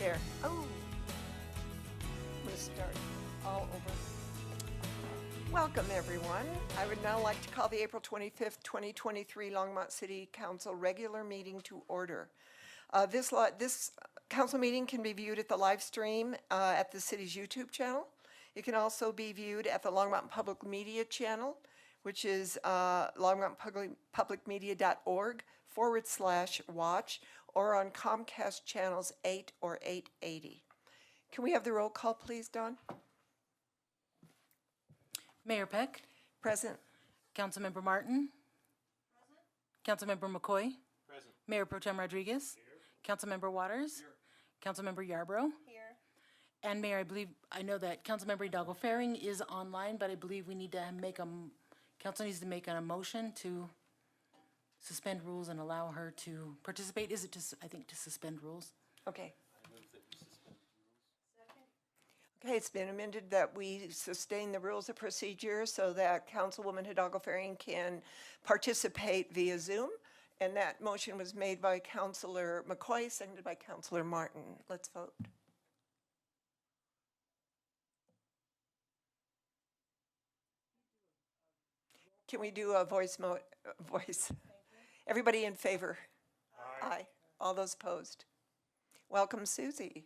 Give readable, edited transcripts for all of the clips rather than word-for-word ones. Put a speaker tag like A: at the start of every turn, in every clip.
A: There. Oh. I'm going to start all over. Welcome, everyone. I would now like to call the April 25th, 2023 Longmont City Council regular meeting to order. This council meeting can be viewed at the live stream at the city's YouTube channel. It can also be viewed at the Longmont Public Media channel, which is longmontpublicmedia.org/watch, or on Comcast channels 8 or 880. Can we have the roll call, please, Dawn?
B: Mayor Peck.
A: Present.
B: Councilmember Martin. Present. Councilmember McCoy.
C: Present.
B: Mayor Pro Tem Rodriguez. Here. Councilmember Waters. Here. Councilmember Yarbrough.
D: Here.
B: And Mayor, I know that Councilmember Hidalgo Faring is online, but I believe we need to council needs to make a motion to suspend rules and allow her to participate. Is it just, I think, to suspend rules?
A: Okay. Okay, it's been amended that we sustain the rules of procedure so that Councilwoman Hidalgo Faring can participate via Zoom. And that motion was made by Councilor McCoy, seconded by Councilor Martin. Let's vote. Can we do a voice? Everybody in favor? Aye. Aye. All those opposed? Welcome, Susie.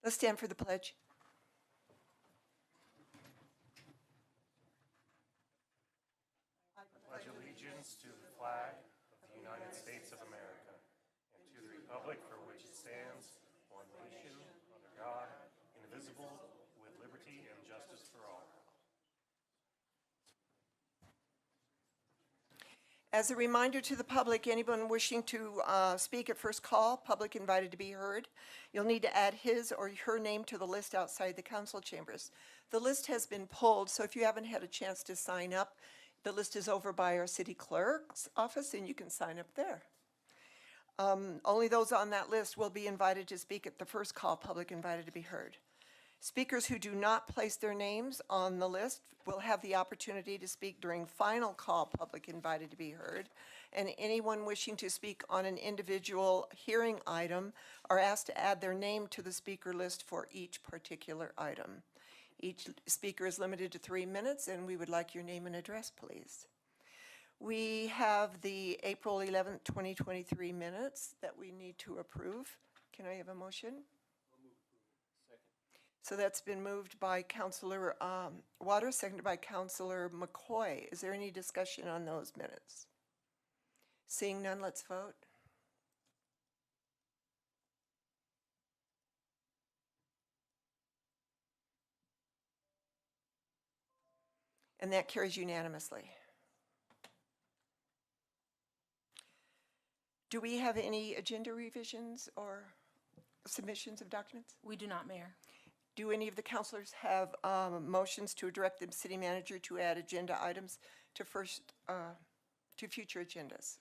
A: Let's stand for the pledge.
C: I pledge allegiance to the flag of the United States of America and to the republic for which it stands, one nation, under God, indivisible, with liberty and justice for all.
A: As a reminder to the public, anyone wishing to speak at first call, public invited to be heard, you'll need to add his or her name to the list outside the council chambers. The list has been pulled, so if you haven't had a chance to sign up, the list is over by our city clerk's office and you can sign up there. Only those on that list will be invited to speak at the first call, public invited to be heard. Speakers who do not place their names on the list will have the opportunity to speak during final call, public invited to be heard, and anyone wishing to speak on an individual hearing item are asked to add their name to the speaker list for each particular item. Each speaker is limited to 3 minutes, and we would like your name and address, please. We have the April 11th, 2023 minutes that we need to approve. Can I have a motion? So that's been moved by Councilor Waters, seconded by Councilor McCoy. Is there any discussion on those minutes? Seeing none, let's vote. And that carries unanimously. Do we have any agenda revisions or submissions of documents?
B: We do not, Mayor.
A: Do any of the councilors have motions to direct the city manager to add agenda items to future agendas?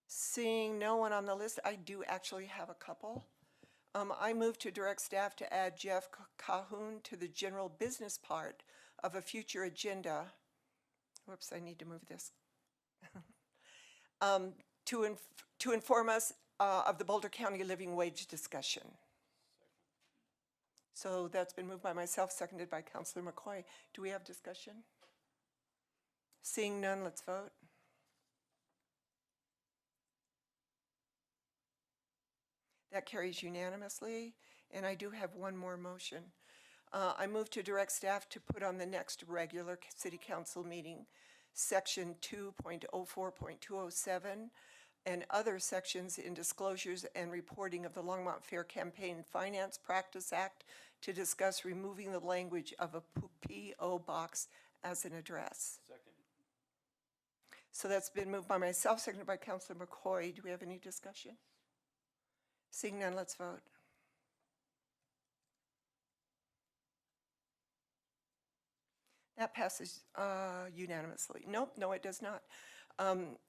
A: Seeing no one on the list, I do actually have a couple. I move to direct staff to add Jeff Cahoon to the general business part of a future agenda. Whoops, I need to move this. To inform us of the Boulder County living wage discussion. So that's been moved by myself, seconded by Councilor McCoy. Do we have discussion? Seeing none, let's vote. That carries unanimously, and I do have one more motion. I move to direct staff to put on the next regular city council meeting, section 2.04.207, and other sections in disclosures and reporting of the Longmont Fair Campaign Finance Practice Act to discuss removing the language of a P.O. box as an address.
C: Second.
A: So that's been moved by myself, seconded by Councilor McCoy. Do we have any discussion? Seeing none, let's vote. That passes unanimously. Nope, no, it does not.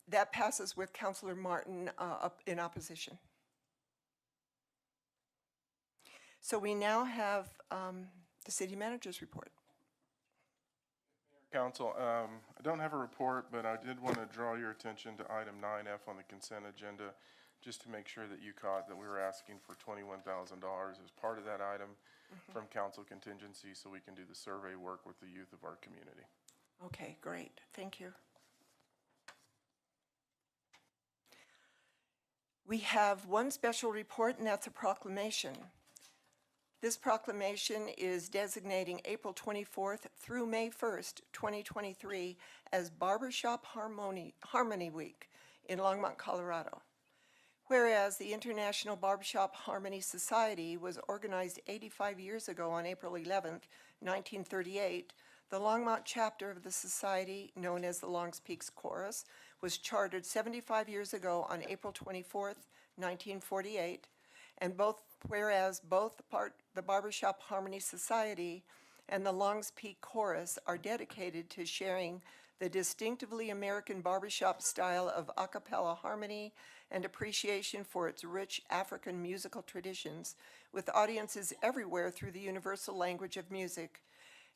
A: That passes with Councilor Martin in opposition. So we now have the city manager's report.
D: Council, I don't have a report, but I did want to draw your attention to item 9F on the consent agenda, just to make sure that you caught that we were asking for $21,000 as part of that item from council contingency, so we can do the survey work with the youth of our community.
A: Okay, great. Thank you. We have one special report, and that's a proclamation. This proclamation is designating April 24th through May 1st, 2023 as Barbershop Harmony Week in Longmont, Colorado. Whereas the International Barbershop Harmony Society was organized 85 years ago on April 11th, 1938, the Longmont chapter of the society, known as the Longs Peaks Chorus, was chartered 75 years ago on April 24th, 1948, and whereas both the Barbershop Harmony Society and the Longs Peak Chorus are dedicated to sharing the distinctively American barbershop style of a cappella harmony and appreciation for its rich African musical traditions with audiences everywhere through the universal language of music.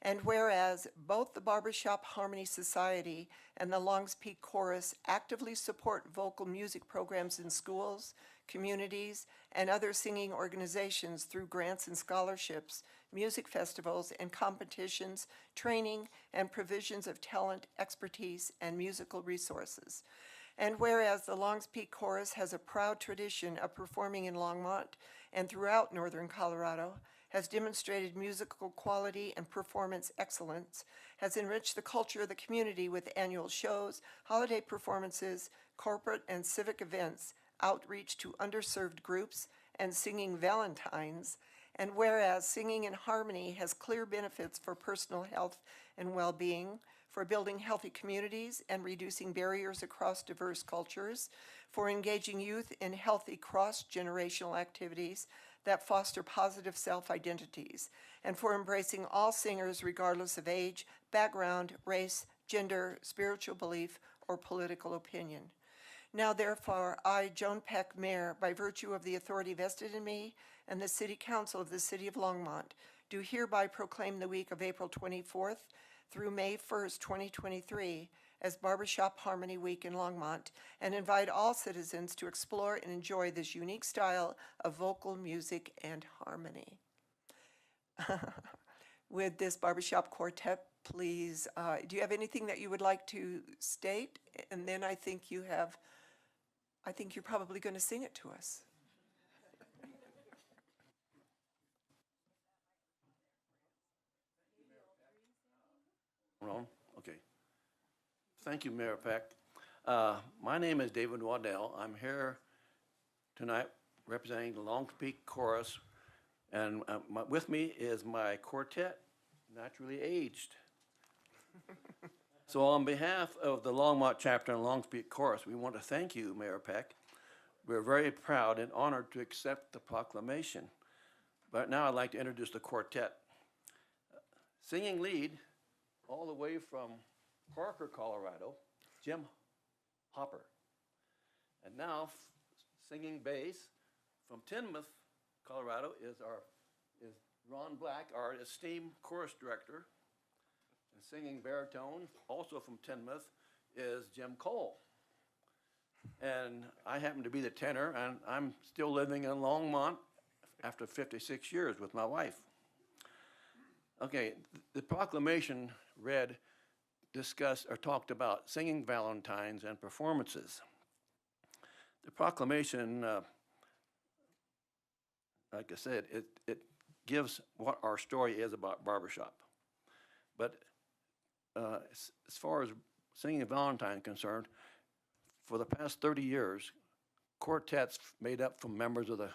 A: And whereas both the Barbershop Harmony Society and the Longs Peak Chorus actively support vocal music programs in schools, communities, and other singing organizations through grants and scholarships, music festivals and competitions, training, and provisions of talent, expertise, and musical resources. And whereas the Longs Peak Chorus has a proud tradition of performing in Longmont and throughout northern Colorado, has demonstrated musical quality and performance excellence, has enriched the culture of the community with annual shows, holiday performances, corporate and civic events, outreach to underserved groups, and singing Valentines, and whereas singing in harmony has clear benefits for personal health and well-being, for building healthy communities and reducing barriers across diverse cultures, for engaging youth in healthy cross-generational activities that foster positive self-identities, and for embracing all singers regardless of age, background, race, gender, spiritual belief, or political opinion. Now therefore, I, Joan Peck, Mayor, by virtue of the authority vested in me and the City Council of the City of Longmont, do hereby proclaim the week of April 24th through May 1st, 2023 as Barbershop Harmony Week in Longmont, and invite all citizens to explore and enjoy this unique style of vocal music and harmony. With this barbershop quartet, please, do you have anything that you would like to state? And then I think you're probably going to sing it to us.
E: Ron? Okay. Thank you, Mayor Peck. My name is David Waddell. I'm here tonight representing the Longs Peak Chorus, and with me is my quartet, naturally aged. So on behalf of the Longmont chapter and Longs Peak Chorus, we want to thank you, Mayor Peck. We're very proud and honored to accept the proclamation. But now I'd like to introduce the quartet. Singing lead, all the way from Parker, Colorado, Jim Hopper. And now singing bass from Tinmouth, Colorado is Ron Black, our esteemed chorus director. And singing baritone, also from Tinmouth, is Jim Cole. And I happen to be the tenor, and I'm still living in Longmont after 56 years with my wife. Okay, the proclamation read, discussed, or talked about singing Valentines and performances. The proclamation, like I said, it gives what our story is about barbershop. But as far as singing Valentine is concerned, for the past 30 years, quartets made up from members of the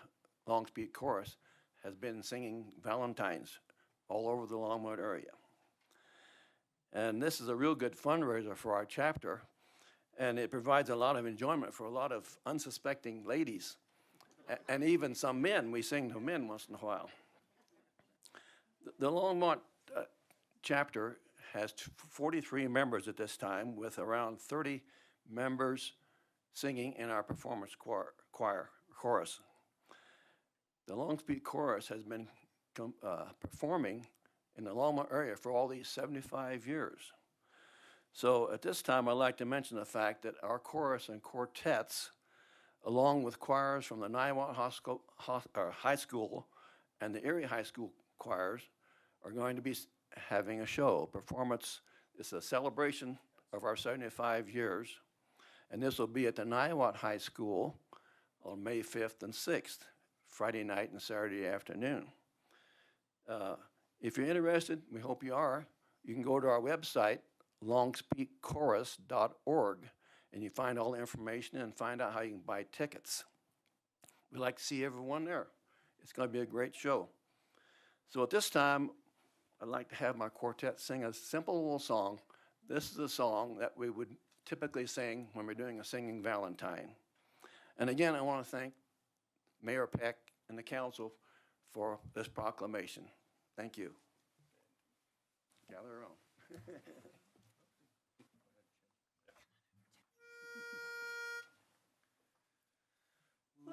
E: Longs Peak Chorus has been singing Valentines all over the Longmont area. And this is a real good fundraiser for our chapter, and it provides a lot of enjoyment for a lot of unsuspecting ladies, and even some men. We sing to men once in a while. The Longmont chapter has 43 members at this time, with around 30 members singing in our performance chorus. The Longs Peak Chorus has been performing in the Longmont area for all these 75 years. So at this time, I'd like to mention the fact that our chorus and quartets, along with choirs from the Niwot High School and the Erie High School choirs, are going to be having a show, performance. It's a celebration of our 75 years, and this will be at the Niwot High School on May 5th and 6th, Friday night and Saturday afternoon. If you're interested, we hope you are, you can go to our website, longspeakchorus.org, and you find all the information and find out how you can buy tickets. We'd like to see everyone there. It's going to be a great show. So at this time, I'd like to have my quartet sing a simple little song. This is a song that we would typically sing when we're doing a singing Valentine. And again, I want to thank Mayor Peck and the council for this proclamation. Thank you. Gather around.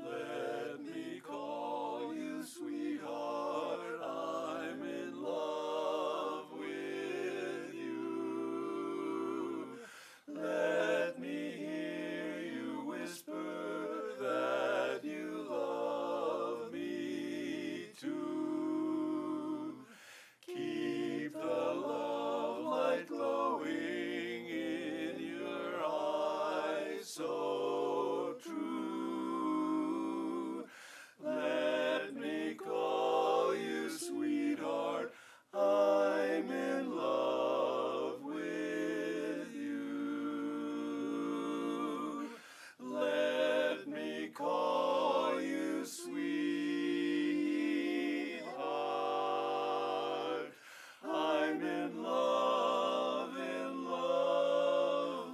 E: Let me call you sweetheart, I'm in love with you. Let me hear you whisper that you love me too. Keep the love light glowing in your eyes so true. Let me call you sweetheart, I'm in love with you. Let me call you sweetheart, I'm in love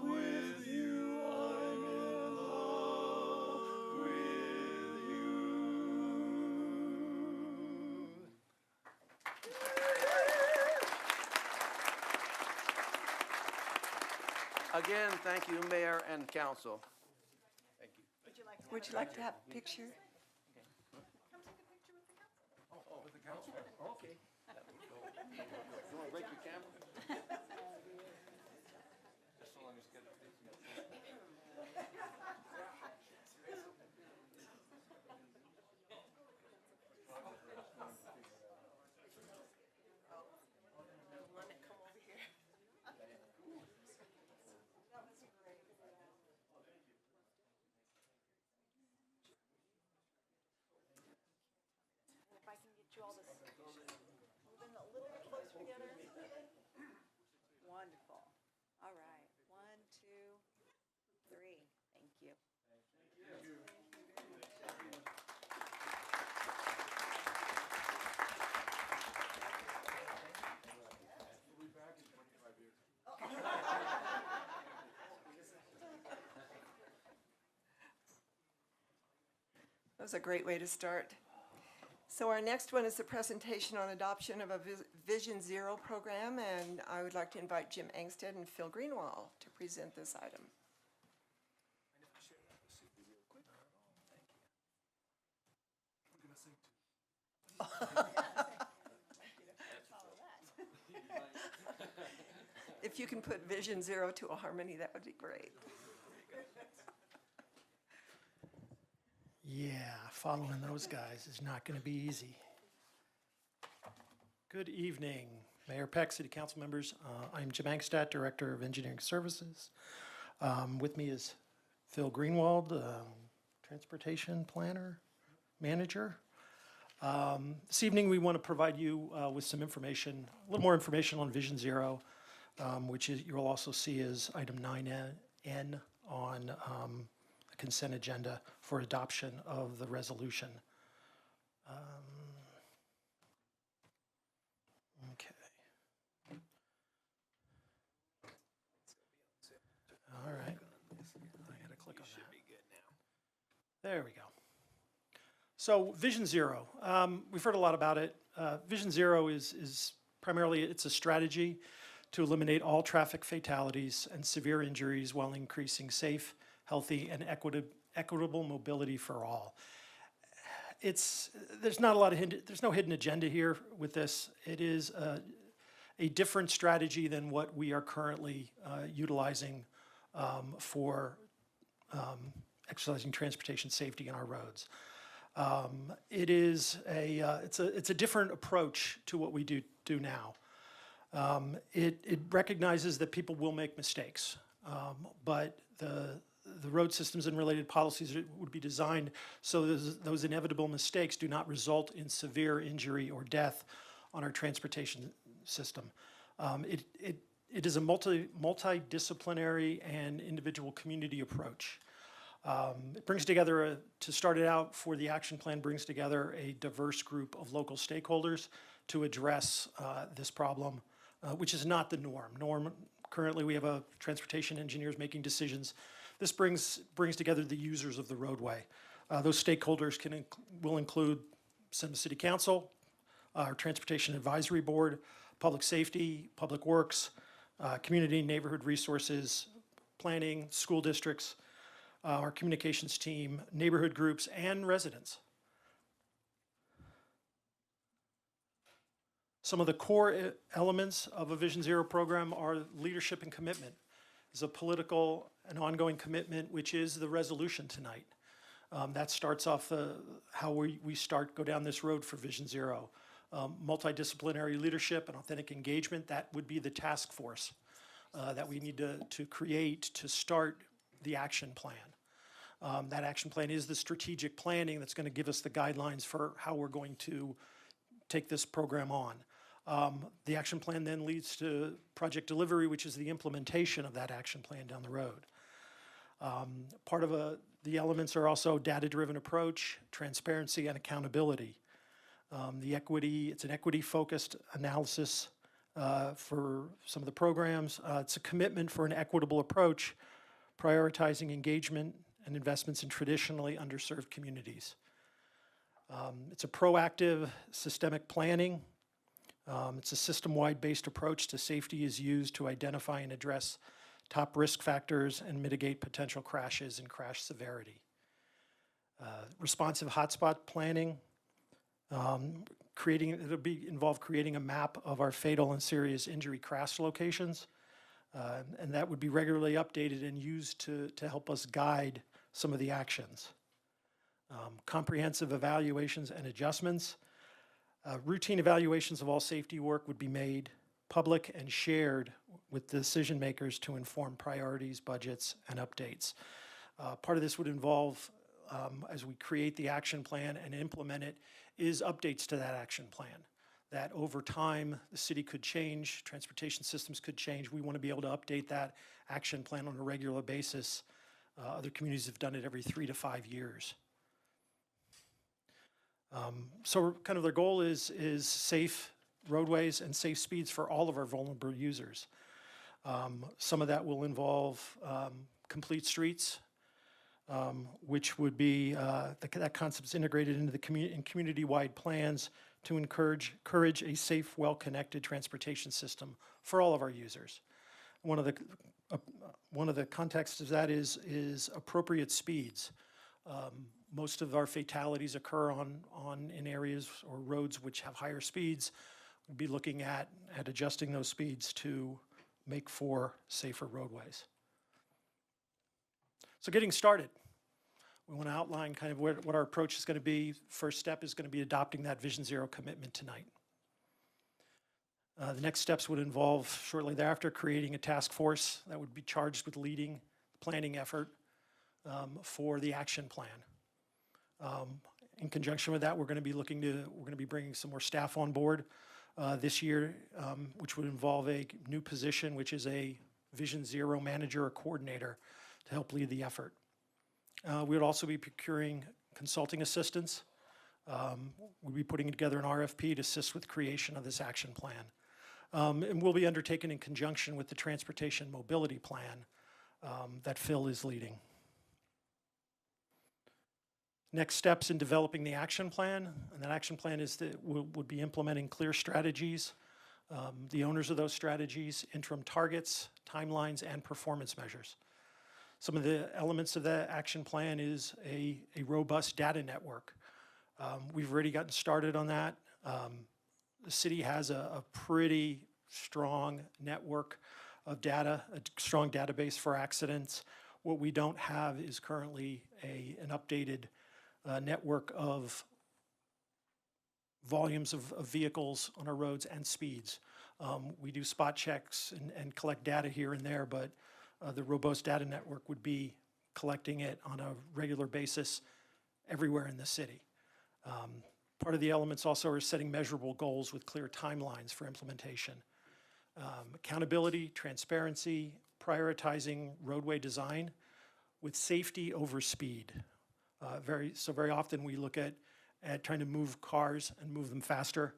E: with you. I'm in love with you. Again, thank you, Mayor and Council. Thank you.
A: Would you like to have a picture?
E: Okay. You want to break your camera?
F: If I can get you all to moving a little bit closer together. Wonderful. All right. 1, 2, 3. Thank you.
A: That was a great way to start. So our next one is the presentation on adoption of a Vision Zero program, and I would like to invite Jim Angstead and Phil Greenwald to present this item. If you can put Vision Zero to a harmony, that would be great.
G: Yeah, following those guys is not going to be easy. Good evening, Mayor Peck, City Council members. I'm Jim Angstadt, Director of Engineering Services. With me is Phil Greenwald, Transportation Planner, Manager. This evening, we want to provide you with some information, a little more information on Vision Zero, which is, you'll also see is item 9N on the consent agenda for adoption of the resolution. Okay. All right. I gotta click on that. There we go. So Vision Zero, we've heard a lot about it. Vision Zero is primarily, it's a strategy to eliminate all traffic fatalities and severe injuries while increasing safe, healthy, and equitable mobility for all. There's not a lot of there's no hidden agenda here with this. It is a different strategy than what we are currently utilizing for exercising transportation safety in our roads. It's a different approach to what we do now. It recognizes that people will make mistakes, but the road systems and related policies would be designed so those inevitable mistakes do not result in severe injury or death on our transportation system. It is a multidisciplinary and individual community approach. It brings together, to start it out for the action plan, brings together a diverse group of local stakeholders to address this problem, which is not the norm. Currently, we have transportation engineers making decisions. This brings together the users of the roadway. Those stakeholders will include City Council, our Transportation Advisory Board, Public Safety, Public Works, Community and Neighborhood Resources, Planning, school districts, our communications team, neighborhood groups, and residents. Some of the core elements of a Vision Zero program are leadership and commitment. There's a political and ongoing commitment, which is the resolution tonight. That starts off how we go down this road for Vision Zero. Multidisciplinary leadership and authentic engagement, that would be the task force that we need to create to start the action plan. That action plan is the strategic planning that's going to give us the guidelines for how we're going to take this program on. The action plan then leads to project delivery, which is the implementation of that action plan down the road. Part of the elements are also data-driven approach, transparency, and accountability. It's an equity-focused analysis for some of the programs. It's a commitment for an equitable approach, prioritizing engagement and investments in traditionally underserved communities. It's a proactive systemic planning. It's a system-wide based approach to safety is used to identify and address top risk factors and mitigate potential crashes and crash severity. Responsive hotspot planning. It'll involve creating a map of our fatal and serious injury crash locations. And that would be regularly updated and used to help us guide some of the actions. Comprehensive evaluations and adjustments. Routine evaluations of all safety work would be made public and shared with decision makers to inform priorities, budgets, and updates. Part of this would involve, as we create the action plan and implement it, is updates to that action plan. That over time, the city could change, transportation systems could change. We want to be able to update that action plan on a regular basis. Other communities have done it every 3 to 5 years. So kind of their goal is safe roadways and safe speeds for all of our vulnerable users. Some of that will involve complete streets, which would be, that concept's integrated into the community-wide plans to encourage a safe, well-connected transportation system for all of our users. One of the contexts of that is appropriate speeds. Most of our fatalities occur in areas or roads which have higher speeds. We'd be looking at adjusting those speeds to make for safer roadways. So getting started, we want to outline kind of what our approach is going to be. First step is going to be adopting that Vision Zero commitment tonight. The next steps would involve, shortly thereafter, creating a task force that would be charged with leading the planning effort for the action plan. In conjunction with that, we're going to be bringing some more staff on board this year, which would involve a new position, which is a Vision Zero manager or coordinator to help lead the effort. We would also be procuring consulting assistance. We'll be putting together an RFP to assist with creation of this action plan. And will be undertaken in conjunction with the Transportation Mobility Plan that Phil is leading. Next steps in developing the action plan, and that action plan would be implementing clear strategies, the owners of those strategies, interim targets, timelines, and performance measures. Some of the elements of that action plan is a robust data network. We've already gotten started on that. The city has a pretty strong network of data, a strong database for accidents. What we don't have is currently an updated network of volumes of vehicles on our roads and speeds. We do spot checks and collect data here and there, but the robust data network would be collecting it on a regular basis everywhere in the city. Part of the elements also are setting measurable goals with clear timelines for implementation. Accountability, transparency, prioritizing roadway design with safety over speed. Very often we look at trying to move cars and move them faster.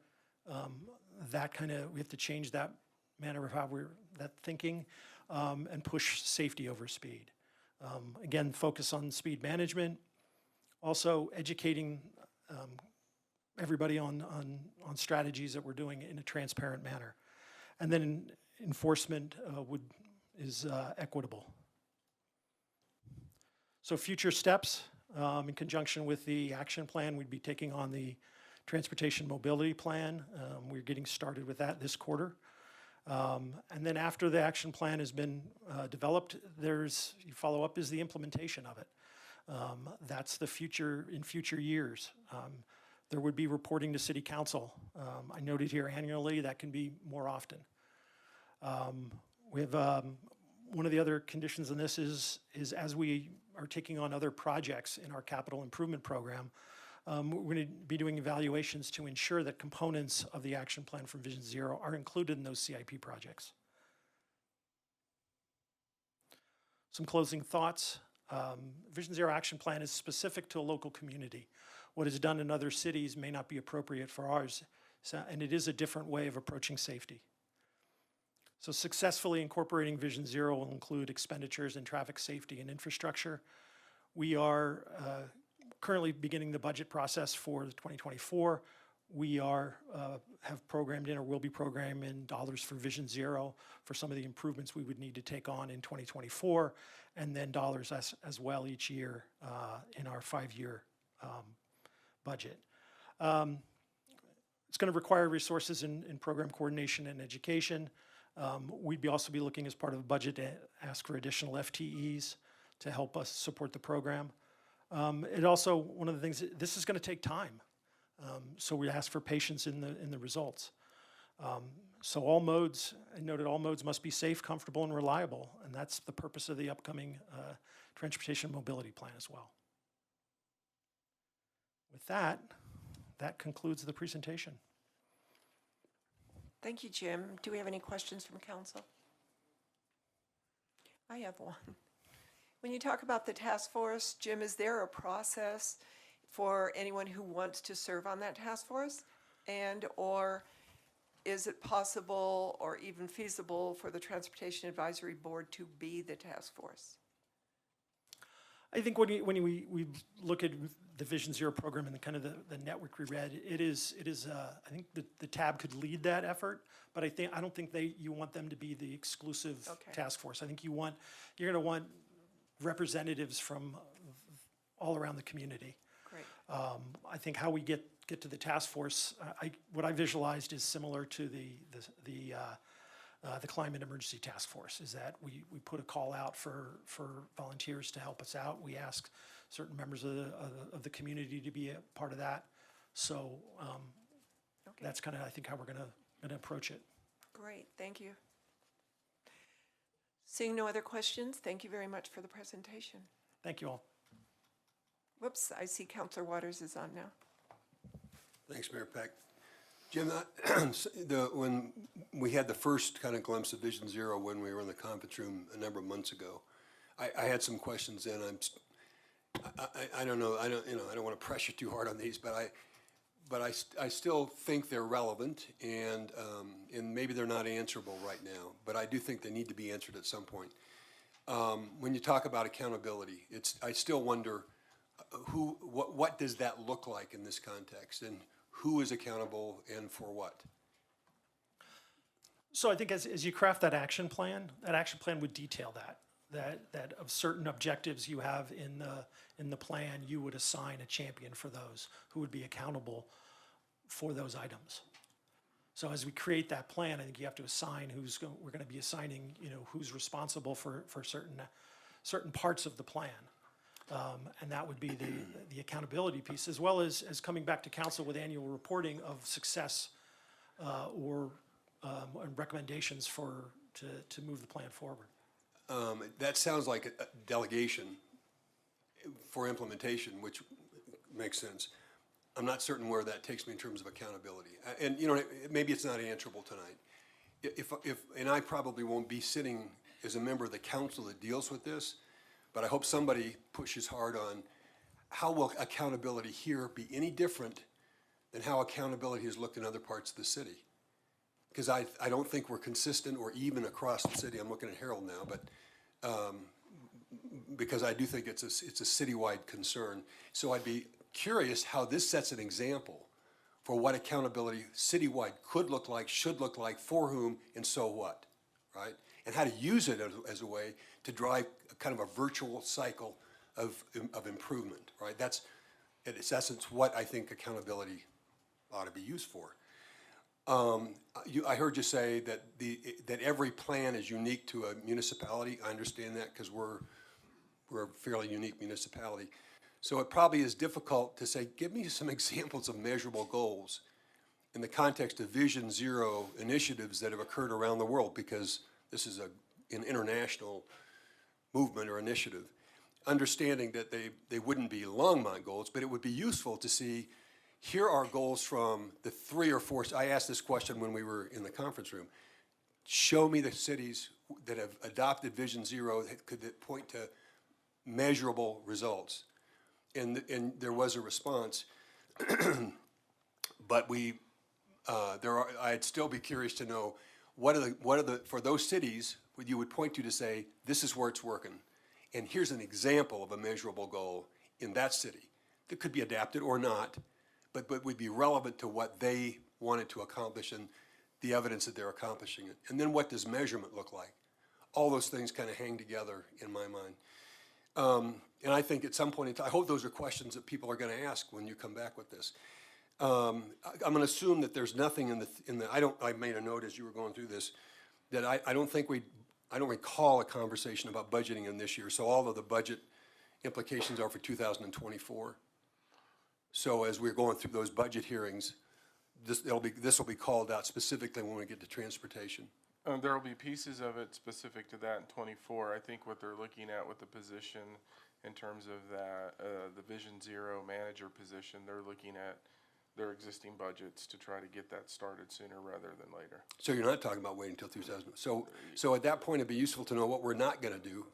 G: We have to change that manner of that thinking, and push safety over speed. Again, focus on speed management, also educating everybody on strategies that we're doing in a transparent manner. And then enforcement is equitable. So future steps, in conjunction with the action plan, we'd be taking on the transportation mobility plan. We're getting started with that this quarter. And then after the action plan has been developed, follow-up is the implementation of it. That's the future in future years. There would be reporting to City Council. I noted here annually, that can be more often. We have one of the other conditions in this is as we are taking on other projects in our capital improvement program, we're going to be doing evaluations to ensure that components of the action plan from Vision Zero are included in those CIP projects. Some closing thoughts. Vision Zero action plan is specific to a local community. What is done in other cities may not be appropriate for ours, and it is a different way of approaching safety. So successfully incorporating Vision Zero will include expenditures in traffic safety and infrastructure. We are currently beginning the budget process for 2024. We have programmed in or will be programming in dollars for Vision Zero for some of the improvements we would need to take on in 2024, and then dollars as well each year in our 5-year budget. It's going to require resources in program coordination and education. We'd also be looking as part of the budget to ask for additional FTEs to help us support the program. It also, one of the things, this is going to take time. So we ask for patience in the results. So all modes, I noted all modes must be safe, comfortable, and reliable. And that's the purpose of the upcoming transportation mobility plan as well. With that concludes the presentation.
A: Thank you, Jim. Do we have any questions from council? I have one. When you talk about the task force, Jim, is there a process for anyone who wants to serve on that task force? Or is it possible or even feasible for the Transportation Advisory Board to be the task force?
G: I think when we look at the Vision Zero program and the network we read, it is I think the TAB could lead that effort, but I don't think you want them to be the exclusive task force. I think you're going to want representatives from all around the community.
A: Great.
G: I think how we get to the task force, what I visualized is similar to the Climate Emergency Task Force, is that we put a call out for volunteers to help us out. We ask certain members of the community to be a part of that. So that's kind of, I think, how we're going to approach it.
A: Great, thank you. Seeing no other questions, thank you very much for the presentation.
G: Thank you all.
A: Whoops, I see Councilor Waters is on now.
H: Thanks, Mayor Peck. Jim, when we had the first kind of glimpse of Vision Zero when we were in the conference room a number of months ago, I had some questions then. I don't know. I don't want to pressure too hard on these, but I still think they're relevant, and maybe they're not answerable right now. But I do think they need to be answered at some point. When you talk about accountability, I still wonder what does that look like in this context, and who is accountable and for what?
G: So I think as you craft that action plan would detail that of certain objectives you have in the plan, you would assign a champion for those who would be accountable for those items. So as we create that plan, I think you have to assign we're going to be assigning, who's responsible for certain parts of the plan. And that would be the accountability piece, as well as coming back to council with annual reporting of success or recommendations to move the plan forward.
H: That sounds like a delegation for implementation, which makes sense. I'm not certain where that takes me in terms of accountability. And, maybe it's not answerable tonight. And I probably won't be sitting as a member of the council that deals with this, but I hope somebody pushes hard on how will accountability here be any different than how accountability has looked in other parts of the city? Because I don't think we're consistent or even across the city. I'm looking at Harold now, but because I do think it's a citywide concern. So I'd be curious how this sets an example for what accountability citywide could look like, should look like, for whom, and so what, right? And how to use it as a way to drive a kind of a virtual cycle of improvement, right? That's, in its essence, what I think accountability ought to be used for. I heard you say that that every plan is unique to a municipality. I understand that because we're a fairly unique municipality. So it probably is difficult to say, give me some examples of measurable goals in the context of Vision Zero initiatives that have occurred around the world, because this is an international movement or initiative. Understanding that they wouldn't be Longmont goals, but it would be useful to see, here are goals from the 3 or 4, I asked this question when we were in the conference room, show me the cities that have adopted Vision Zero that could point to measurable results. And there was a response, but I'd still be curious to know what are the for those cities you would point to say, this is where it's working, and here's an example of a measurable goal in that city that could be adapted or not, but would be relevant to what they wanted to accomplish and the evidence that they're accomplishing it. And then what does measurement look like? All those things kind of hang together in my mind. And I think at some point in time, I hope those are questions that people are going to ask when you come back with this. I'm going to assume that there's nothing in the I made a note as you were going through this, that I don't recall a conversation about budgeting in this year. So all of the budget implications are for 2024. So as we're going through those budget hearings, this will be called out specifically when we get to transportation.
D: There will be pieces of it specific to that in '24. I think what they're looking at with the position in terms of that, the Vision Zero manager position, they're looking at their existing budgets to try to get that started sooner rather than later.
H: So you're not talking about waiting until 2000. So at that point, it'd be useful to know what we're not going to do,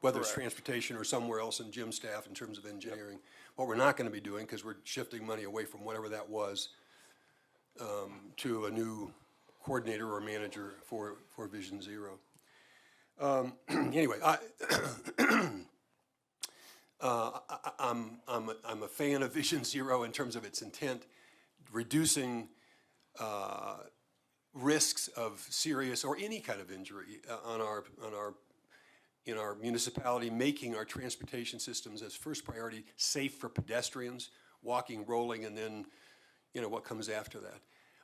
H: whether it's transportation or somewhere else in Jim's staff in terms of engineering. Yep. What we're not going to be doing, because we're shifting money away from whatever that was to a new coordinator or manager for Vision Zero. Anyway, I'm a fan of Vision Zero in terms of its intent, reducing risks of serious or any kind of injury in our municipality, making our transportation systems as first priority safe for pedestrians, walking, rolling, and then what comes after that.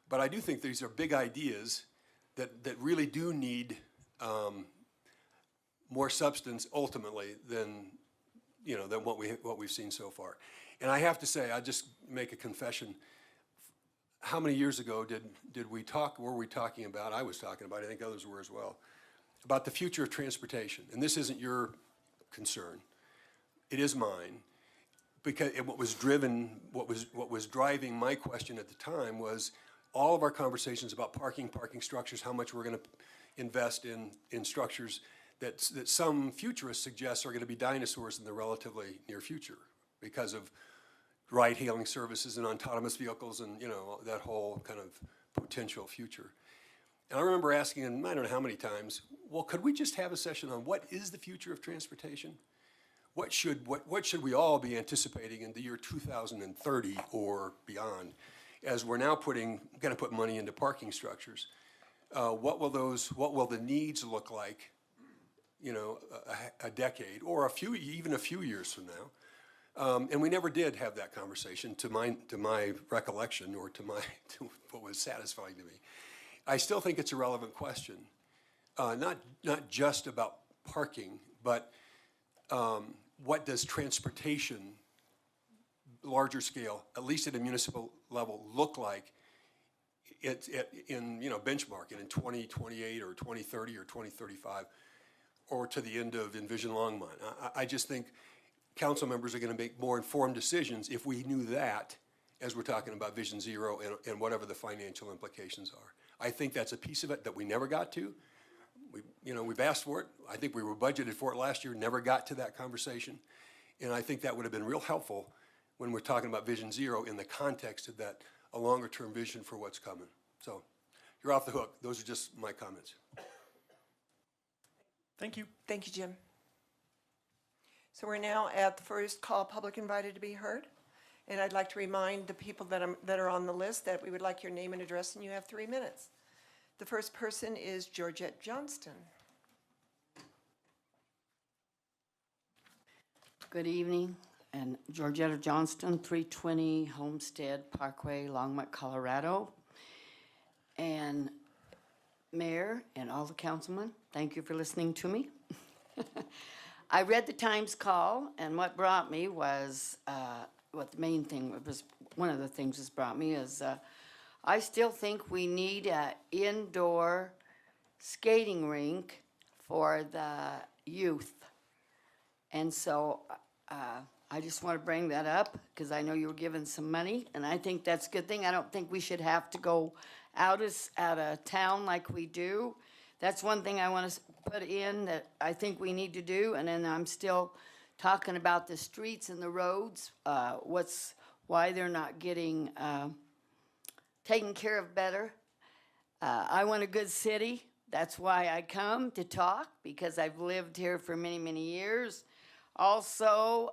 H: But I do think these are big ideas that really do need more substance ultimately than what we've seen so far. And I have to say, I just make a confession. How many years ago did we talk? Were we talking about? I was talking about. I think others were as well, about the future of transportation. And this isn't your concern; it is mine. Because what was driving my question at the time was all of our conversations about parking structures, how much we're going to invest in structures that some futurists suggest are going to be dinosaurs in the relatively near future because of ride-hailing services and autonomous vehicles and that whole kind of potential future. And I remember asking, and I don't know how many times, well, could we just have a session on what is the future of transportation? What should we all be anticipating in the year 2030 or beyond, as we're now going to put money into parking structures? What will the needs look like, a decade or even a few years from now? And we never did have that conversation, to my recollection, or to what was satisfying to me. I still think it's a relevant question, not just about parking, but what does transportation, larger scale, at least at a municipal level, look like in benchmarking in 2028 or 2030 or 2035, or to the end of Envision Longmont. I just think council members are going to make more informed decisions if we knew that, as we're talking about Vision Zero and whatever the financial implications are. I think that's a piece of it that we never got to. We've asked for it. I think we were budgeted for it last year, never got to that conversation. And I think that would have been real helpful when we're talking about Vision Zero in the context of that, a longer-term vision for what's coming. So you're off the hook. Those are just my comments.
G: Thank you.
A: Thank you, Jim. So we're now at the first call, public invited to be heard. And I'd like to remind the people that are on the list that we would like your name and address, and you have 3 minutes. The first person is Georgette Johnston.
I: Good evening, and Georgetta Johnston, 320 Homestead Parkway, Longmont, Colorado. And Mayor and all the councilmen, thank you for listening to me. I read the Times call, and what brought me was, what the main thing was, one of the things that's brought me is, I still think we need an indoor skating rink for the youth. And so I just want to bring that up because I know you were given some money, and I think that's a good thing. I don't think we should have to go out of town like we do. That's one thing I want to put in that I think we need to do. And then I'm still talking about the streets and the roads, why they're not getting taken care of better. I want a good city. That's why I come to talk, because I've lived here for many, many years. Also,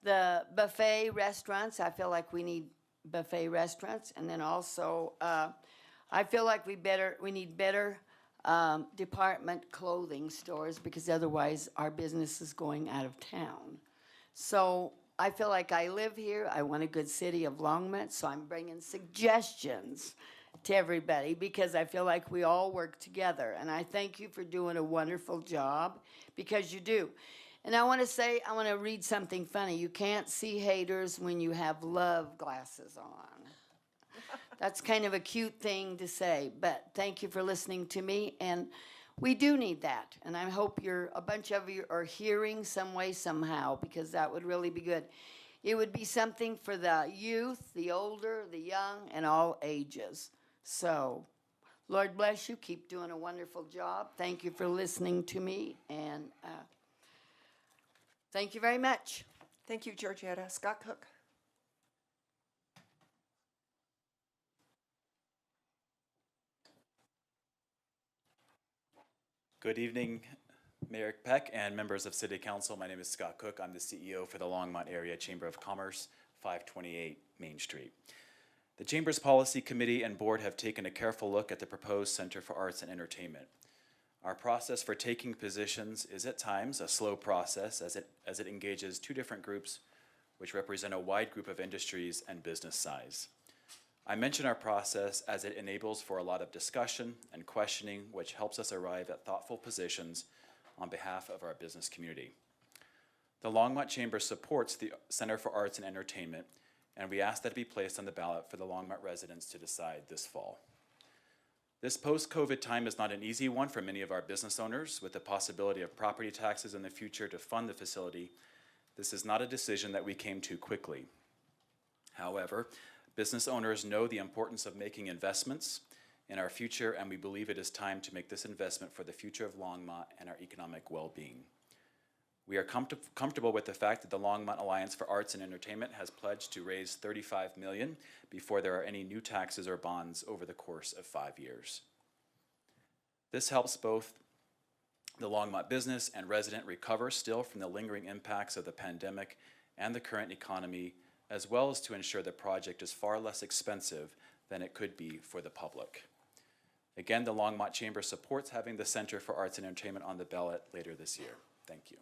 I: the buffet restaurants, I feel like we need buffet restaurants. And then also, I feel like we need better department clothing stores, because otherwise our business is going out of town. So I feel like I live here. I want a good city of Longmont, so I'm bringing suggestions to everybody because I feel like we all work together. And I thank you for doing a wonderful job, because you do. And I want to read something funny. You can't see haters when you have love glasses on. That's kind of a cute thing to say, but thank you for listening to me. And we do need that. And I hope a bunch of you are hearing some way, somehow, because that would really be good. It would be something for the youth, the older, the young, and all ages. So, Lord bless you. Keep doing a wonderful job. Thank you for listening to me. And thank you very much.
A: Thank you, Georgetta. Scott Cook.
J: Good evening, Mayor Peck and members of City Council. My name is Scott Cook. I'm the CEO for the Longmont Area Chamber of Commerce, 528 Main Street. The Chamber's Policy Committee and Board have taken a careful look at the proposed Center for Arts and Entertainment. Our process for taking positions is at times a slow process as it engages two different groups which represent a wide group of industries and business size. I mention our process as it enables for a lot of discussion and questioning, which helps us arrive at thoughtful positions on behalf of our business community. The Longmont Chamber supports the Center for Arts and Entertainment, and we ask that it be placed on the ballot for the Longmont residents to decide this fall. This post-COVID time is not an easy one for many of our business owners, with the possibility of property taxes in the future to fund the facility. This is not a decision that we came to quickly. However, business owners know the importance of making investments in our future, and we believe it is time to make this investment for the future of Longmont and our economic well-being. We are comfortable with the fact that the Longmont Alliance for Arts and Entertainment has pledged to raise $35 million before there are any new taxes or bonds over the course of 5 years. This helps both the Longmont business and resident recover still from the lingering impacts of the pandemic and the current economy, as well as to ensure the project is far less expensive than it could be for the public. Again, the Longmont Chamber supports having the Center for Arts and Entertainment on the ballot later this year. Thank you.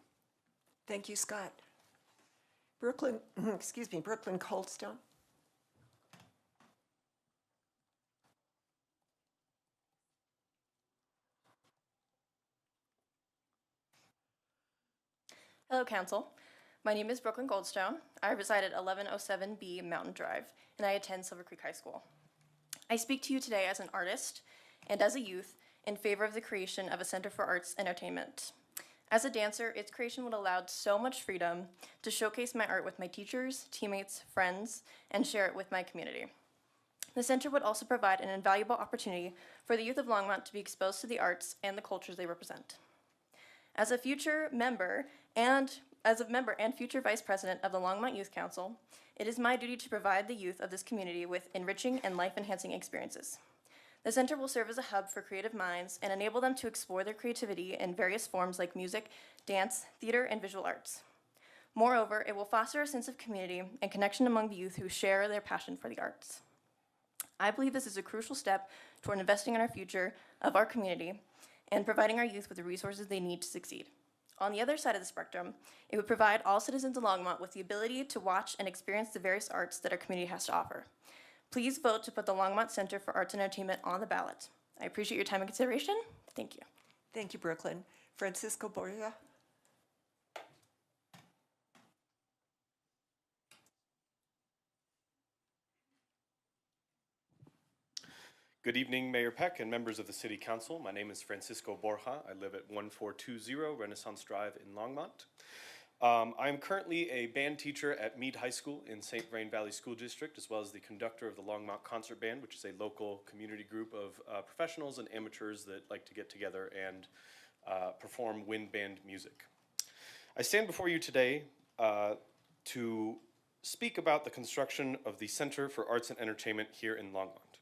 A: Thank you, Scott. Brooklyn, excuse me, Brooklyn Coldstone.
K: Hello, Council. My name is Brooklyn Goldstone. I reside at 1107B Mountain Drive, and I attend Silver Creek High School. I speak to you today as an artist and as a youth in favor of the creation of a Center for Arts Entertainment. As a dancer, its creation would allow so much freedom to showcase my art with my teachers, teammates, friends, and share it with my community. The center would also provide an invaluable opportunity for the youth of Longmont to be exposed to the arts and the cultures they represent. As a member and future vice president of the Longmont Youth Council, it is my duty to provide the youth of this community with enriching and life-enhancing experiences. The center will serve as a hub for creative minds and enable them to explore their creativity in various forms like music, dance, theater, and visual arts. Moreover, it will foster a sense of community and connection among the youth who share their passion for the arts. I believe this is a crucial step toward investing in our future of our community and providing our youth with the resources they need to succeed. On the other side of the spectrum, it would provide all citizens of Longmont with the ability to watch and experience the various arts that our community has to offer. Please vote to put the Longmont Center for Arts and Entertainment on the ballot. I appreciate your time and consideration. Thank you.
A: Thank you, Brooklyn. Francisco Borja.
C: Good evening, Mayor Peck and members of the City Council. My name is Francisco Borja. I live at 1420 Renaissance Drive in Longmont. I am currently a band teacher at Meade High School in St. Vrain Valley School District, as well as the conductor of the Longmont Concert Band, which is a local community group of professionals and amateurs that like to get together and perform wind band music. I stand before you today to speak about the construction of the Center for Arts and Entertainment here in Longmont.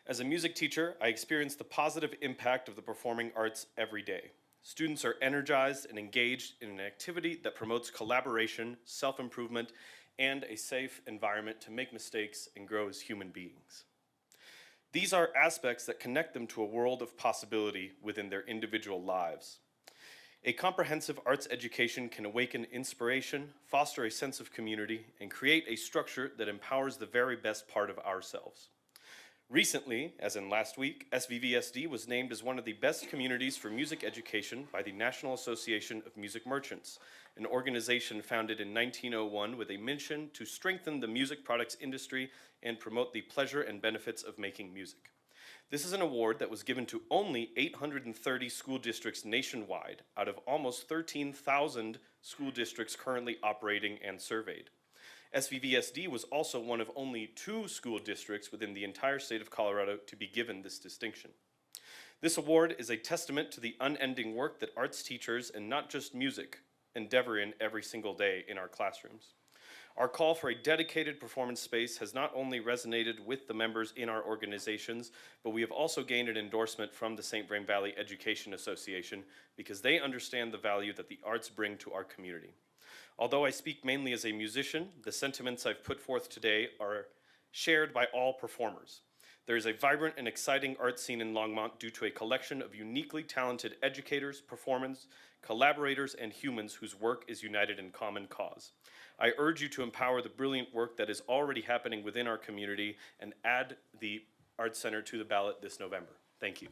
C: As a music teacher, I experience the positive impact of the performing arts every day. Students are energized and engaged in an activity that promotes collaboration, self-improvement, and a safe environment to make mistakes and grow as human beings. These are aspects that connect them to a world of possibility within their individual lives. A comprehensive arts education can awaken inspiration, foster a sense of community, and create a structure that empowers the very best part of ourselves. Recently, as in last week, SVVSD was named as one of the best communities for music education by the National Association of Music Merchants, an organization founded in 1901 with a mission to strengthen the music products industry and promote the pleasure and benefits of making music. This is an award that was given to only 830 school districts nationwide out of almost 13,000 school districts currently operating and surveyed. SVVSD was also one of only 2 school districts within the entire state of Colorado to be given this distinction. This award is a testament to the unending work that arts teachers, and not just music, endeavor in every single day in our classrooms. Our call for a dedicated performance space has not only resonated with the members in our organizations, but we have also gained an endorsement from the St. Vrain Valley Education Association because they understand the value that the arts bring to our community. Although I speak mainly as a musician, the sentiments I've put forth today are shared by all performers. There is a vibrant and exciting art scene in Longmont due to a collection of uniquely talented educators, performers, collaborators, and humans whose work is united in common cause. I urge you to empower the brilliant work that is already happening within our community and add the Arts Center to the ballot this November. Thank you.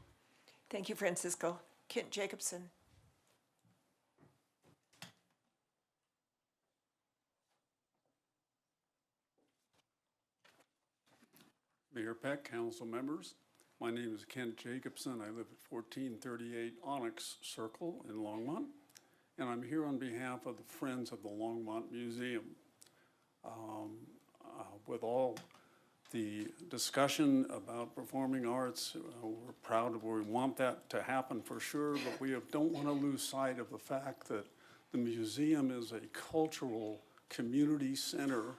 A: Thank you, Francisco. Kent Jacobson.
L: Mayor Peck, council members, my name is Kent Jacobson. I live at 1438 Onyx Circle in Longmont, and I'm here on behalf of the Friends of the Longmont Museum. With all the discussion about performing arts, we're proud of where we want that to happen for sure, but we don't want to lose sight of the fact that the museum is a cultural community center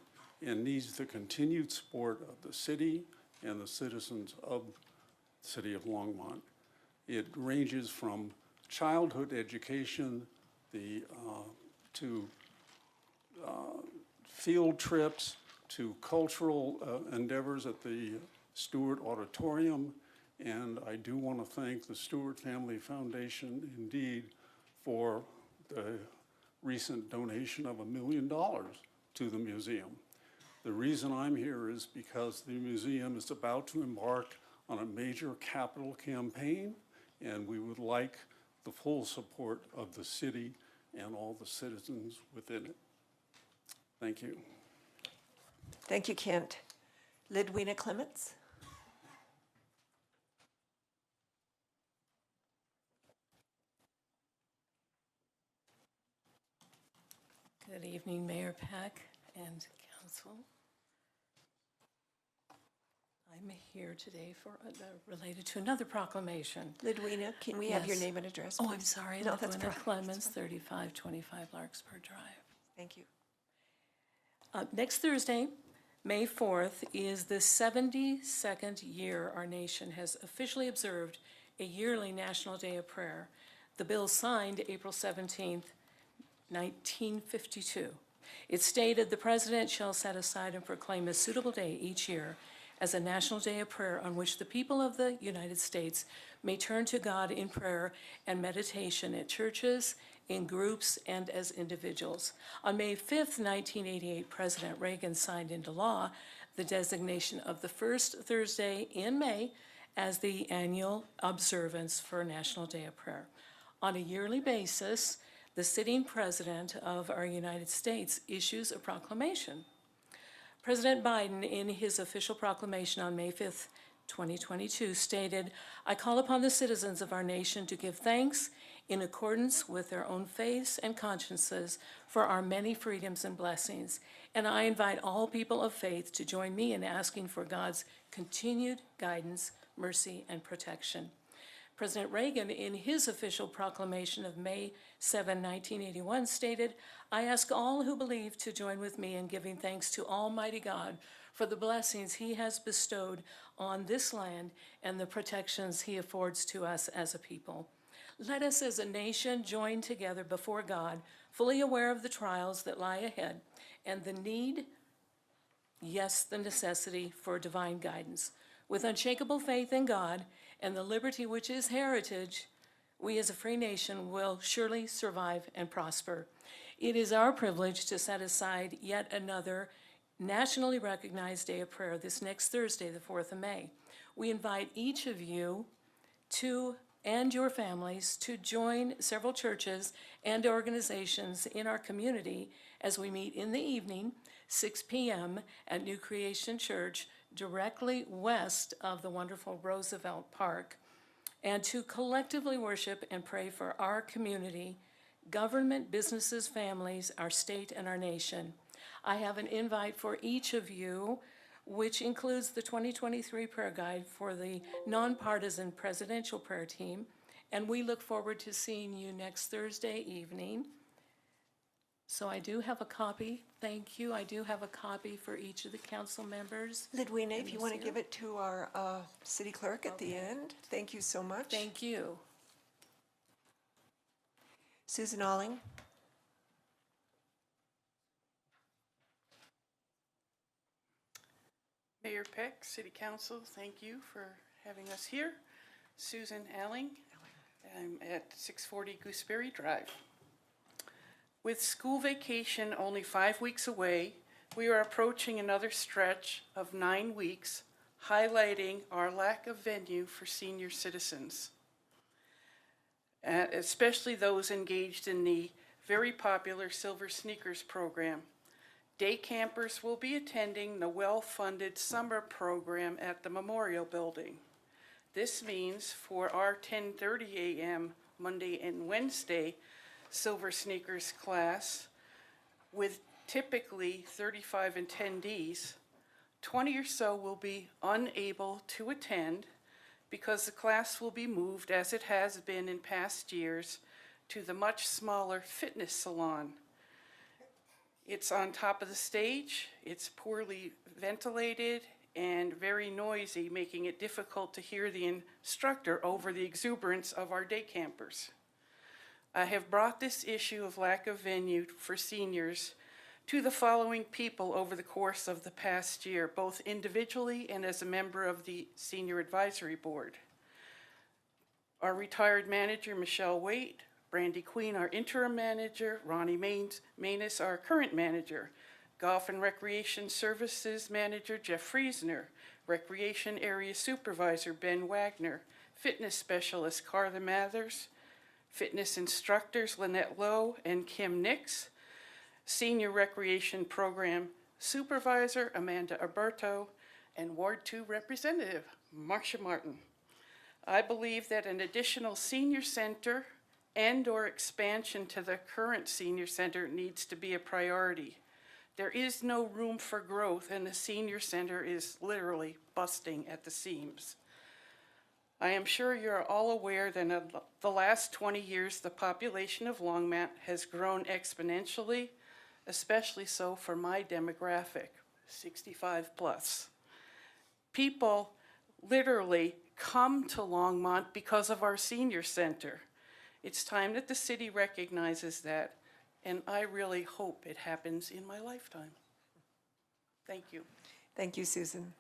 L: and needs the continued support of the city and the citizens of the city of Longmont. It ranges from childhood education to field trips, to cultural endeavors at the Stewart Auditorium, and I do want to thank the Stewart Family Foundation indeed for the recent donation of $1 million to the museum. The reason I'm here is because the museum is about to embark on a major capital campaign, and we would like the full support of the city and all the citizens within it. Thank you.
A: Thank you, Kent. Lidwina Clements?
M: Good evening, Mayor Peck and council. I'm here today for, related to another proclamation.
A: Lidwina, can we have your
M: Yes.
A: name and address,
M: Oh,
A: please?
M: I'm sorry,
A: No, that's
M: Lidwina
A: fine.
M: Clemens, 3525 Larkspur Drive.
A: Thank you.
M: Next Thursday, May 4th, is the 72nd year our nation has officially observed a yearly National Day of Prayer. The bill signed April 17th, 1952. It stated the president shall set aside and proclaim a suitable day each year as a national day of prayer on which the people of the United States may turn to God in prayer and meditation at churches, in groups, and as individuals. On May 5th, 1988, President Reagan signed into law the designation of the first Thursday in May as the annual observance for National Day of Prayer. On a yearly basis, the sitting president of our United States issues a proclamation. President Biden, in his official proclamation on May 5th, 2022, stated, "I call upon the citizens of our nation to give thanks in accordance with their own faiths and consciences for our many freedoms and blessings, and I invite all people of faith to join me in asking for God's continued guidance, mercy, and protection." President Reagan, in his official proclamation of May 7, 1981, stated, "I ask all who believe to join with me in giving thanks to Almighty God for the blessings He has bestowed on this land and the protections He affords to us as a people. Let us as a nation join together before God, fully aware of the trials that lie ahead and the need, yes, the necessity for divine guidance. With unshakable faith in God and the liberty which is heritage, we as a free nation will surely survive and prosper. It is our privilege to set aside yet another nationally recognized day of prayer this next Thursday, the 4th of May. We invite each of you and your families to join several churches and organizations in our community as we meet in the evening, 6 p.m. at New Creation Church, directly west of the wonderful Roosevelt Park, and to collectively worship and pray for our community, government, businesses, families, our state, and our nation. I have an invite for each of you, which includes the 2023 prayer guide for the nonpartisan presidential prayer team, and we look forward to seeing you next Thursday evening. So I do have a copy. Thank you. I do have a copy for each of the council members.
A: Lidwina, if you want to give it to our city clerk at the end. Thank you so much.
M: Thank you.
A: Susan Alling?
N: Mayor Peck, City Council, thank you for having us here. Susan Alling, I'm at 640 Gooseberry Drive. With school vacation only 5 weeks away, we are approaching another stretch of 9 weeks, highlighting our lack of venue for senior citizens, especially those engaged in the very popular Silver Sneakers program. Day campers will be attending the well-funded summer program at the Memorial Building. This means for our 10:30 a.m. Monday and Wednesday Silver Sneakers class, with typically 35 attendees, 20 or so will be unable to attend because the class will be moved, as it has been in past years, to the much smaller fitness salon. It's on top of the stage, it's poorly ventilated and very noisy, making it difficult to hear the instructor over the exuberance of our day campers. I have brought this issue of lack of venue for seniors to the following people over the course of the past year, both individually and as a member of the Senior Advisory Board. Our retired manager, Michelle Waite, Brandy Queen, our interim manager, Ronnie Manus, our current manager, Golf and Recreation Services Manager, Jeff Friesner, Recreation Area Supervisor, Ben Wagner, Fitness Specialist, Carla Mathers, Fitness Instructors, Lynette Lowe and Kim Nix, Senior Recreation Program Supervisor, Amanda Alberto, and Ward 2 Representative, Marcia Martin. I believe that an additional senior center and/or expansion to the current senior center needs to be a priority. There is no room for growth, and the senior center is literally busting at the seams. I am sure you're all aware that in the last 20 years, the population of Longmont has grown exponentially, especially so for my demographic, 65 plus. People literally come to Longmont because of our senior center. It's time that the city recognizes that, and I really hope it happens in my lifetime. Thank you.
A: Thank you, Susan.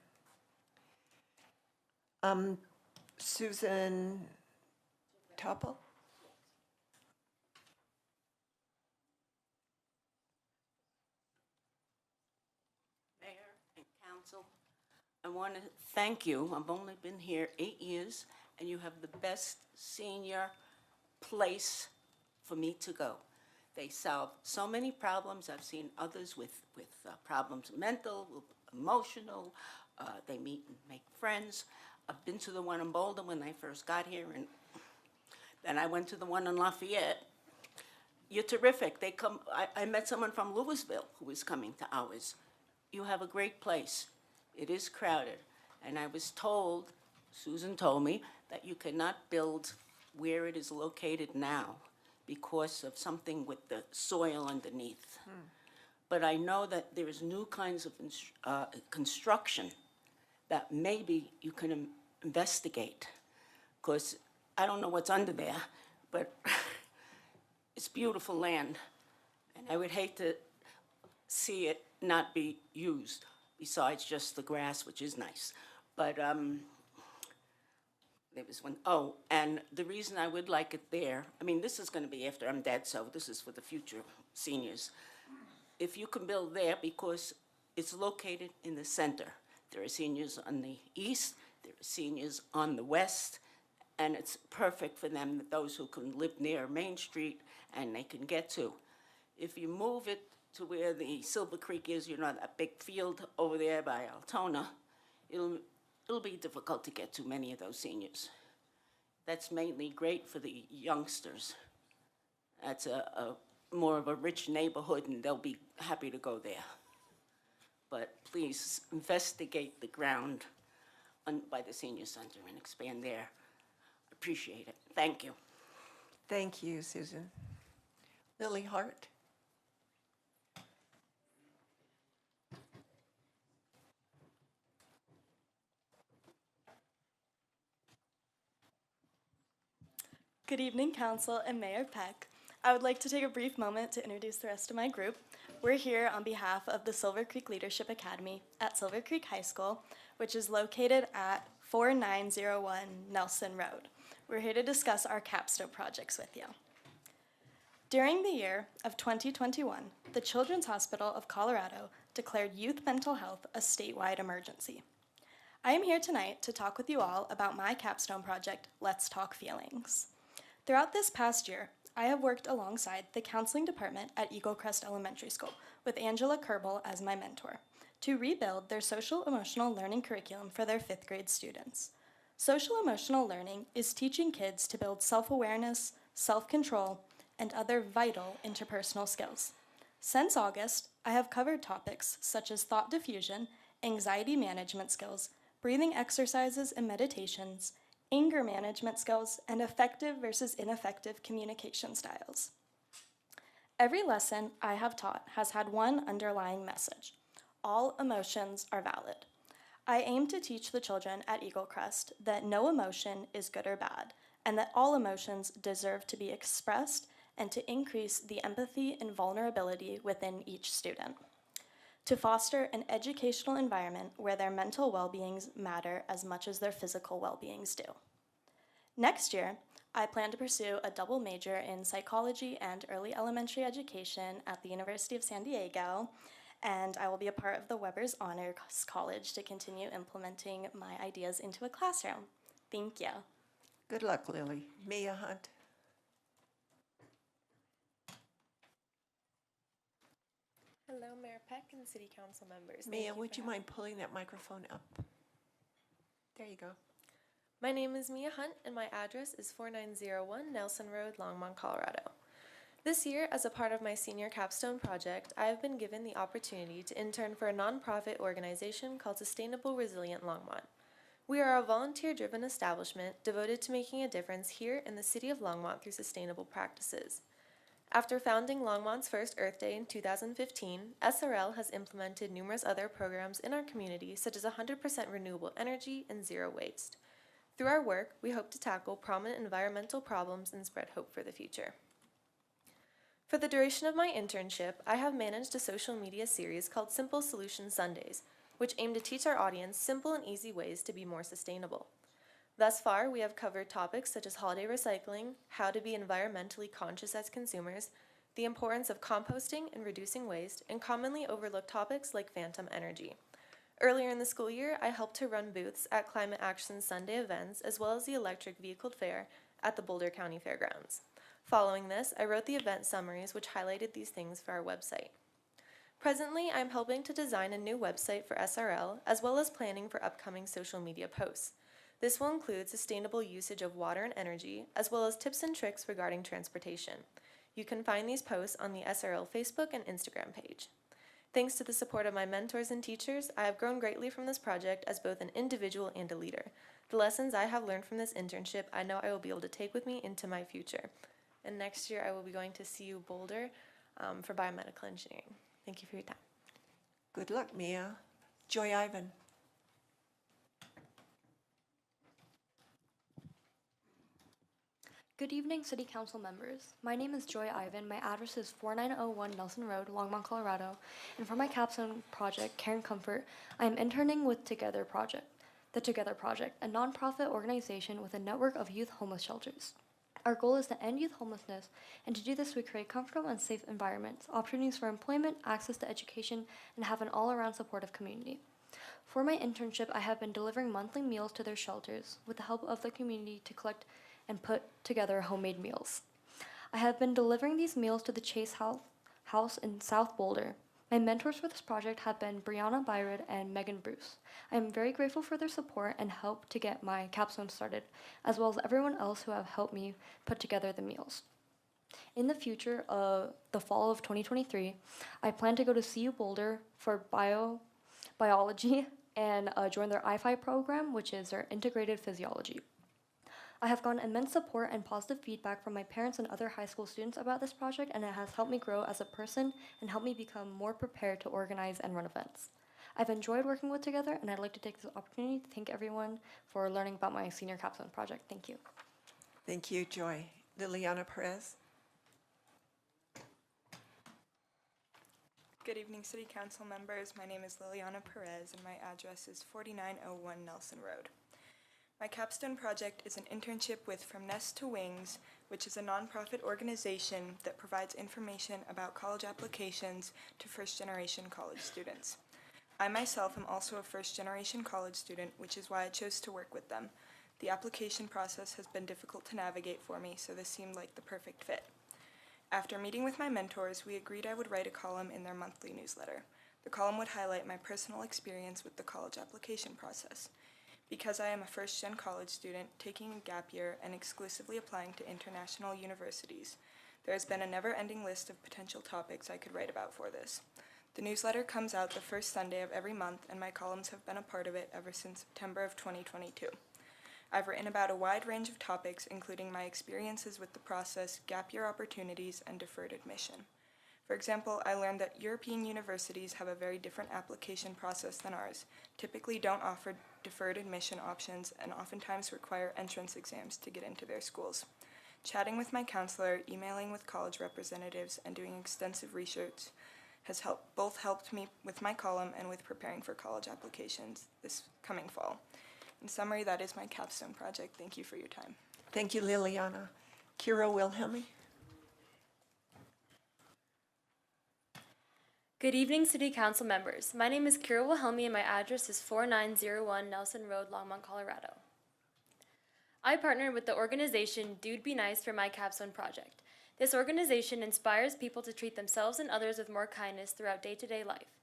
A: Susan Topol?
O: Mayor and council, I want to thank you. I've only been here 8 years, and you have the best senior place for me to go. They solve so many problems. I've seen others with problems, mental, emotional. They meet and make friends. I've been to the one in Boulder when I first got here, and then I went to the one in Lafayette. You're terrific. They come. I met someone from Louisville who was coming to ours. You have a great place. It is crowded, and I was told, Susan told me, that you cannot build where it is located now because of something with the soil underneath. But I know that there's new kinds of construction that maybe you can investigate, because I don't know what's under there, but it's beautiful land, and I would hate to see it not be used, besides just the grass, which is nice. But there was one, oh, and the reason I would like it there, I mean, this is gonna be after I'm dead, so this is for the future seniors. If you can build there, because it's located in the center. There are seniors on the east, there are seniors on the west, and it's perfect for them, those who can live near Main Street and they can get to. If you move it to where the Silver Creek is, you know, that big field over there by Altona, it'll be difficult to get to many of those seniors. That's mainly great for the youngsters. That's a more of a rich neighborhood, and they'll be happy to go there. But please investigate the ground by the senior center and expand there. Appreciate it. Thank you.
A: Thank you, Susan. Lily Hart?
P: Good evening, Council and Mayor Peck. I would like to take a brief moment to introduce the rest of my group. We're here on behalf of the Silver Creek Leadership Academy at Silver Creek High School, which is located at 4901 Nelson Road. We're here to discuss our capstone projects with you. During the year of 2021, the Children's Hospital of Colorado declared youth mental health a statewide emergency. I am here tonight to talk with you all about my capstone project, Let's Talk Feelings. Throughout this past year, I have worked alongside the counseling department at Eagle Crest Elementary School with Angela Kerbel as my mentor to rebuild their social emotional learning curriculum for their 5th grade students. Social emotional learning is teaching kids to build self-awareness, self-control, and other vital interpersonal skills. Since August, I have covered topics such as thought diffusion, anxiety management skills, breathing exercises and meditations, anger management skills, and effective versus ineffective communication styles. Every lesson I have taught has had one underlying message: all emotions are valid. I aim to teach the children at Eagle Crest that no emotion is good or bad, and that all emotions deserve to be expressed and to increase the empathy and vulnerability within each student. To foster an educational environment where their mental well-beings matter as much as their physical well-beings do. Next year, I plan to pursue a double major in psychology and early elementary education at the University of San Diego, and I will be a part of the Weber's Honors College to continue implementing my ideas into a classroom. Thank you.
A: Good luck, Lily. Mia Hunt.
Q: Hello, Mayor Peck and City Council members.
A: Mia, would you mind pulling that microphone up? There you go.
Q: My name is Mia Hunt, and my address is 4901 Nelson Road, Longmont, Colorado. This year, as a part of my senior capstone project, I have been given the opportunity to intern for a nonprofit organization called Sustainable Resilient Longmont. We are a volunteer-driven establishment devoted to making a difference here in the city of Longmont through sustainable practices. After founding Longmont's first Earth Day in 2015, SRL has implemented numerous other programs in our community, such as 100% renewable energy and zero waste. Through our work, we hope to tackle prominent environmental problems and spread hope for the future. For the duration of my internship, I have managed a social media series called Simple Solution Sundays, which aim to teach our audience simple and easy ways to be more sustainable. Thus far, we have covered topics such as holiday recycling, how to be environmentally conscious as consumers, the importance of composting and reducing waste, and commonly overlooked topics like phantom energy. Earlier in the school year, I helped to run booths at Climate Action Sunday events as well as the Electric Vehicle Fair at the Boulder County Fairgrounds. Following this, I wrote the event summaries which highlighted these things for our website. Presently, I'm helping to design a new website for SRL as well as planning for upcoming social media posts. This will include sustainable usage of water and energy, as well as tips and tricks regarding transportation. You can find these posts on the SRL Facebook and Instagram page. Thanks to the support of my mentors and teachers, I have grown greatly from this project as both an individual and a leader. The lessons I have learned from this internship, I know I will be able to take with me into my future. And next year, I will be going to CU Boulder for biomedical engineering. Thank you for your time.
A: Good luck, Mia. Joy Ivan.
R: Good evening, City Council members. My name is Joy Ivan. My address is 4901 Nelson Road, Longmont, Colorado. And for my capstone project, Care and Comfort, I am interning with the Together Project, a nonprofit organization with a network of youth homeless shelters. Our goal is to end youth homelessness, and to do this, we create comfortable and safe environments, opportunities for employment, access to education, and have an all-around supportive community. For my internship, I have been delivering monthly meals to their shelters with the help of the community to collect and put together homemade meals. I have been delivering these meals to the Chase House in South Boulder. My mentors for this project have been Brianna Byrd and Megan Bruce. I am very grateful for their support and help to get my capstone started, as well as everyone else who have helped me put together the meals. In the future, the fall of 2023, I plan to go to CU Boulder for biology and join their IFI program, which is their integrated physiology. I have gotten immense support and positive feedback from my parents and other high school students about this project, and it has helped me grow as a person and helped me become more prepared to organize and run events. I've enjoyed working with Together, and I'd like to take this opportunity to thank everyone for learning about my senior capstone project. Thank you.
A: Thank you, Joy. Liliana Perez.
S: Good evening, City Council members. My name is Liliana Perez, and my address is 4901 Nelson Road. My capstone project is an internship with From Nest to Wings, which is a nonprofit organization that provides information about college applications to first-generation college students. I myself am also a first-generation college student, which is why I chose to work with them. The application process has been difficult to navigate for me, so this seemed like the perfect fit. After meeting with my mentors, we agreed I would write a column in their monthly newsletter. The column would highlight my personal experience with the college application process. Because I am a first-gen college student, taking a gap year and exclusively applying to international universities, there has been a never-ending list of potential topics I could write about for this. The newsletter comes out the first Sunday of every month, and my columns have been a part of it ever since September of 2022. I've written about a wide range of topics, including my experiences with the process, gap year opportunities, and deferred admission. For example, I learned that European universities have a very different application process than ours, typically don't offer deferred admission options, and oftentimes require entrance exams to get into their schools. Chatting with my counselor, emailing with college representatives, and doing extensive research has both helped me with my column and with preparing for college applications this coming fall. In summary, that is my capstone project. Thank you for your time.
A: Thank you, Liliana. Kira Wilhelmi.
R: Good evening, City Council members. My name is Kira Wilhelmi and my address is 4901 Nelson Road, Longmont, Colorado. I partnered with the organization Dude Be Nice for my capstone project. This organization inspires people to treat themselves and others with more kindness throughout day-to-day life.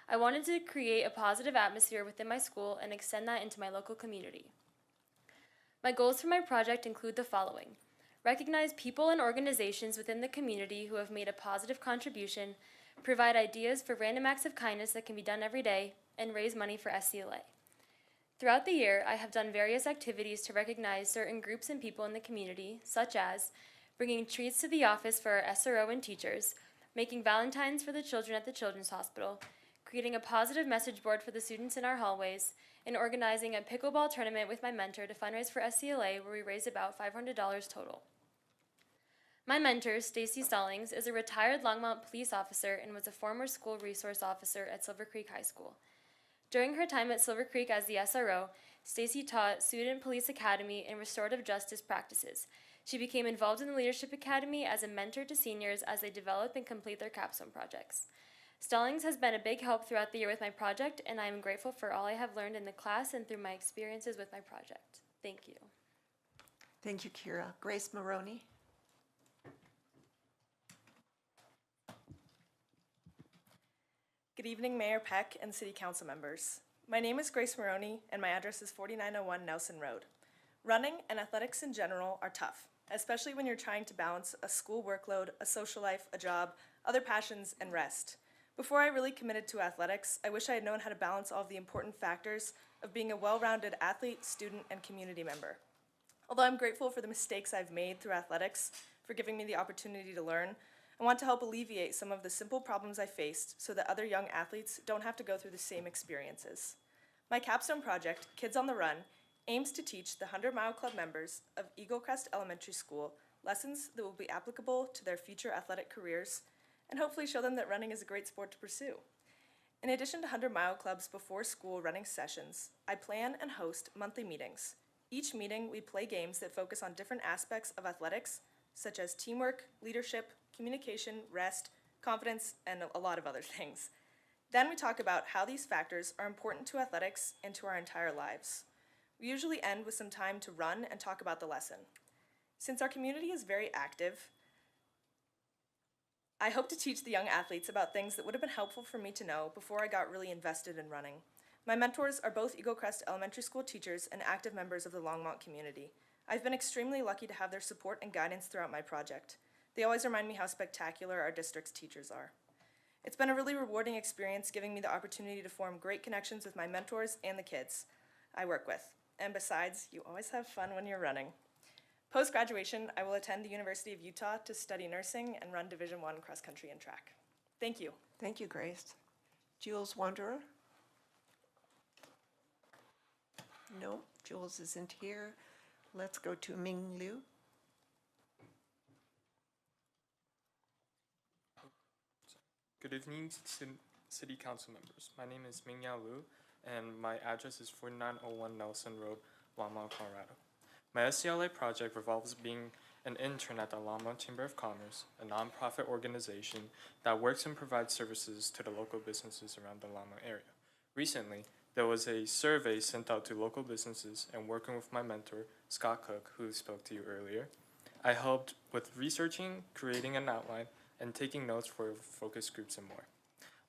R: I wanted to create a positive atmosphere within my school and extend that into my local community. My goals for my project include the following: recognize people and organizations within the community who have made a positive contribution, provide ideas for random acts of kindness that can be done every day, and raise money for SCLA. Throughout the year, I have done various activities to recognize certain groups and people in the community, such as bringing treats to the office for our SRO and teachers, making Valentines for the children at the Children's Hospital, creating a positive message board for the students in our hallways, and organizing a pickleball tournament with my mentor to fundraise for SCLA, where we raised about $500 total. My mentor, Stacy Stallings, is a retired Longmont police officer and was a former school resource officer at Silver Creek High School. During her time at Silver Creek as the SRO, Stacy taught Student Police Academy and restorative justice practices. She became involved in the Leadership Academy as a mentor to seniors as they develop and complete their capstone projects. Stallings has been a big help throughout the year with my project, and I am grateful for all I have learned in the class and through my experiences with my project. Thank you.
A: Thank you, Kira. Grace Maroney.
T: Good evening, Mayor Peck and City Council members. My name is Grace Maroney, and my address is 4901 Nelson Road. Running and athletics in general are tough, especially when you're trying to balance a school workload, a social life, a job, other passions, and rest. Before I really committed to athletics, I wish I had known how to balance all of the important factors of being a well-rounded athlete, student, and community member. Although I'm grateful for the mistakes I've made through athletics, for giving me the opportunity to learn, I want to help alleviate some of the simple problems I faced so that other young athletes don't have to go through the same experiences. My capstone project, Kids on the Run, aims to teach the 100 Mile Club members of Eagle Crest Elementary School lessons that will be applicable to their future athletic careers, and hopefully show them that running is a great sport to pursue. In addition to 100 Mile Club's before-school running sessions, I plan and host monthly meetings. Each meeting, we play games that focus on different aspects of athletics, such as teamwork, leadership, communication, rest, confidence, and a lot of other things. Then we talk about how these factors are important to athletics and to our entire lives. We usually end with some time to run and talk about the lesson. Since our community is very active, I hope to teach the young athletes about things that would have been helpful for me to know before I got really invested in running. My mentors are both Eagle Crest Elementary School teachers and active members of the Longmont community. I've been extremely lucky to have their support and guidance throughout my project. They always remind me how spectacular our district's teachers are. It's been a really rewarding experience, giving me the opportunity to form great connections with my mentors and the kids I work with. And besides, you always have fun when you're running. Post-graduation, I will attend the University of Utah to study nursing and run Division I cross country and track. Thank you.
A: Thank you, Grace. Jules Wanderer? No, Jules isn't here. Let's go to Ming Liu.
U: Good evening, City Council members. My name is Mingyao Liu, and my address is 4901 Nelson Road, Longmont, Colorado. My SCLA project revolves being an intern at the Longmont Chamber of Commerce, a nonprofit organization that works and provides services to the local businesses around the Longmont area. Recently, there was a survey sent out to local businesses, and working with my mentor, Scott Cook, who spoke to you earlier, I helped with researching, creating an outline, and taking notes for focus groups and more.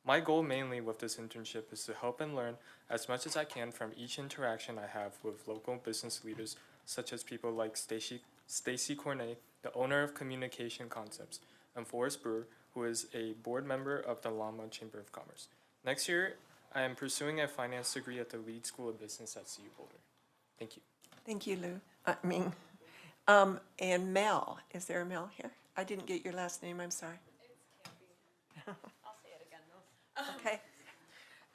U: My goal mainly with this internship is to help and learn as much as I can from each interaction I have with local business leaders, such as people like Stacy Cornet, the owner of Communication Concepts, and Forrest Brewer, who is a board member of the Longmont Chamber of Commerce. Next year, I am pursuing a finance degree at the Leeds School of Business at CU Boulder. Thank you.
A: Thank you, Lou. Ming. And Mel, is there a Mel here? I didn't get your last name, I'm sorry.
V: I'll say it again though.
A: Okay.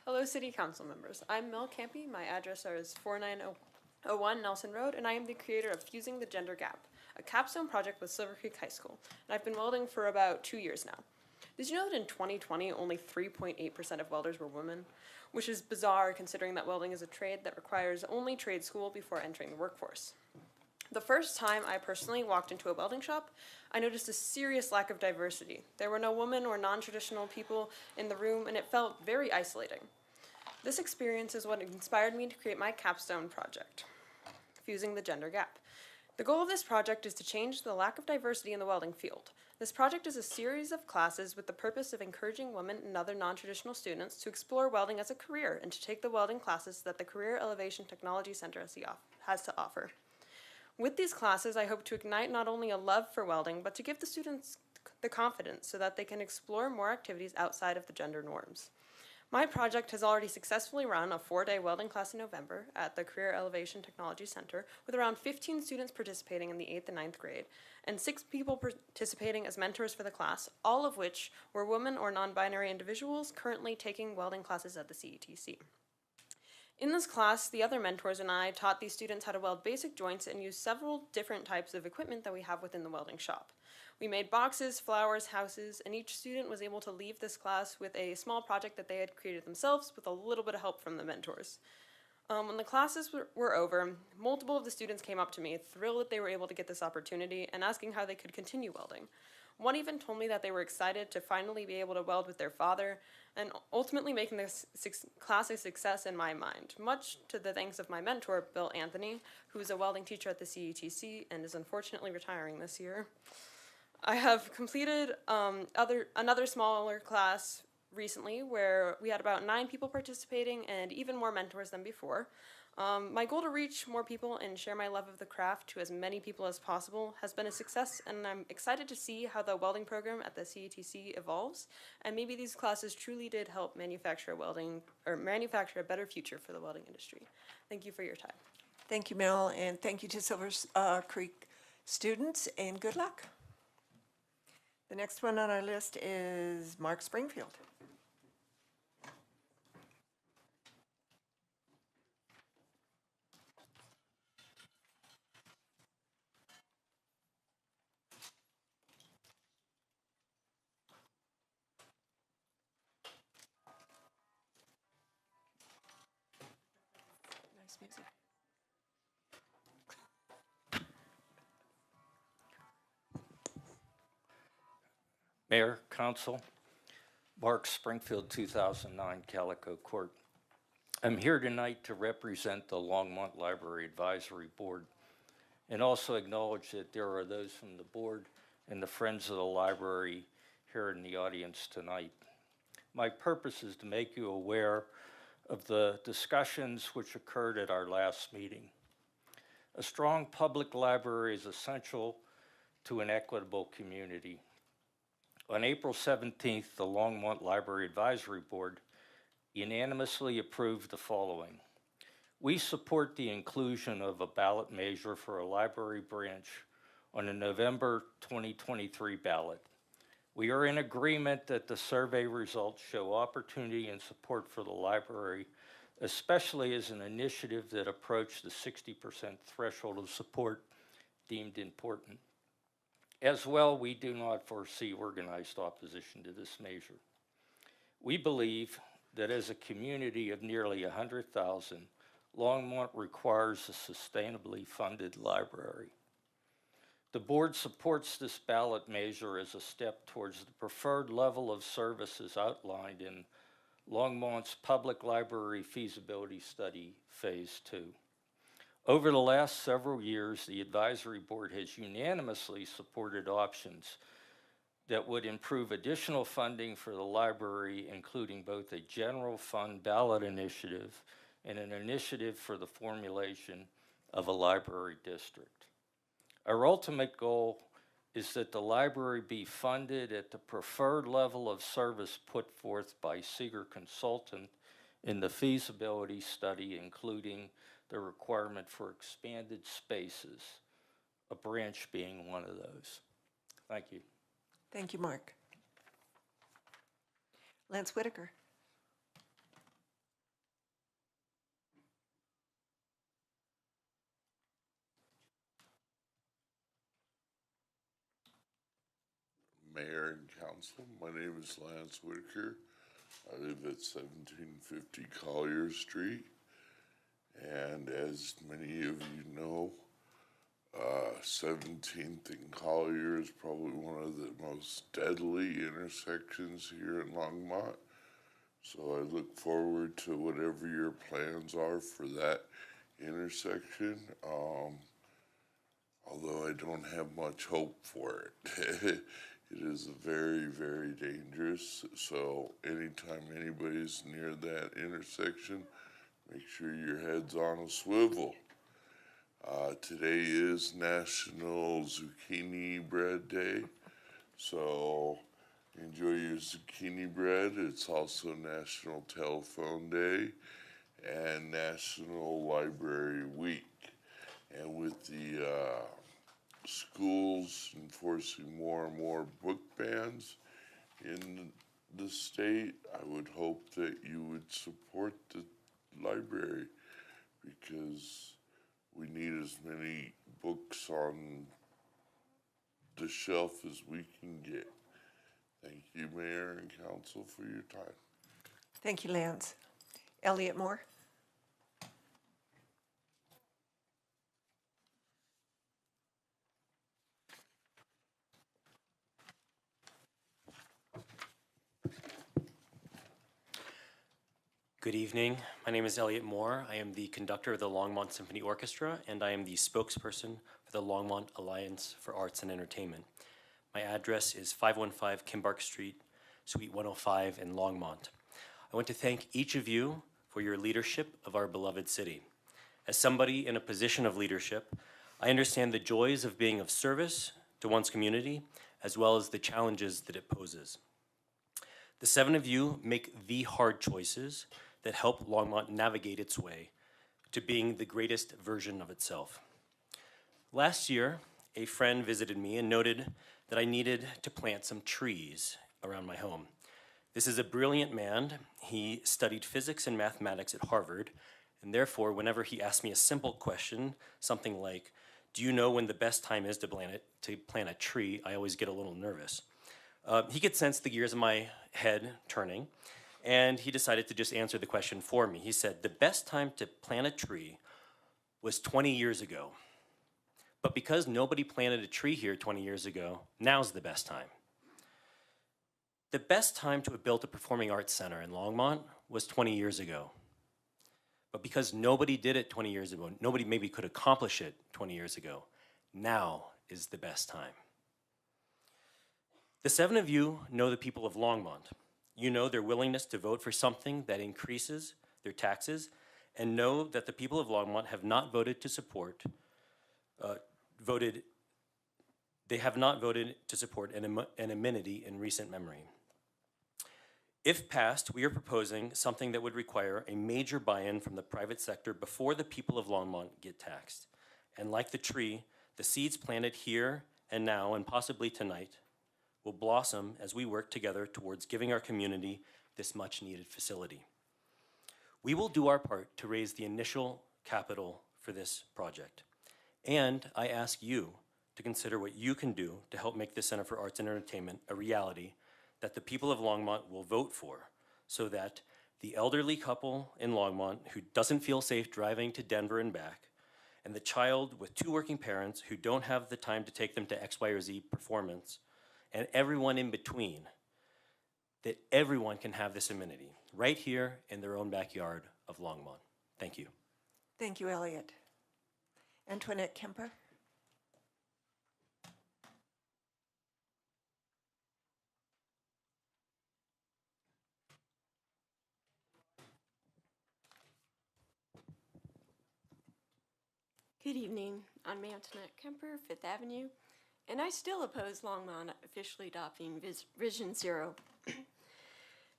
V: Hello, City Council members. I'm Mel Campy. My address is 4901 Nelson Road, and I am the creator of Fusing the Gender Gap, a capstone project with Silver Creek High School. And I've been welding for about 2 years now. Did you know that in 2020, only 3.8% of welders were women? Which is bizarre considering that welding is a trade that requires only trade school before entering the workforce. The first time I personally walked into a welding shop, I noticed a serious lack of diversity. There were no women or non-traditional people in the room, and it felt very isolating. This experience is what inspired me to create my capstone project, Fusing the Gender Gap. The goal of this project is to change the lack of diversity in the welding field. This project is a series of classes with the purpose of encouraging women and other non-traditional students to explore welding as a career and to take the welding classes that the Career Elevation Technology Center has to offer. With these classes, I hope to ignite not only a love for welding, but to give the students the confidence so that they can explore more activities outside of the gender norms. My project has already successfully run a 4-day welding class in November at the Career Elevation Technology Center, with around 15 students participating in the 8th and 9th grade, and 6 people participating as mentors for the class, all of which were women or non-binary individuals currently taking welding classes at the CETC. In this class, the other mentors and I taught these students how to weld basic joints and use several different types of equipment that we have within the welding shop. We made boxes, flowers, houses, and each student was able to leave this class with a small project that they had created themselves with a little bit of help from the mentors. When the classes were over, multiple of the students came up to me, thrilled that they were able to get this opportunity and asking how they could continue welding. One even told me that they were excited to finally be able to weld with their father, and ultimately making this class a success in my mind, much to the thanks of my mentor, Bill Anthony, who is a welding teacher at the CETC and is unfortunately retiring this year. I have completed another smaller class recently where we had about 9 people participating and even more mentors than before. My goal to reach more people and share my love of the craft to as many people as possible has been a success, and I'm excited to see how the welding program at the CETC evolves, and maybe these classes truly did help manufacture a better future for the welding industry. Thank you for your time.
A: Thank you, Mel, and thank you to Silver Creek students, and good luck. The next one on our list is Mark Springfield. Nice music.
B: Mayor, Council, Mark Springfield, 2009 Calico Court. I'm here tonight to represent the Longmont Library Advisory Board and also acknowledge that there are those from the board and the Friends of the Library here in the audience tonight. My purpose is to make you aware of the discussions which occurred at our last meeting. A strong public library is essential to an equitable community. On April 17th, the Longmont Library Advisory Board unanimously approved the following. We support the inclusion of a ballot measure for a library branch on the November 2023 ballot. We are in agreement that the survey results show opportunity and support for the library, especially as an initiative that approached the 60% threshold of support deemed important. As well, we do not foresee organized opposition to this measure. We believe that as a community of nearly 100,000, Longmont requires a sustainably funded library. The board supports this ballot measure as a step towards the preferred level of services outlined in Longmont's Public Library Feasibility Study, Phase 2. Over the last several years, the advisory board has unanimously supported options that would improve additional funding for the library, including both a general fund ballot initiative and an initiative for the formulation of a library district. Our ultimate goal is that the library be funded at the preferred level of service put forth by Seeger Consultant in the feasibility study, including the requirement for expanded spaces, a branch being one of those. Thank you.
A: Thank you, Mark. Lance Whitaker.
E: Mayor and Council, my name is Lance Whitaker. I live at 1750 Collier Street. And as many of you know, 17th and Collier is probably one of the most deadly intersections here in Longmont. So I look forward to whatever your plans are for that intersection. Although I don't have much hope for it. It is very, very dangerous. So anytime anybody's near that intersection, make sure your head's on a swivel. Today is National Zucchini Bread Day, so enjoy your zucchini bread. It's also National Telephone Day and National Library Week. And with the schools enforcing more and more book bans in the state, I would hope that you would support the library, because we need as many books on the shelf as we can get. Thank you, Mayor and Council, for your time.
A: Thank you, Lance. Elliot Moore.
D: Good evening. My name is Elliot Moore. I am the conductor of the Longmont Symphony Orchestra, and I am the spokesperson for the Longmont Alliance for Arts and Entertainment. My address is 515 Kimbark Street, Suite 105 in Longmont. I want to thank each of you for your leadership of our beloved city. As somebody in a position of leadership, I understand the joys of being of service to one's community, as well as the challenges that it poses. The 7 of you make the hard choices that help Longmont navigate its way to being the greatest version of itself. Last year, a friend visited me and noted that I needed to plant some trees around my home. This is a brilliant man. He studied physics and mathematics at Harvard, and therefore, whenever he asked me a simple question, something like, "Do you know when the best time is to plant a tree?" I always get a little nervous. He could sense the gears in my head turning, and he decided to just answer the question for me. He said, "The best time to plant a tree was 20 years ago. But because nobody planted a tree here 20 years ago, now's the best time." The best time to have built a performing arts center in Longmont was 20 years ago. But because nobody did it 20 years ago, nobody maybe could accomplish it 20 years ago, now is the best time. The 7 of you know the people of Longmont. You know their willingness to vote for something that increases their taxes, and know that the people of Longmont have not voted to support an amenity in recent memory. If passed, we are proposing something that would require a major buy-in from the private sector before the people of Longmont get taxed. And like the tree, the seeds planted here and now, and possibly tonight, will blossom as we work together towards giving our community this much-needed facility. We will do our part to raise the initial capital for this project. And I ask you to consider what you can do to help make the Center for Arts and Entertainment a reality that the people of Longmont will vote for, so that the elderly couple in Longmont who doesn't feel safe driving to Denver and back, and the child with 2 working parents who don't have the time to take them to X, Y, or Z performance, and everyone in between, that everyone can have this amenity right here in their own backyard of Longmont. Thank you.
A: Thank you, Elliot. Antoinette Kemper.
F: Good evening. I'm Antoinette Kemper, 5th Avenue, and I still oppose Longmont officially adopting Vision Zero.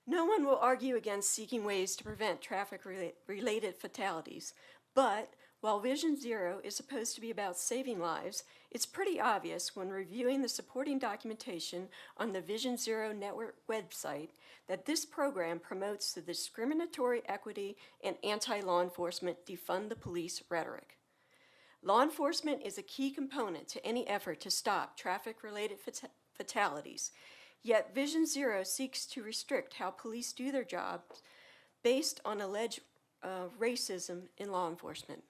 F: No one will argue against seeking ways to prevent traffic-related fatalities, but while Vision Zero is supposed to be about saving lives, it's pretty obvious when reviewing the supporting documentation on the Vision Zero Network website that this program promotes the discriminatory equity and anti-law enforcement defund the police rhetoric. Law enforcement is a key component to any effort to stop traffic-related fatalities, yet Vision Zero seeks to restrict how police do their jobs based on alleged racism in law enforcement.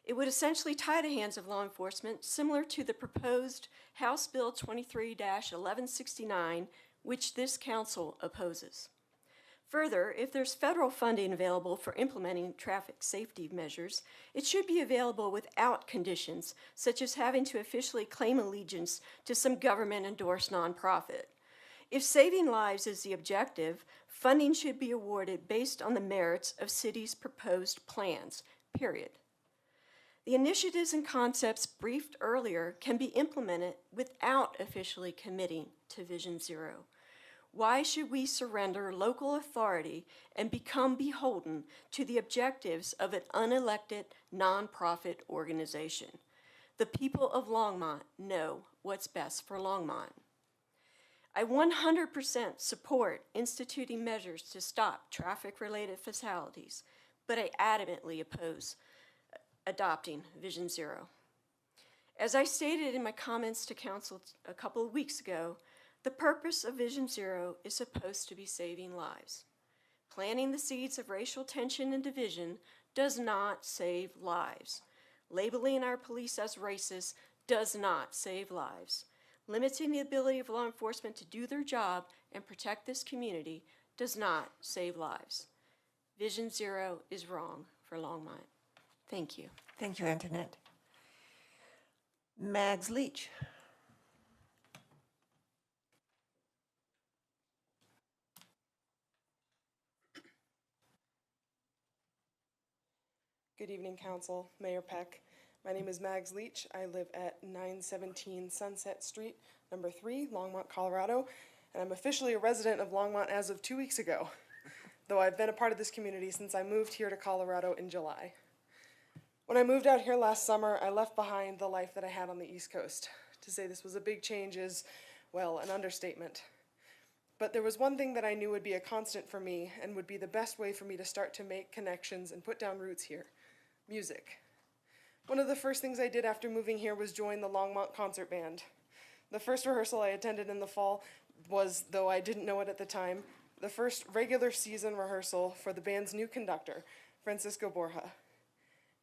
F: It would essentially tie the hands of law enforcement, similar to the proposed House Bill 23-1169, which this council opposes. Further, if there's federal funding available for implementing traffic safety measures, it should be available without conditions, such as having to officially claim allegiance to some government-endorsed nonprofit. If saving lives is the objective, funding should be awarded based on the merits of cities' proposed plans, period. The initiatives and concepts briefed earlier can be implemented without officially committing to Vision Zero. Why should we surrender local authority and become beholden to the objectives of an unelected nonprofit organization? The people of Longmont know what's best for Longmont. I 100% support instituting measures to stop traffic-related fatalities, but I adamantly oppose adopting Vision Zero. As I stated in my comments to council a couple of weeks ago, the purpose of Vision Zero is supposed to be saving lives. Planting the seeds of racial tension and division does not save lives. Labeling our police as racist does not save lives. Limiting the ability of law enforcement to do their job and protect this community does not save lives. Vision Zero is wrong for Longmont. Thank you.
A: Thank you, Antoinette. Mags Leach.
T: Good evening, Council, Mayor Peck. My name is Mags Leach. I live at 917 Sunset Street, number 3, Longmont, Colorado, and I'm officially a resident of Longmont as of 2 weeks ago, though I've been a part of this community since I moved here to Colorado in July. When I moved out here last summer, I left behind the life that I had on the East Coast. To say this was a big change is, well, an understatement. But there was one thing that I knew would be a constant for me and would be the best way for me to start to make connections and put down roots here: music. One of the first things I did after moving here was join the Longmont concert band. The first rehearsal I attended in the fall was, though I didn't know it at the time, the first regular season rehearsal for the band's new conductor, Francisco Borja.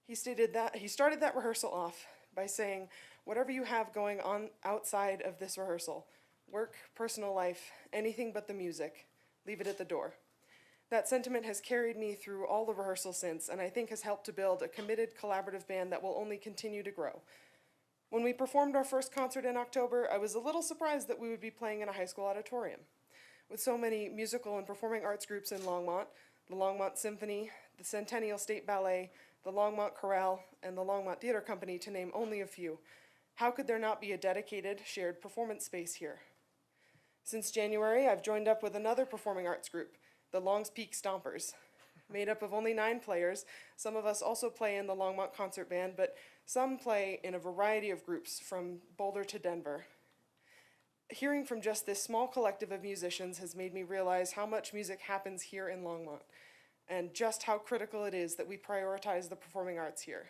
T: He started that rehearsal off by saying, "Whatever you have going on outside of this rehearsal, work, personal life, anything but the music, leave it at the door." That sentiment has carried me through all the rehearsals since, and I think has helped to build a committed, collaborative band that will only continue to grow. When we performed our first concert in October, I was a little surprised that we would be playing in a high school auditorium. With so many musical and performing arts groups in Longmont, the Longmont Symphony, the Centennial State Ballet, the Longmont Chorale, and the Longmont Theater Company, to name only a few, how could there not be a dedicated, shared performance space here? Since January, I've joined up with another performing arts group, the Longs Peak Stompers. Made up of only 9 players, some of us also play in the Longmont Concert Band, but some play in a variety of groups from Boulder to Denver. Hearing from just this small collective of musicians has made me realize how much music happens here in Longmont, and just how critical it is that we prioritize the performing arts here.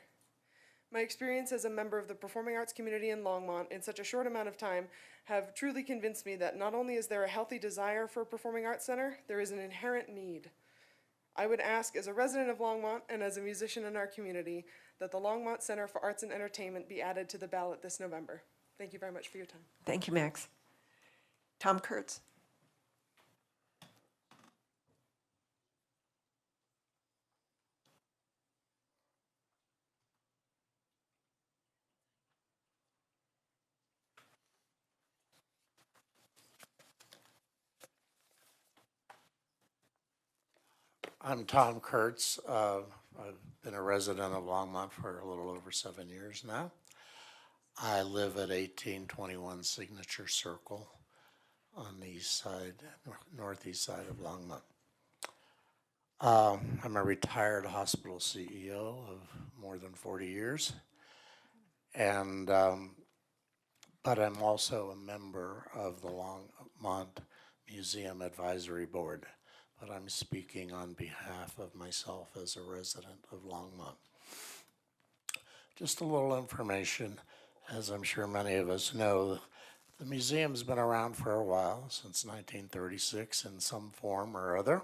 T: My experience as a member of the performing arts community in Longmont in such a short amount of time have truly convinced me that not only is there a healthy desire for a performing arts center, there is an inherent need. I would ask, as a resident of Longmont and as a musician in our community, that the Longmont Center for Arts and Entertainment be added to the ballot this November. Thank you very much for your time.
A: Thank you, Max. Tom Kurtz.
G: I'm Tom Kurtz. I've been a resident of Longmont for a little over 7 years now. I live at 1821 Signature Circle on the east side, northeast side of Longmont. I'm a retired hospital CEO of more than 40 years, and but I'm also a member of the Longmont Museum Advisory Board. But I'm speaking on behalf of myself as a resident of Longmont. Just a little information, as I'm sure many of us know, the museum's been around for a while, since 1936 in some form or other.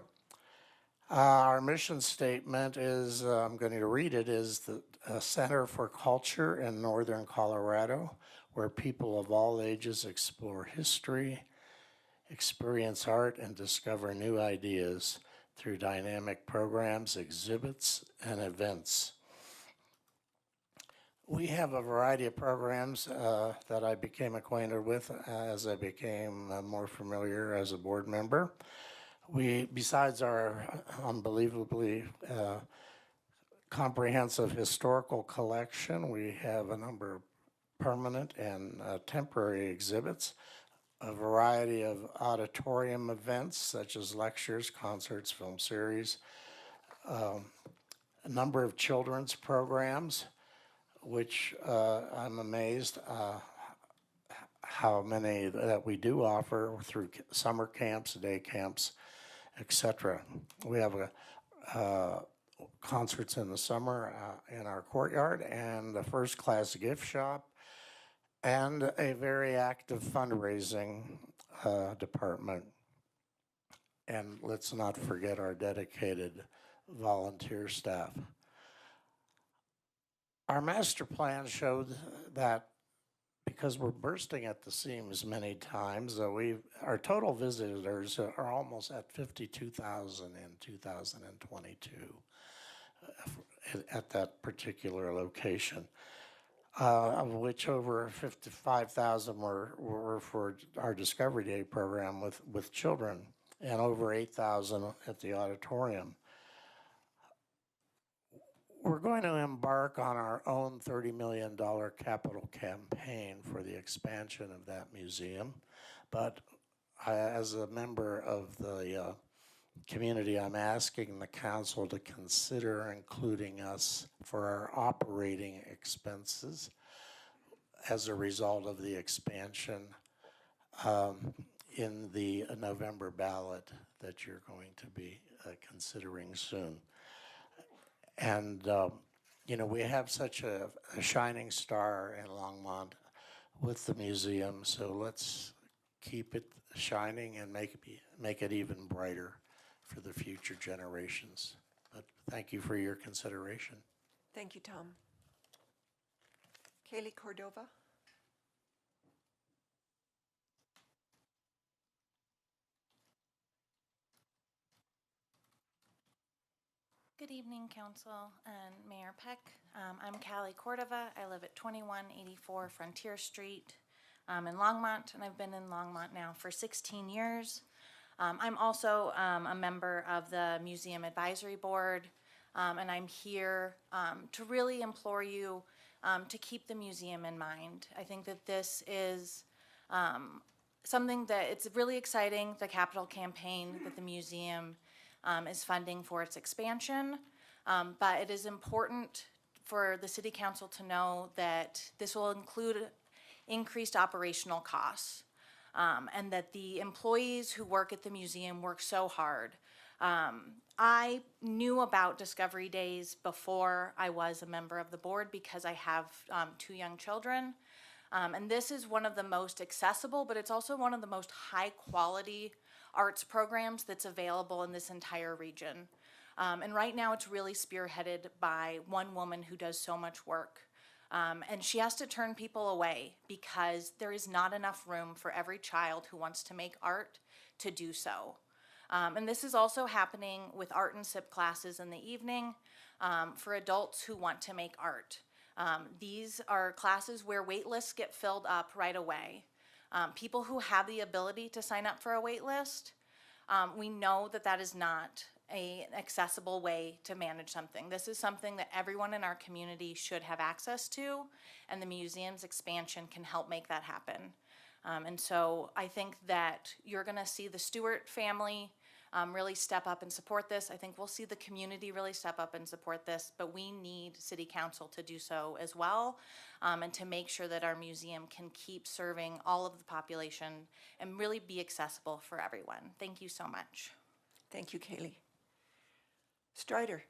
G: Our mission statement is, I'm going to read it, is the Center for Culture in Northern Colorado, where people of all ages explore history, experience art, and discover new ideas through dynamic programs, exhibits, and events. We have a variety of programs that I became acquainted with as I became more familiar as a board member. We, besides our unbelievably comprehensive historical collection, we have a number of permanent and temporary exhibits, a variety of auditorium events such as lectures, concerts, film series, a number of children's programs, which I'm amazed how many that we do offer through summer camps, day camps, etc. We have concerts in the summer in our courtyard, and a first-class gift shop, and a very active fundraising department. And let's not forget our dedicated volunteer staff. Our master plan showed that because we're bursting at the seams many times, our total visitors are almost at 52,000 in 2022 at that particular location, of which over 55,000 were for our Discovery Day program with children, and over 8,000 at the auditorium. We're going to embark on our own $30 million capital campaign for the expansion of that museum. But as a member of the community, I'm asking the council to consider including us for our operating expenses as a result of the expansion in the November ballot that you're going to be considering soon. And, you know, we have such a shining star in Longmont with the museum, so let's keep it shining and make it even brighter for the future generations. But thank you for your consideration.
A: Thank you, Tom. Kaylee Cordova.
H: Good evening, Council and Mayor Peck. I'm Callie Cordova. I live at 2184 Frontier Street in Longmont, and I've been in Longmont now for 16 years. I'm also a member of the Museum Advisory Board, and I'm here to really implore you to keep the museum in mind. I think that this is something that it's really exciting, the capital campaign that the museum is funding for its expansion, but it is important for the City Council to know that this will include increased operational costs, and that the employees who work at the museum work so hard. I knew about Discovery Days before I was a member of the board because I have 2 young children, and this is one of the most accessible, but it's also one of the most high-quality arts programs that's available in this entire region. And right now it's really spearheaded by one woman who does so much work. And she has to turn people away because there is not enough room for every child who wants to make art to do so. And this is also happening with art and SIP classes in the evening for adults who want to make art. These are classes where wait lists get filled up right away. People who have the ability to sign up for a wait list, we know that that is not an accessible way to manage something. This is something that everyone in our community should have access to, and the museum's expansion can help make that happen. And so I think that you're gonna see the Stewart family really step up and support this. I think we'll see the community really step up and support this, but we need City Council to do so as well, and to make sure that our museum can keep serving all of the population and really be accessible for everyone. Thank you so much.
A: Thank you, Kaylee. Strider.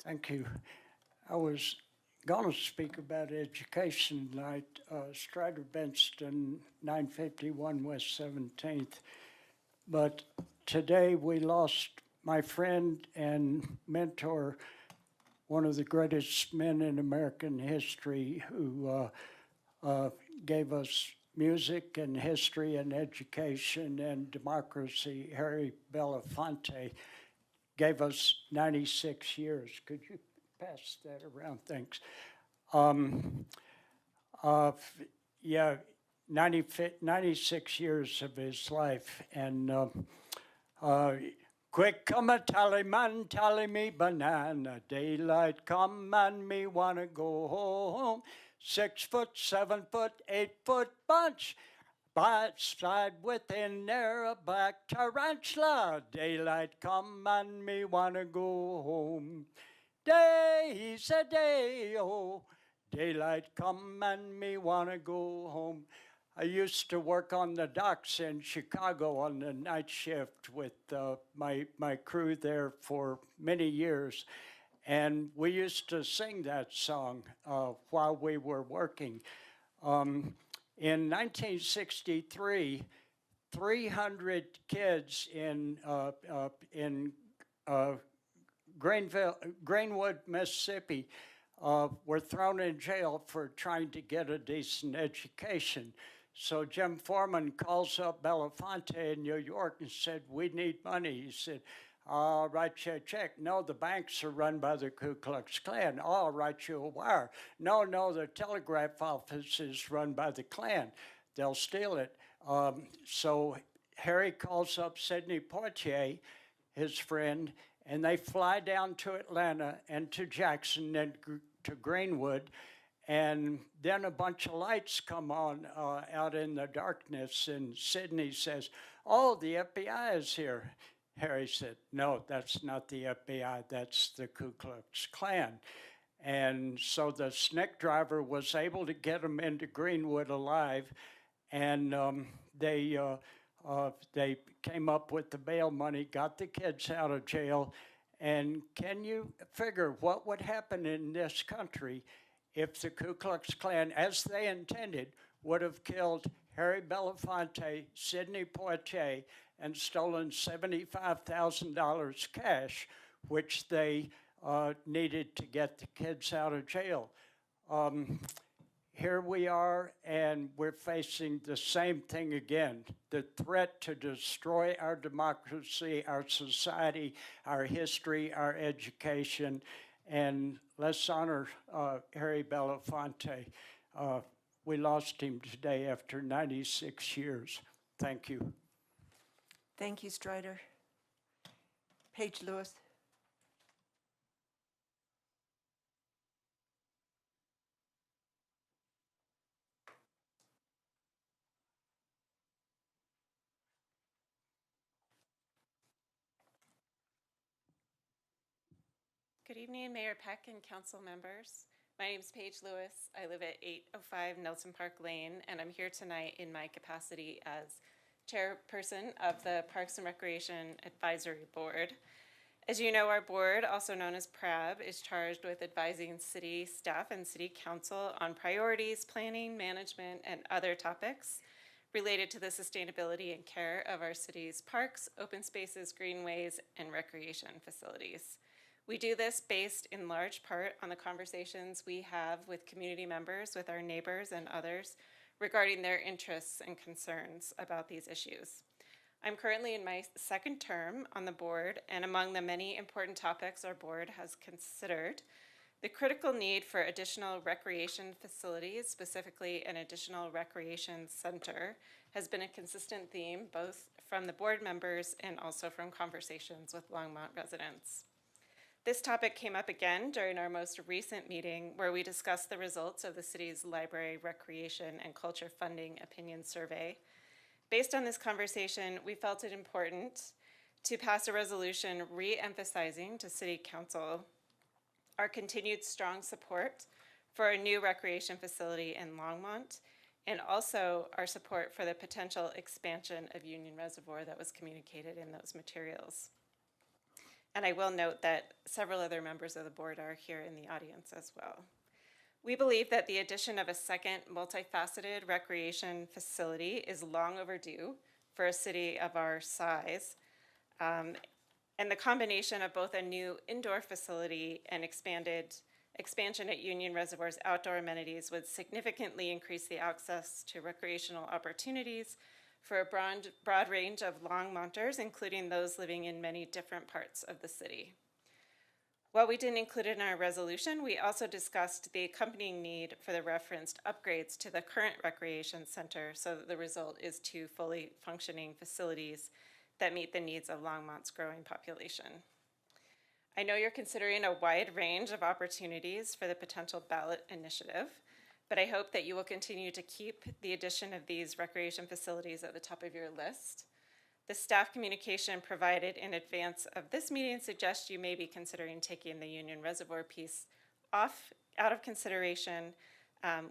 I: Thank you. I was going to speak about education tonight. Strider Benston, 951 West 17th. But today we lost my friend and mentor, one of the greatest men in American history, who gave us music and history and education and democracy. Harry Belafonte gave us 96 years. Could you pass that around? Thanks. Yeah, 96 years of his life. And quick come a tally man, tally me banana. Daylight come and me wanna go home. 6 foot, 7 foot, 8 foot bunch. Slide within there a black tarantula. Daylight come and me wanna go home. Day's a day, oh. Daylight come and me wanna go home. I used to work on the docks in Chicago on the night shift with my crew there for many years. And we used to sing that song while we were working. In 1963, 300 kids in Greenwood, Mississippi, were thrown in jail for trying to get a decent education. So Jim Foreman calls up Belafonte in New York and said, "We need money." He said, "I'll write you a check." "No, the banks are run by the Ku Klux Klan." "Oh, I'll write you a wire." "No, the telegraph office is run by the Klan. They'll steal it." So Harry calls up Sidney Poitier, his friend, and they fly down to Atlanta and to Jackson and to Greenwood. And then a bunch of lights come on out in the darkness, and Sidney says, "Oh, the FBI is here." Harry said, "No, that's not the FBI, that's the Ku Klux Klan." And so the SNCC driver was able to get them into Greenwood alive, and they came up with the bail money, got the kids out of jail. And can you figure what would happen in this country if the Ku Klux Klan, as they intended, would have killed Harry Belafonte, Sidney Poitier, and stolen $75,000 cash, which they needed to get the kids out of jail? Here we are, and we're facing the same thing again, the threat to destroy our democracy, our society, our history, our education. And let's honor Harry Belafonte. We lost him today after 96 years. Thank you.
A: Thank you, Strider. Paige Lewis.
J: Good evening, Mayor Peck and council members. My name is Paige Lewis. I live at 805 Nelson Park Lane, and I'm here tonight in my capacity as chairperson of the Parks and Recreation Advisory Board. As you know, our board, also known as PRAB, is charged with advising city staff and city council on priorities, planning, management, and other topics related to the sustainability and care of our city's parks, open spaces, greenways, and recreation facilities. We do this based in large part on the conversations we have with community members, with our neighbors and others regarding their interests and concerns about these issues. I'm currently in my second term on the board, and among the many important topics our board has considered, the critical need for additional recreation facilities, specifically an additional recreation center, has been a consistent theme both from the board members and also from conversations with Longmont residents. This topic came up again during our most recent meeting where we discussed the results of the city's library, recreation, and culture funding opinion survey. Based on this conversation, we felt it important to pass a resolution re-emphasizing to City Council our continued strong support for a new recreation facility in Longmont, and also our support for the potential expansion of Union Reservoir that was communicated in those materials. And I will note that several other members of the board are here in the audience as well. We believe that the addition of a second multifaceted recreation facility is long overdue for a city of our size. And the combination of both a new indoor facility and expansion at Union Reservoir's outdoor amenities would significantly increase the access to recreational opportunities for a broad range of Longmonters, including those living in many different parts of the city. While we didn't include it in our resolution, we also discussed the accompanying need for the referenced upgrades to the current recreation center so that the result is two fully functioning facilities that meet the needs of Longmont's growing population. I know you're considering a wide range of opportunities for the potential ballot initiative, but I hope that you will continue to keep the addition of these recreation facilities at the top of your list. The staff communication provided in advance of this meeting suggests you may be considering taking the Union Reservoir piece out of consideration,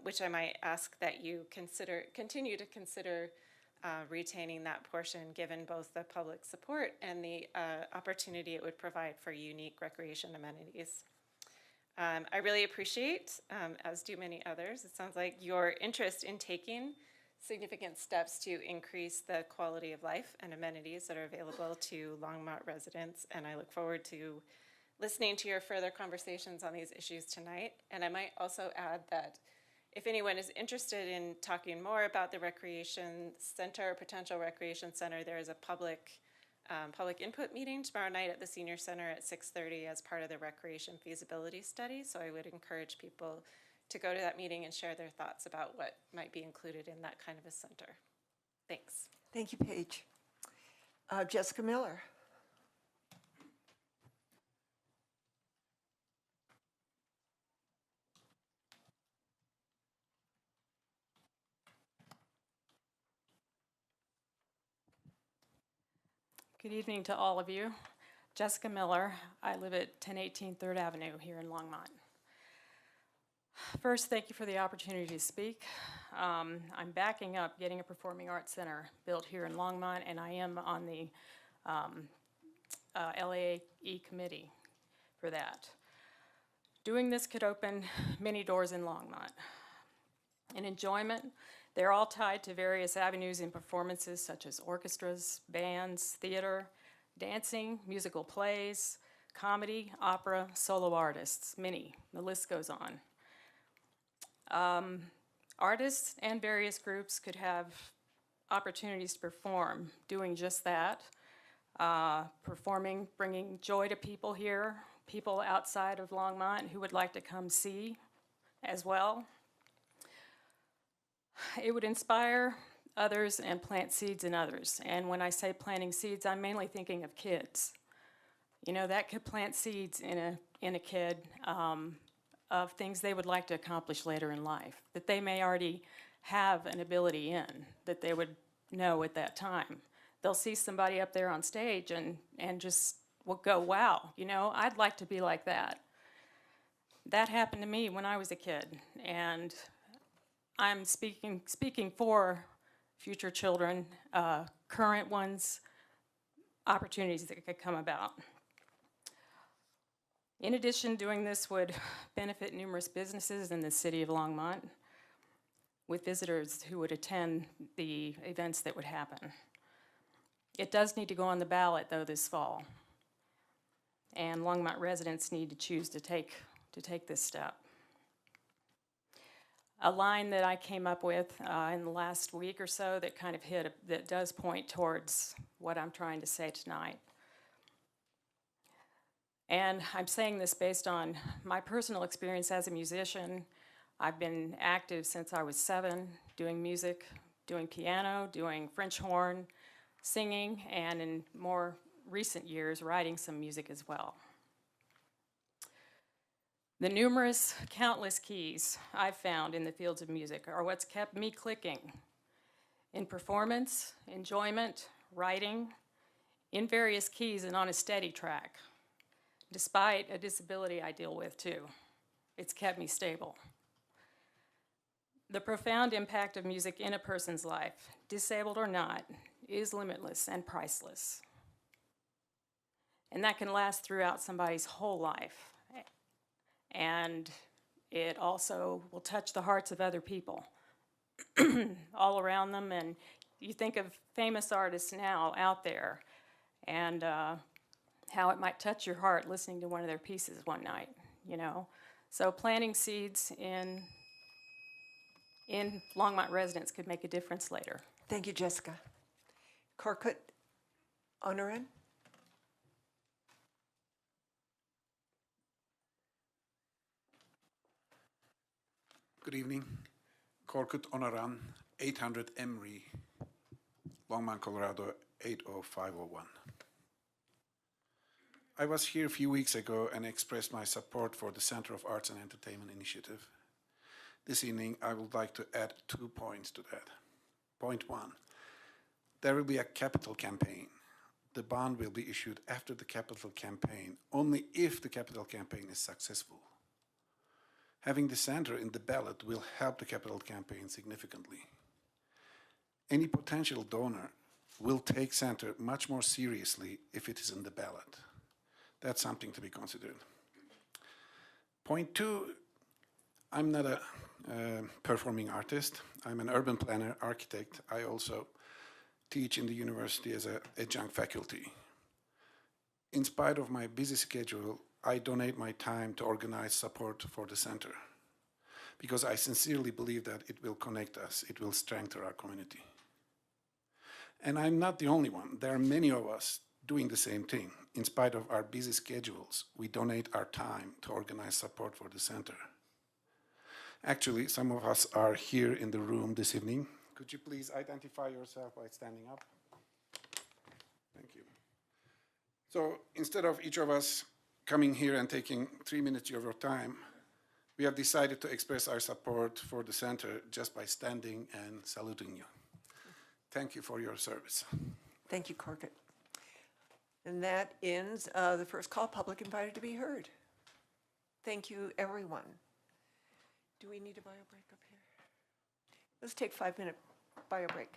J: which I might ask that you continue to consider retaining that portion, given both the public support and the opportunity it would provide for unique recreation amenities. I really appreciate, as do many others, it sounds like your interest in taking significant steps to increase the quality of life and amenities that are available to Longmont residents, and I look forward to listening to your further conversations on these issues tonight. And I might also add that if anyone is interested in talking more about the recreation center or potential recreation center, there is a public input meeting tomorrow night at the Senior Center at 6:30 as part of the recreation feasibility study. So I would encourage people to go to that meeting and share their thoughts about what might be included in that kind of a center. Thanks.
A: Thank you, Paige. Jessica Miller.
C: Good evening to all of you. Jessica Miller. I live at 1018 3rd Avenue here in Longmont. First, thank you for the opportunity to speak. I'm backing up getting a performing arts center built here in Longmont, and I am on the LAE committee for that. Doing this could open many doors in Longmont. In enjoyment, they're all tied to various avenues and performances such as orchestras, bands, theater, dancing, musical plays, comedy, opera, solo artists, many. The list goes on. Artists and various groups could have opportunities to perform, doing just that, performing, bringing joy to people here, people outside of Longmont who would like to come see as well. It would inspire others and plant seeds in others. And when I say planting seeds, I'm mainly thinking of kids. You know, that could plant seeds in a kid of things they would like to accomplish later in life, that they may already have an ability in, that they would know at that time. They'll see somebody up there on stage and just will go, wow, you know, I'd like to be like that. That happened to me when I was a kid, and I'm speaking for future children, current ones, opportunities that could come about. In addition, doing this would benefit numerous businesses in the city of Longmont with visitors who would attend the events that would happen. It does need to go on the ballot, though, this fall. And Longmont residents need to choose to take this step. A line that I came up with in the last week or so that kind of that does point towards what I'm trying to say tonight. And I'm saying this based on my personal experience as a musician. I've been active since I was 7, doing music, doing piano, doing French horn, singing, and in more recent years, writing some music as well. The numerous, countless keys I've found in the fields of music are what's kept me clicking in performance, enjoyment, writing, in various keys and on a steady track. Despite a disability I deal with too, it's kept me stable. The profound impact of music in a person's life, disabled or not, is limitless and priceless. And that can last throughout somebody's whole life. And it also will touch the hearts of other people all around them. And you think of famous artists now out there and how it might touch your heart listening to one of their pieces one night, you know. So planting seeds in Longmont residents could make a difference later.
A: Thank you, Jessica. Korkut Onaran?
K: Good evening. Korkut Onaran, 800 Emery, Longmont, Colorado, 80501. I was here a few weeks ago and expressed my support for the Center of Arts and Entertainment initiative. This evening, I would like to add 2 points to that. Point 1, there will be a capital campaign. The bond will be issued after the capital campaign, only if the capital campaign is successful. Having the center in the ballot will help the capital campaign significantly. Any potential donor will take center much more seriously if it is in the ballot. That's something to be considered. Point 2, I'm not a performing artist. I'm an urban planner, architect. I also teach in the university as an adjunct faculty. In spite of my busy schedule, I donate my time to organize support for the center because I sincerely believe that it will connect us, it will strengthen our community. And I'm not the only one. There are many of us doing the same thing. In spite of our busy schedules, we donate our time to organize support for the center. Actually, some of us are here in the room this evening. Could you please identify yourself by standing up? Thank you. So instead of each of us coming here and taking 3 minutes of your time, we have decided to express our support for the center just by standing and saluting you. Thank you for your service.
A: Thank you, Korkut. And that ends the first call, public invited to be heard. Thank you, everyone. Do we need a bio break up here? Let's take 5-minute bio break.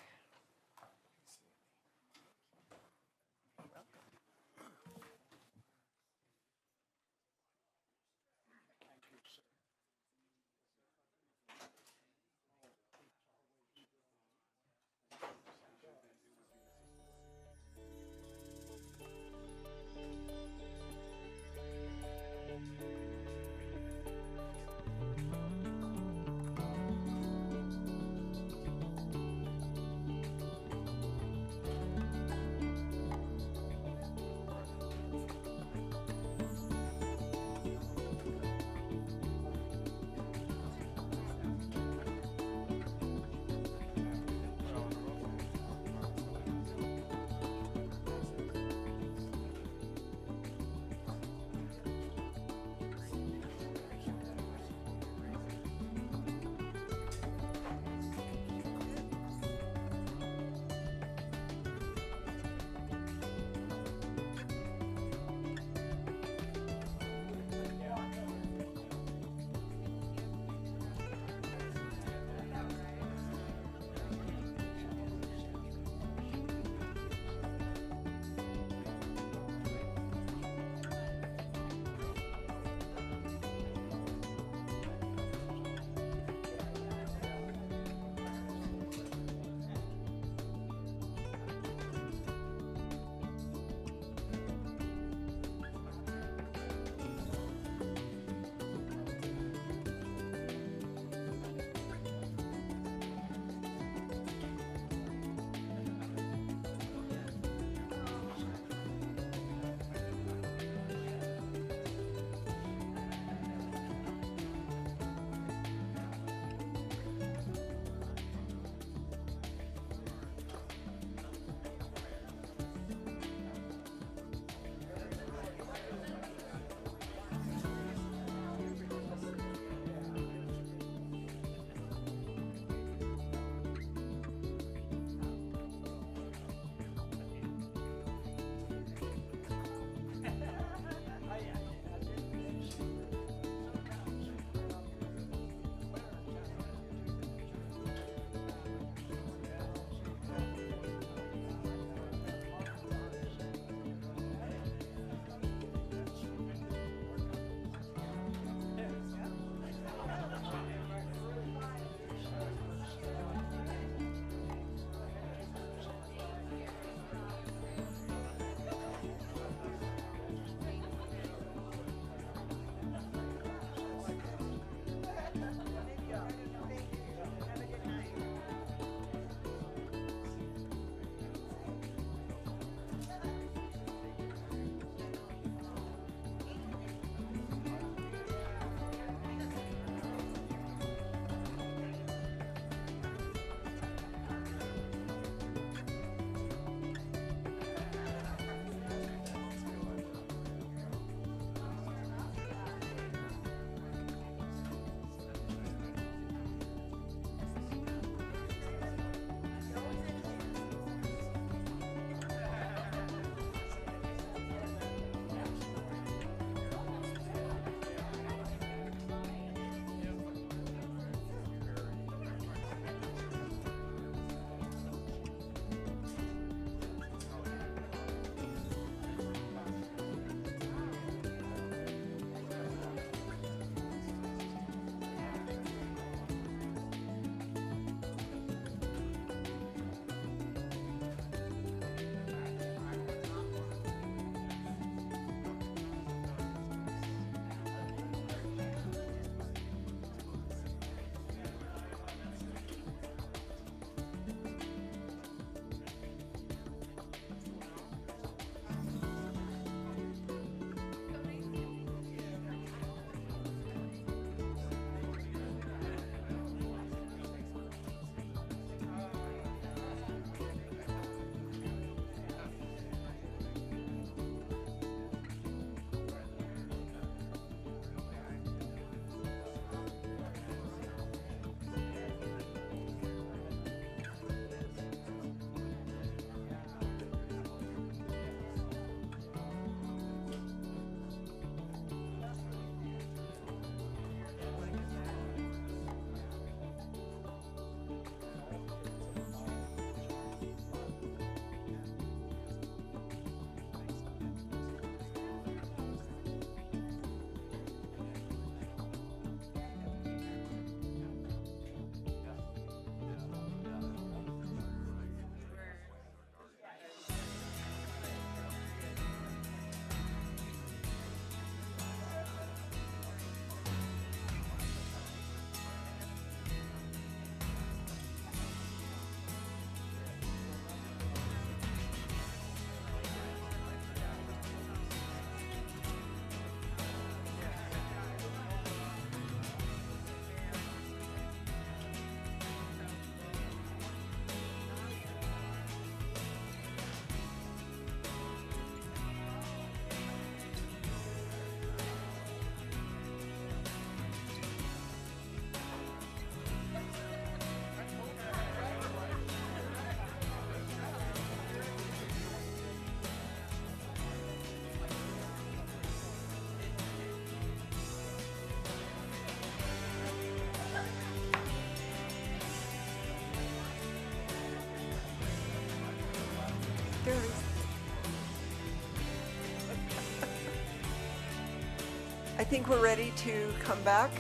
A: I think we're ready to come back.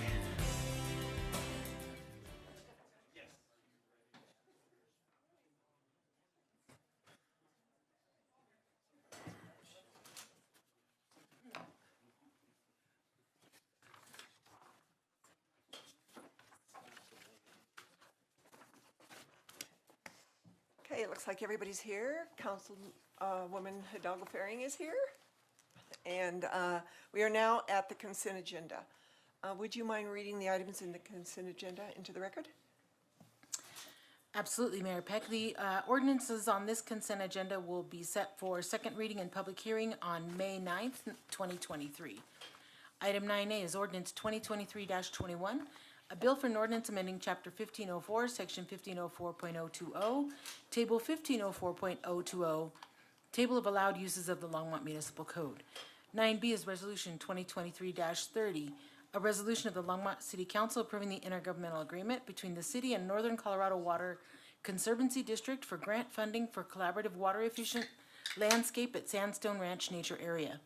A: Okay, it looks like everybody's here. Councilwoman Hidalgo Faring is here. And we are now at the consent agenda. Would you mind reading the items in the consent agenda into the record?
L: Absolutely, Mayor Peck. The ordinances on this consent agenda will be set for second reading and public hearing on May 9th, 2023. Item 9A is ordinance 2023-21, a bill for an ordinance amending Chapter 1504, Section 1504.020, Table 1504.020, Table of Allowed Uses of the Longmont Municipal Code. 9B is Resolution 2023-30, a resolution of the Longmont City Council approving the intergovernmental agreement between the city and Northern Colorado Water Conservancy District for grant funding for collaborative water efficient landscape at Sandstone Ranch Nature Area.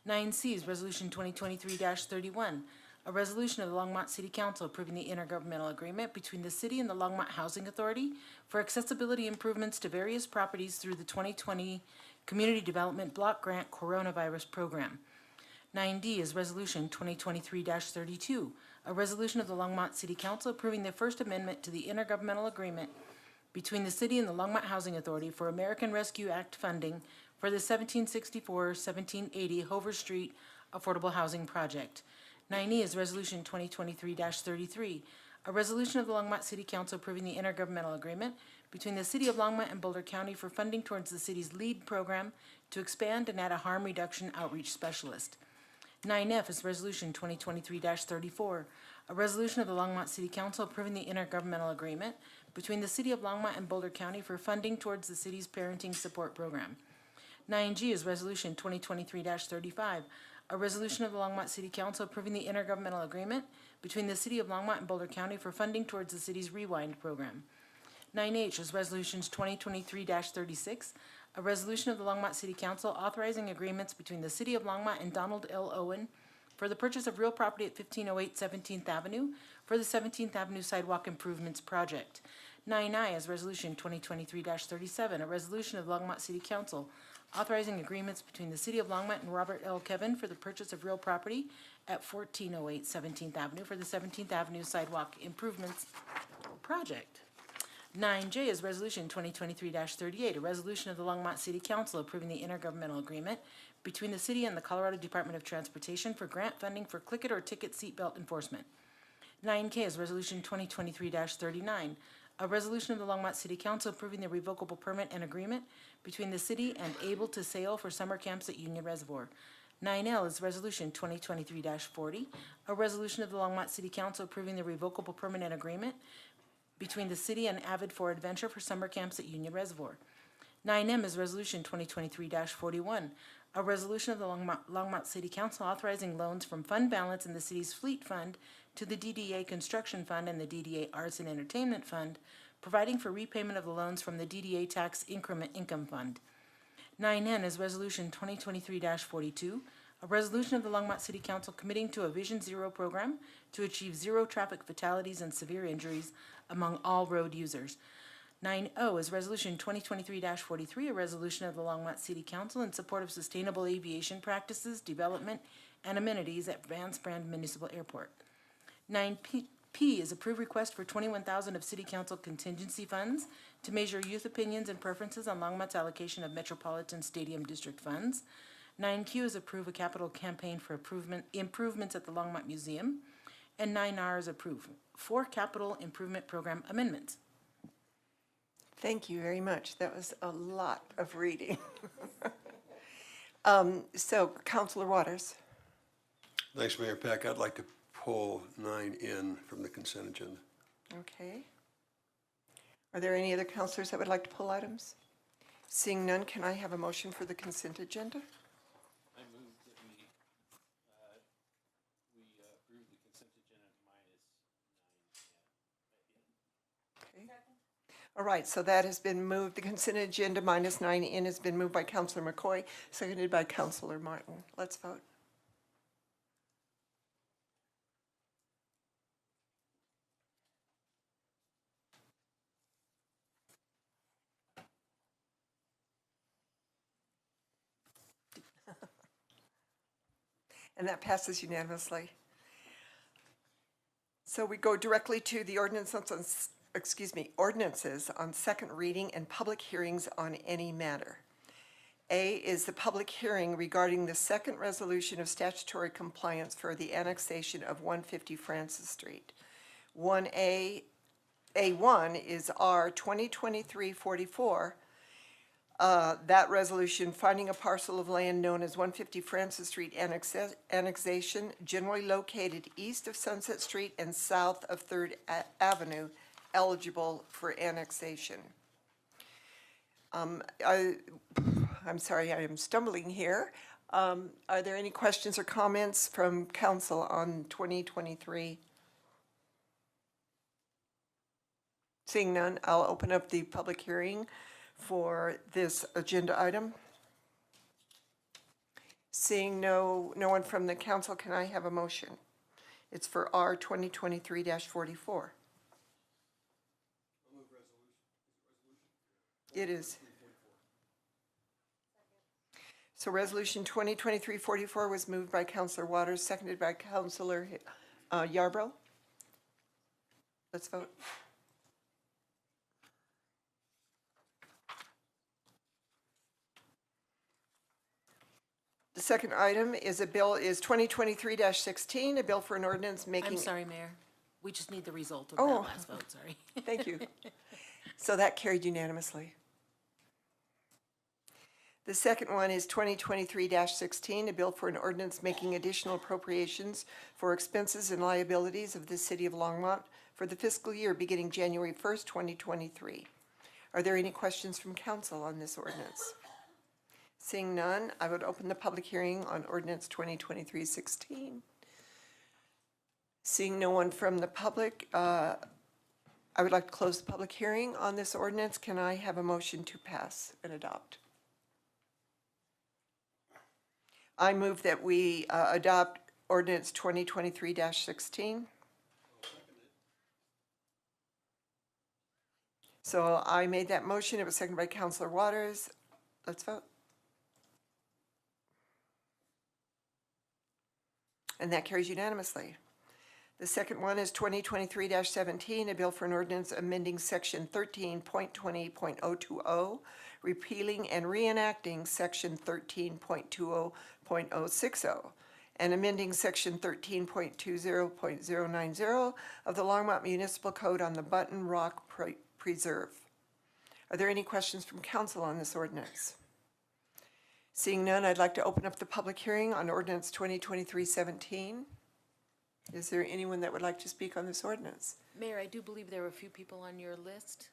L: 9C is Resolution 2023-31, a resolution of the Longmont City Council approving the intergovernmental agreement between the city and the Longmont Housing Authority for accessibility improvements to various properties through the 2020 Community Development Block Grant Coronavirus Program. 9D is Resolution 2023-32, a resolution of the Longmont City Council approving the First Amendment to the intergovernmental agreement between the city and the Longmont Housing Authority for American Rescue Act funding for the 1764-1780 Hover Street Affordable Housing Project. 9E is Resolution 2023-33, a resolution of the Longmont City Council approving the intergovernmental agreement between the City of Longmont and Boulder County for funding towards the city's LEAD program to expand and add a harm reduction outreach specialist. 9F is Resolution 2023-34, a resolution of the Longmont City Council approving the intergovernmental agreement between the City of Longmont and Boulder County for funding towards the city's parenting support program. 9G is Resolution 2023-35, a resolution of the Longmont City Council approving the intergovernmental agreement between the City of Longmont and Boulder County for funding towards the city's Rewind program. 9H is Resolutions 2023-36, a resolution of the Longmont City Council authorizing agreements between the City of Longmont and Donald L. Owen for the purchase of real property at 1508 17th Avenue for the 17th Avenue Sidewalk Improvements Project. 9I is Resolution 2023-37, a resolution of the Longmont City Council authorizing agreements between the City of Longmont and Robert L. Kevin for the purchase of real property at 1408 17th Avenue for the 17th Avenue Sidewalk Improvements Project. 9J is Resolution 2023-38, a resolution of the Longmont City Council approving the intergovernmental agreement between the city and the Colorado Department of Transportation for grant funding for click-it or ticket seatbelt enforcement. 9K is Resolution 2023-39, a resolution of the Longmont City Council approving the revocable permit and agreement between the city and Able to Sail for summer camps at Union Reservoir. 9L is Resolution 2023-40, a resolution of the Longmont City Council approving the revocable permanent agreement between the city and Avid for Adventure for summer camps at Union Reservoir. 9M is Resolution 2023-41, a resolution of the Longmont City Council authorizing loans from fund balance in the city's fleet fund to the DDA Construction Fund and the DDA Arts and Entertainment Fund, providing for repayment of the loans from the DDA Tax Increment Income Fund. 9N is Resolution 2023-42, a resolution of the Longmont City Council committing to a Vision Zero program to achieve zero traffic fatalities and severe injuries among all road users. 9O is Resolution 2023-43, a resolution of the Longmont City Council in support of sustainable aviation practices, development, and amenities at Vance Brand Municipal Airport. 9P is approved request for $21,000 of City Council contingency funds to measure youth opinions and preferences on Longmont's allocation of Metropolitan Stadium District funds. 9Q is approve a capital campaign for improvements at the Longmont Museum. And 9R is approve 4 capital improvement program amendments.
A: Thank you very much. That was a lot of reading. So, Councilor Waters.
M: Thanks, Mayor Peck. I'd like to pull 9N from the consent agenda.
A: Okay. Are there any other councilors that would like to pull items? Seeing none, can I have a motion for the consent agenda?
W: I move that we approve the consent agenda minus 9N.
A: Okay. All right, so that has been moved. The consent agenda minus 9N has been moved by Councilor McCoy, seconded by Councilor Martin. Let's vote. And that passes unanimously. So we go directly to the ordinances on second reading and public hearings on any matter. A is the public hearing regarding the second resolution of statutory compliance for the annexation of 150 Francis Street. 1A, A1 is R 2023-44. That resolution finding a parcel of land known as 150 Francis Street annexation, generally located east of Sunset Street and south of 3rd Avenue, eligible for annexation. I'm sorry, I am stumbling here. Are there any questions or comments from council on 2023? Seeing none, I'll open up the public hearing for this agenda item. Seeing no one from the council, can I have a motion? It's for R 2023-44. It is. So resolution 2023-44 was moved by Councilor Waters, seconded by Councilor Yarbrough. Let's vote. The second item is 2023-16, a bill for an ordinance making.
L: I'm sorry, Mayor. We just need the result of that last vote, sorry.
A: Thank you. So that carried unanimously. The second one is 2023-16, a bill for an ordinance making additional appropriations for expenses and liabilities of the city of Longmont for the fiscal year beginning January 1st, 2023. Are there any questions from council on this ordinance? Seeing none, I would open the public hearing on ordinance 2023-16. Seeing no one from the public, I would like to close the public hearing on this ordinance. Can I have a motion to pass and adopt? I move that we adopt ordinance 2023-16. So I made that motion. It was seconded by Councilor Waters. Let's vote. And that carries unanimously. The second one is 2023-17, a bill for an ordinance amending section 13.20.020, repealing and reenacting section 13.20.060, and amending section 13.20.090 of the Longmont Municipal Code on the Button Rock Preserve. Are there any questions from council on this ordinance? Seeing none, I'd like to open up the public hearing on ordinance 2023-17. Is there anyone that would like to speak on this ordinance?
L: Mayor, I do believe there were a few people on your list.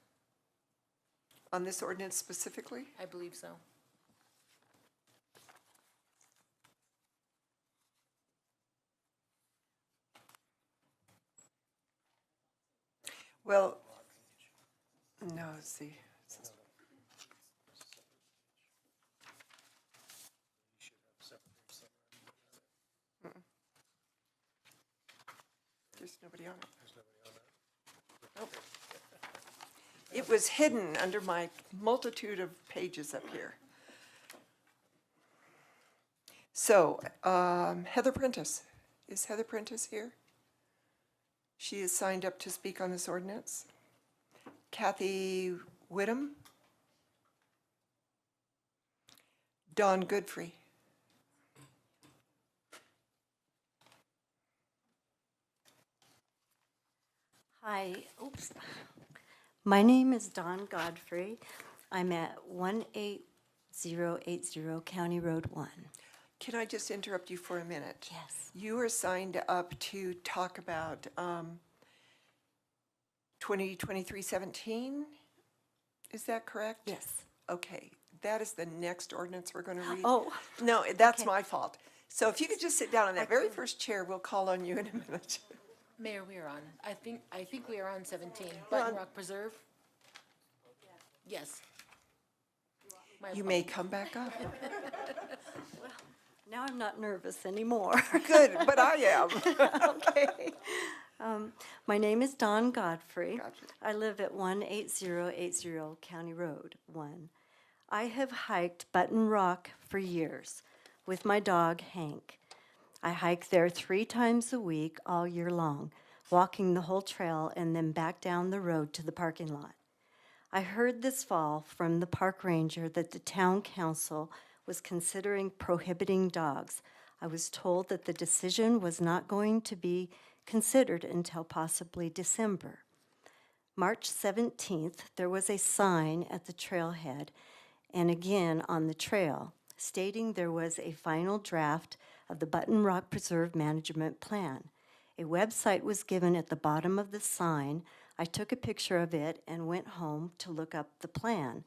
A: On this ordinance specifically?
L: I believe so.
A: Well, no, let's see. There's nobody on it. Nope. It was hidden under my multitude of pages up here. So, Heather Prentice. Is Heather Prentice here? She is signed up to speak on this ordinance. Kathy Whittam. Dawn Godfrey.
N: Hi, oops. My name is Dawn Godfrey. I'm at 18080 County Road 1.
A: Can I just interrupt you for a minute?
N: Yes.
A: You are signed up to talk about 2023-17? Is that correct?
N: Yes.
A: Okay, that is the next ordinance we're going to read.
N: Oh.
A: No, that's
N: Okay.
A: my fault. So if you could just sit down on that very first chair, we'll call on you in a minute.
L: Mayor, we are on. I think we are on 17.
A: We're
L: Button
A: on-
L: Rock Preserve? Yes. My
A: You may come back up.
N: Now I'm not nervous anymore.
A: Good, but I am.
N: Okay. My name is Dawn Godfrey. I live at 18080 County Road 1. I have hiked Button Rock for years with my dog, Hank. I hike there 3 times a week all year long, walking the whole trail and then back down the road to the parking lot. I heard this fall from the park ranger that the town council was considering prohibiting dogs. I was told that the decision was not going to be considered until possibly December. March 17th, there was a sign at the trailhead and again on the trail stating there was a final draft of the Button Rock Preserve Management Plan. A website was given at the bottom of the sign. I took a picture of it and went home to look up the plan.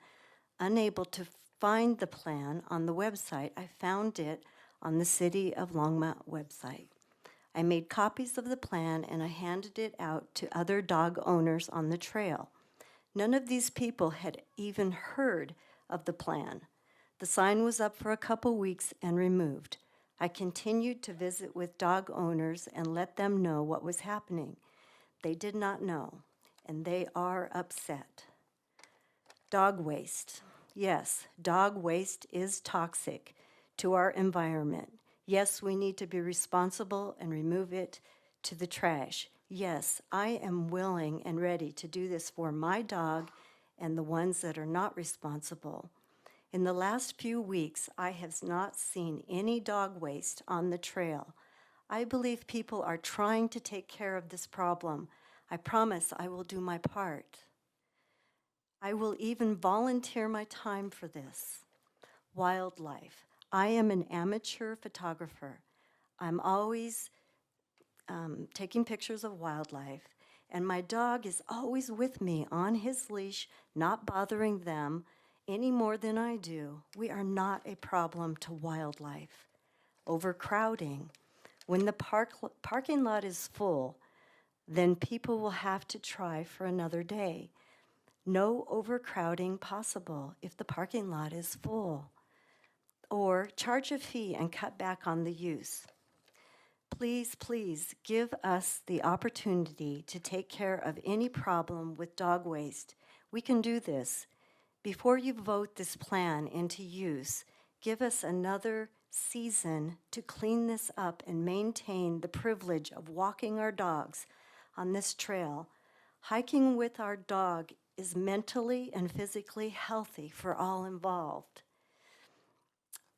N: Unable to find the plan on the website, I found it on the City of Longmont website. I made copies of the plan and I handed it out to other dog owners on the trail. None of these people had even heard of the plan. The sign was up for a couple weeks and removed. I continued to visit with dog owners and let them know what was happening. They did not know, and they are upset. Dog waste. Yes, dog waste is toxic to our environment. Yes, we need to be responsible and remove it to the trash. Yes, I am willing and ready to do this for my dog and the ones that are not responsible. In the last few weeks, I have not seen any dog waste on the trail. I believe people are trying to take care of this problem. I promise I will do my part. I will even volunteer my time for this. Wildlife. I am an amateur photographer. I'm always taking pictures of wildlife, and my dog is always with me on his leash, not bothering them any more than I do. We are not a problem to wildlife. Overcrowding. When the parking lot is full, then people will have to try for another day. No overcrowding possible if the parking lot is full. Or charge a fee and cut back on the use. Please, please give us the opportunity to take care of any problem with dog waste. We can do this. Before you vote this plan into use, give us another season to clean this up and maintain the privilege of walking our dogs on this trail. Hiking with our dog is mentally and physically healthy for all involved.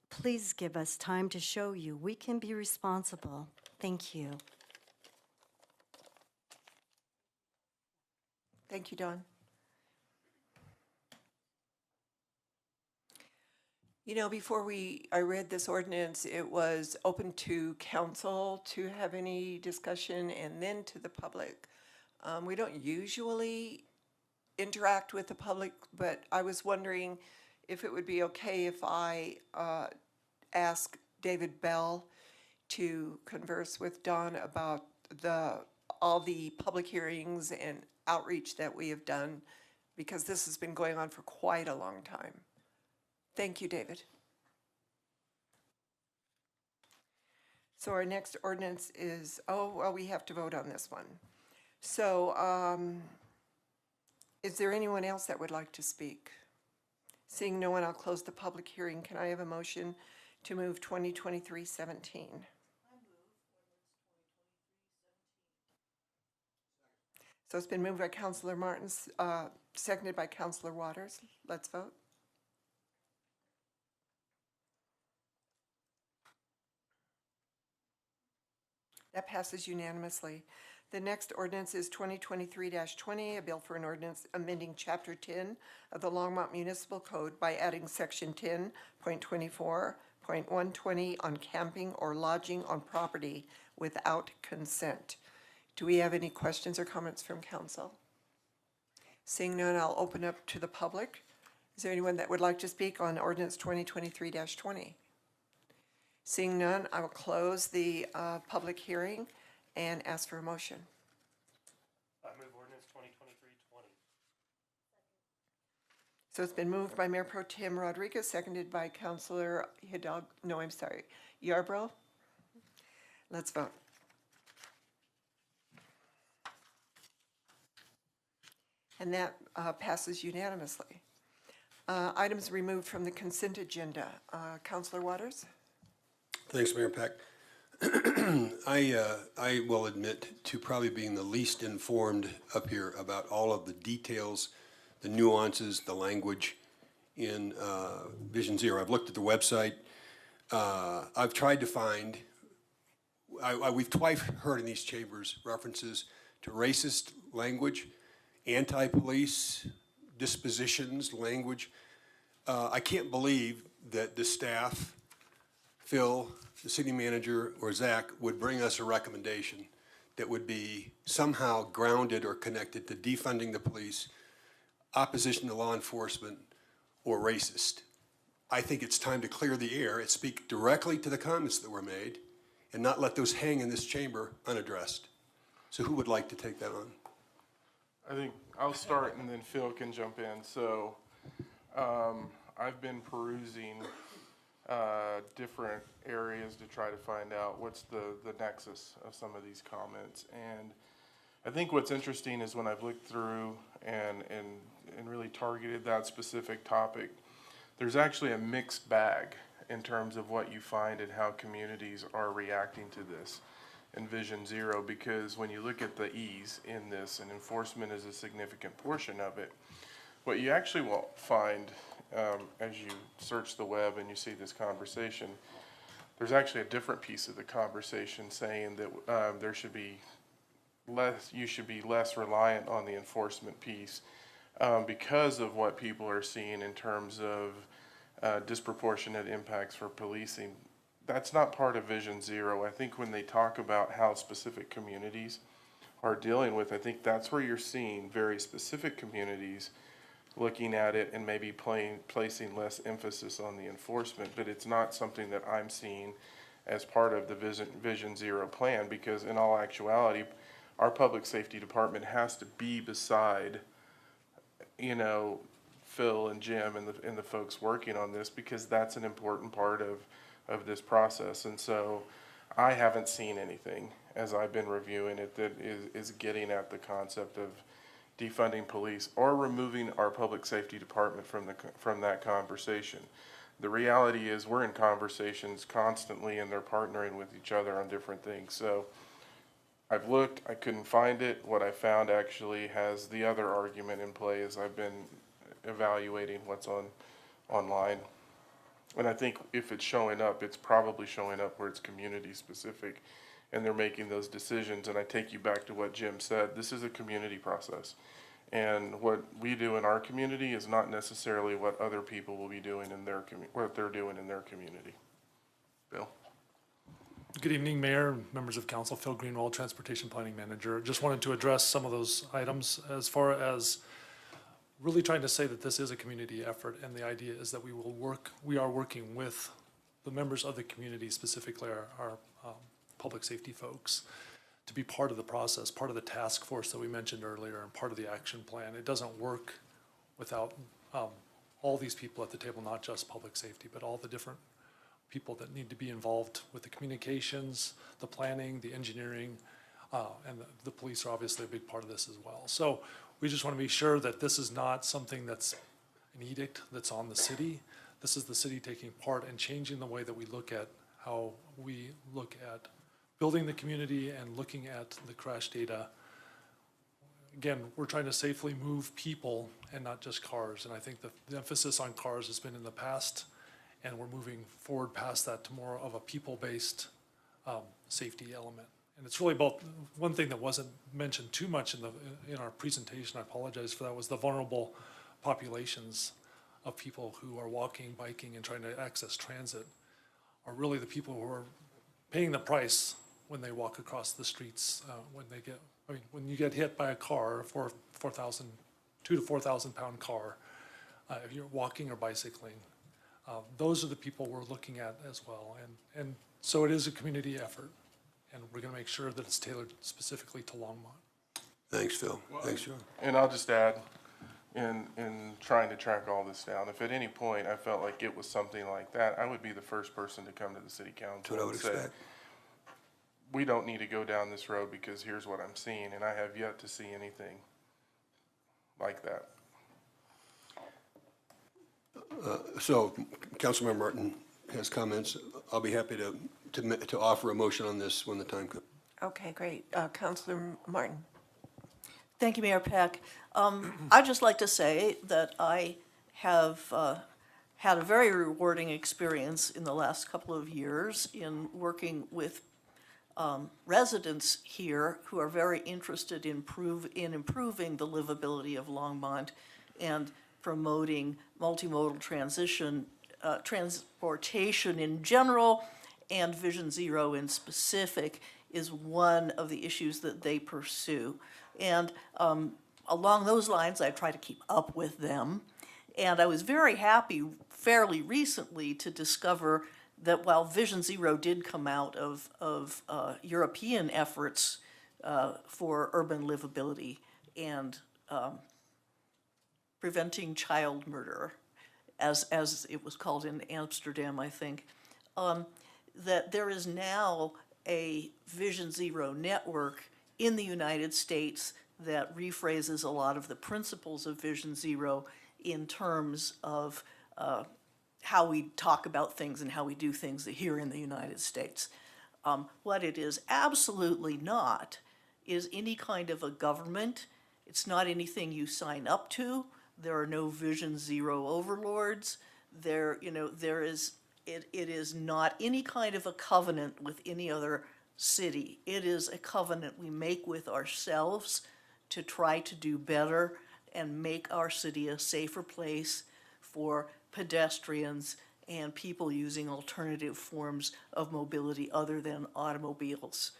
N: Please give us time to show you we can be responsible. Thank you.
A: Thank you, Dawn. You know, before I read this ordinance, it was open to council to have any discussion and then to the public. We don't usually interact with the public, but I was wondering if it would be okay if I ask David Bell to converse with Dawn about all the public hearings and outreach that we have done, because this has been going on for quite a long time. Thank you, David. So our next ordinance is, we have to vote on this one. So is there anyone else that would like to speak? Seeing no one, I'll close the public hearing. Can I have a motion to move 2023-17? So it's been moved by Councilor Martin, seconded by Councilor Waters. Let's vote. That passes unanimously. The next ordinance is 2023-20, a bill for an ordinance amending Chapter 10 of the Longmont Municipal Code by adding Section 10.24.120 on camping or lodging on property without consent. Do we have any questions or comments from council? Seeing none, I'll open up to the public. Is there anyone that would like to speak on ordinance 2023-20? Seeing none, I will close the public hearing and ask for a motion.
D: I move ordinance 2023-20.
A: So it's been moved by Mayor Pro Tem Rodriguez, seconded by Councilor Yarbrough. Let's vote. And that passes unanimously. Items removed from the consent agenda. Councilor Waters?
M: Thanks, Mayor Peck. I will admit to probably being the least informed up here about all of the details, the nuances, the language in Vision Zero. I've looked at the website. I've tried to find, we've twice heard in these chambers references to racist language, anti-police dispositions language. I can't believe that the staff, Phil, the city manager, or Zach would bring us a recommendation that would be somehow grounded or connected to defunding the police, opposition to law enforcement, or racist. I think it's time to clear the air and speak directly to the comments that were made and not let those hang in this chamber unaddressed. So who would like to take that on?
O: I think I'll start and then Phil can jump in. So I've been perusing different areas to try to find out what's the nexus of some of these comments. And I think what's interesting is when I've looked through and really targeted that specific topic, there's actually a mixed bag in terms of what you find and how communities are reacting to this in Vision Zero, because when you look at the E's in this, and enforcement is a significant portion of it, what you actually will find as you search the web and you see this conversation, there's actually a different piece of the conversation saying that there should be less, you should be less reliant on the enforcement piece because of what people are seeing in terms of disproportionate impacts for policing. That's not part of Vision Zero. I think when they talk about how specific communities are dealing with, I think that's where you're seeing very specific communities looking at it and maybe placing less emphasis on the enforcement, but it's not something that I'm seeing as part of the Vision Zero plan, because in all actuality, our public safety department has to be beside, you know, Phil and Jim and the folks working on this, because that's an important part of this process. And so I haven't seen anything as I've been reviewing it that is getting at the concept of defunding police or removing our public safety department from that conversation. The reality is we're in conversations constantly and they're partnering with each other on different things. So I've looked, I couldn't find it. What I found actually has the other argument in play as I've been evaluating what's online. And I think if it's showing up, it's probably showing up where it's community specific and they're making those decisions. And I take you back to what Jim said. This is a community process. And what we do in our community is not necessarily what other people will be doing in their what they're doing in their community. Bill?
P: Good evening, Mayor, members of council. Phil Greenwald, Transportation Planning Manager. Just wanted to address some of those items as far as really trying to say that this is a community effort, and the idea is that we are working with the members of the community, specifically our public safety folks, to be part of the process, part of the task force that we mentioned earlier, and part of the action plan. It doesn't work without all these people at the table, not just public safety, but all the different people that need to be involved with the communications, the planning, the engineering, and the police are obviously a big part of this as well. So we just want to be sure that this is not something that's an edict that's on the city. This is the city taking part and changing the way that we look at how we look at building the community and looking at the crash data. Again, we're trying to safely move people and not just cars. And I think the emphasis on cars has been in the past, and we're moving forward past that to more of a people-based safety element. And it's really about one thing that wasn't mentioned too much in our presentation, I apologize for that, was the vulnerable populations of people who are walking, biking, and trying to access transit are really the people who are paying the price when they walk across the streets, when you get hit by a car, 2,000 to 4,000 pound car, if you're walking or bicycling, those are the people we're looking at as well. And so it is a community effort, and we're gonna make sure that it's tailored specifically to Longmont.
M: Thanks, Phil. Thanks, John.
O: And I'll just add, in trying to track all this down, if at any point I felt like it was something like that, I would be the first person to come to the city council
M: That's what I would
O: and say,
M: expect.
O: we don't need to go down this road because here's what I'm seeing, and I have yet to see anything like that.
M: So Councilmember Martin has comments. I'll be happy to to offer a motion on this when the time comes.
A: Okay, great. Counselor Martin.
Q: Thank you, Mayor Peck. I'd just like to say that I have had a very rewarding experience in the last couple of years in working with residents here who are very interested in improving the livability of Longmont and promoting multimodal transportation in general, and Vision Zero in specific is one of the issues that they pursue. And along those lines, I try to keep up with them. And I was very happy fairly recently to discover that while Vision Zero did come out of European efforts for urban livability and preventing child murder, as it was called in Amsterdam, I think, that there is now a Vision Zero network in the United States that rephrases a lot of the principles of Vision Zero in terms of how we talk about things and how we do things here in the United States. What it is absolutely not is any kind of a government. It's not anything you sign up to. There are no Vision Zero overlords. It is not any kind of a covenant with any other city. It is a covenant we make with ourselves to try to do better and make our city a safer place for pedestrians and people using alternative forms of mobility other than automobiles.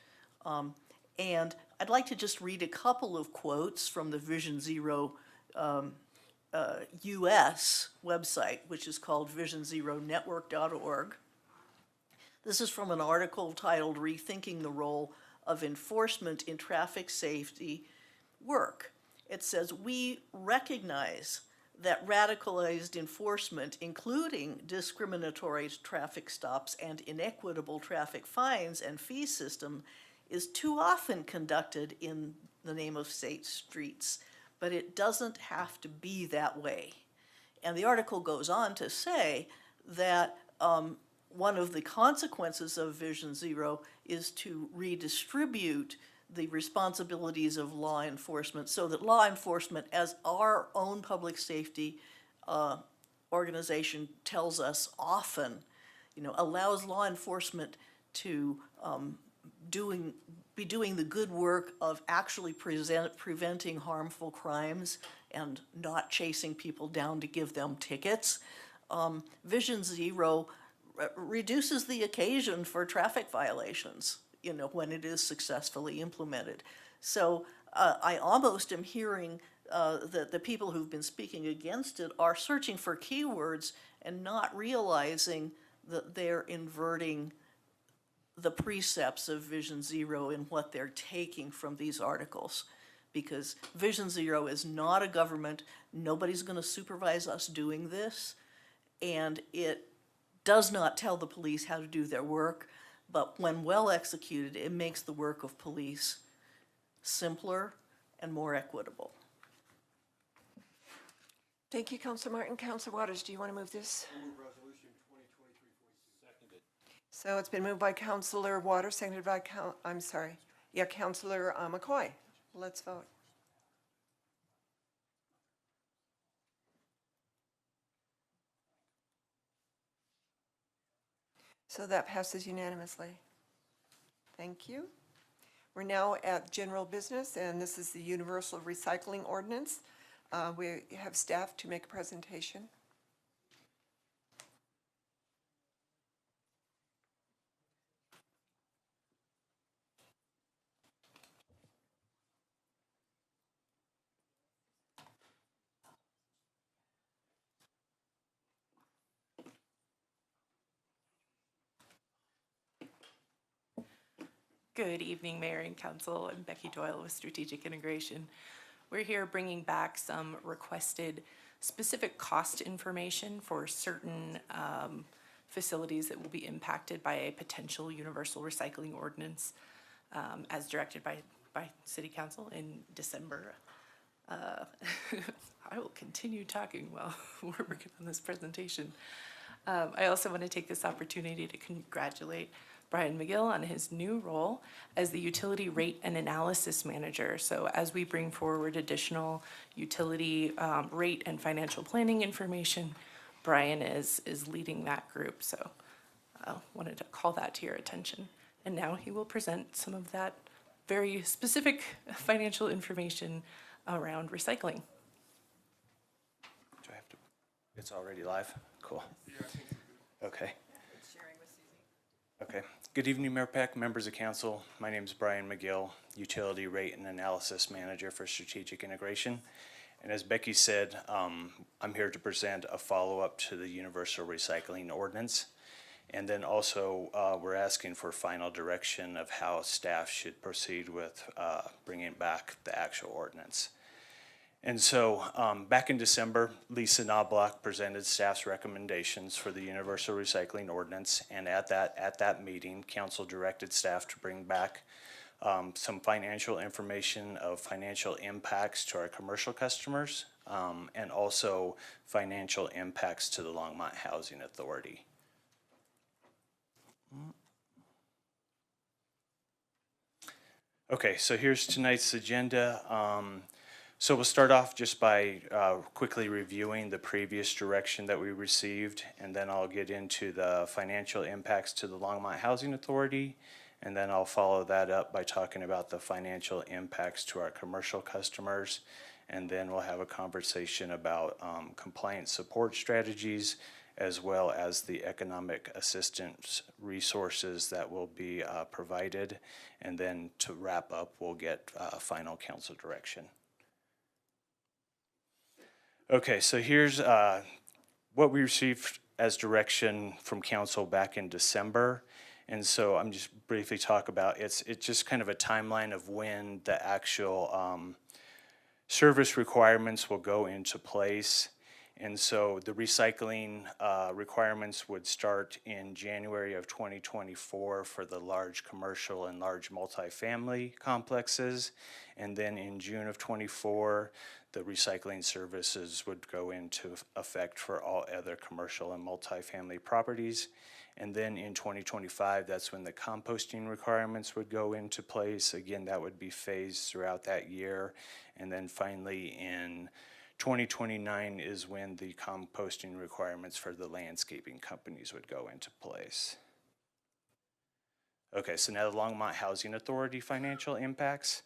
Q: And I'd like to just read a couple of quotes from the Vision Zero US website, which is called visionzeronetwork.org. This is from an article titled Rethinking the Role of Enforcement in Traffic Safety Work. It says, we recognize that radicalized enforcement, including discriminatory traffic stops and inequitable traffic fines and fee system, is too often conducted in the name of state streets, but it doesn't have to be that way. And the article goes on to say that one of the consequences of Vision Zero is to redistribute the responsibilities of law enforcement so that law enforcement, as our own public safety organization tells us often, allows law enforcement to be doing the good work of actually preventing harmful crimes and not chasing people down to give them tickets. Vision Zero reduces the occasion for traffic violations, when it is successfully implemented. So I almost am hearing that the people who've been speaking against it are searching for keywords and not realizing that they're inverting the precepts of Vision Zero in what they're taking from these articles. Because Vision Zero is not a government, nobody's going to supervise us doing this, and it does not tell the police how to do their work, but when well executed, it makes the work of police simpler and more equitable.
A: Thank you, Councilor Martin. Councilor Waters, do you want to move this?
W: Resolution 2023-46, seconded.
A: So it's been moved by Councilor Waters, seconded by Councilor McCoy. Let's vote. So that passes unanimously. Thank you. We're now at general business, and this is the Universal Recycling Ordinance. We have staff to make a presentation.
R: Good evening, Mayor and Council. I'm Becky Doyle with Strategic Integration. We're here bringing back some requested specific cost information for certain facilities that will be impacted by a potential universal recycling ordinance as directed by City Council in December. I will continue talking while we're working on this presentation. I also want to take this opportunity to congratulate Brian McGill on his new role as the Utility Rate and Analysis Manager. So as we bring forward additional utility rate and financial planning information, Brian is leading that group. So I wanted to call that to your attention. And now he will present some of that very specific financial information around recycling.
S: Do I have to? It's already live? Cool. Okay. Okay. Good evening, Mayor Peck, members of council. My name is Brian McGill, Utility Rate and Analysis Manager for Strategic Integration. And as Becky said, I'm here to present a follow-up to the Universal Recycling Ordinance. And then also, we're asking for final direction of how staff should proceed with bringing back the actual ordinance. And so back in December, Lisa Knobloch presented staff's recommendations for the Universal Recycling Ordinance. And at that meeting, council directed staff to bring back some financial information of financial impacts to our commercial customers and also financial impacts to the Longmont Housing Authority. Okay, so here's tonight's agenda. So we'll start off just by quickly reviewing the previous direction that we received, and then I'll get into the financial impacts to the Longmont Housing Authority, and then I'll follow that up by talking about the financial impacts to our commercial customers, and then we'll have a conversation about compliance support strategies, as well as the economic assistance resources that will be provided, and then to wrap up, we'll get final council direction. Okay, so here's what we received as direction from council back in December. And so I'm just briefly talk about it's just kind of a timeline of when the actual service requirements will go into place. And so the recycling requirements would start in January of 2024 for the large commercial and large multifamily complexes. And then in June of 24, the recycling services would go into effect for all other commercial and multifamily properties. And then in 2025, that's when the composting requirements would go into place. Again, that would be phased throughout that year. And then finally in 2029 is when the composting requirements for the landscaping companies would go into place. Okay, so now the Longmont Housing Authority financial impacts.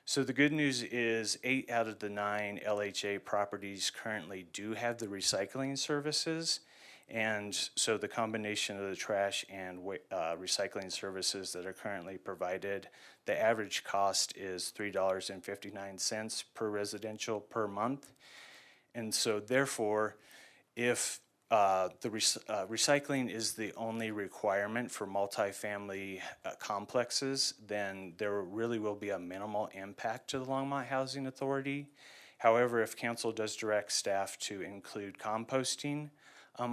S: So the good news is 8 out of the 9 LHA properties currently do have the recycling services. And so the combination of the trash and recycling services that are currently provided, the average cost is $3.59 per residential per month. And so therefore, if recycling is the only requirement for multifamily complexes, then there really will be a minimal impact to the Longmont Housing Authority. However, if council does direct staff to include composting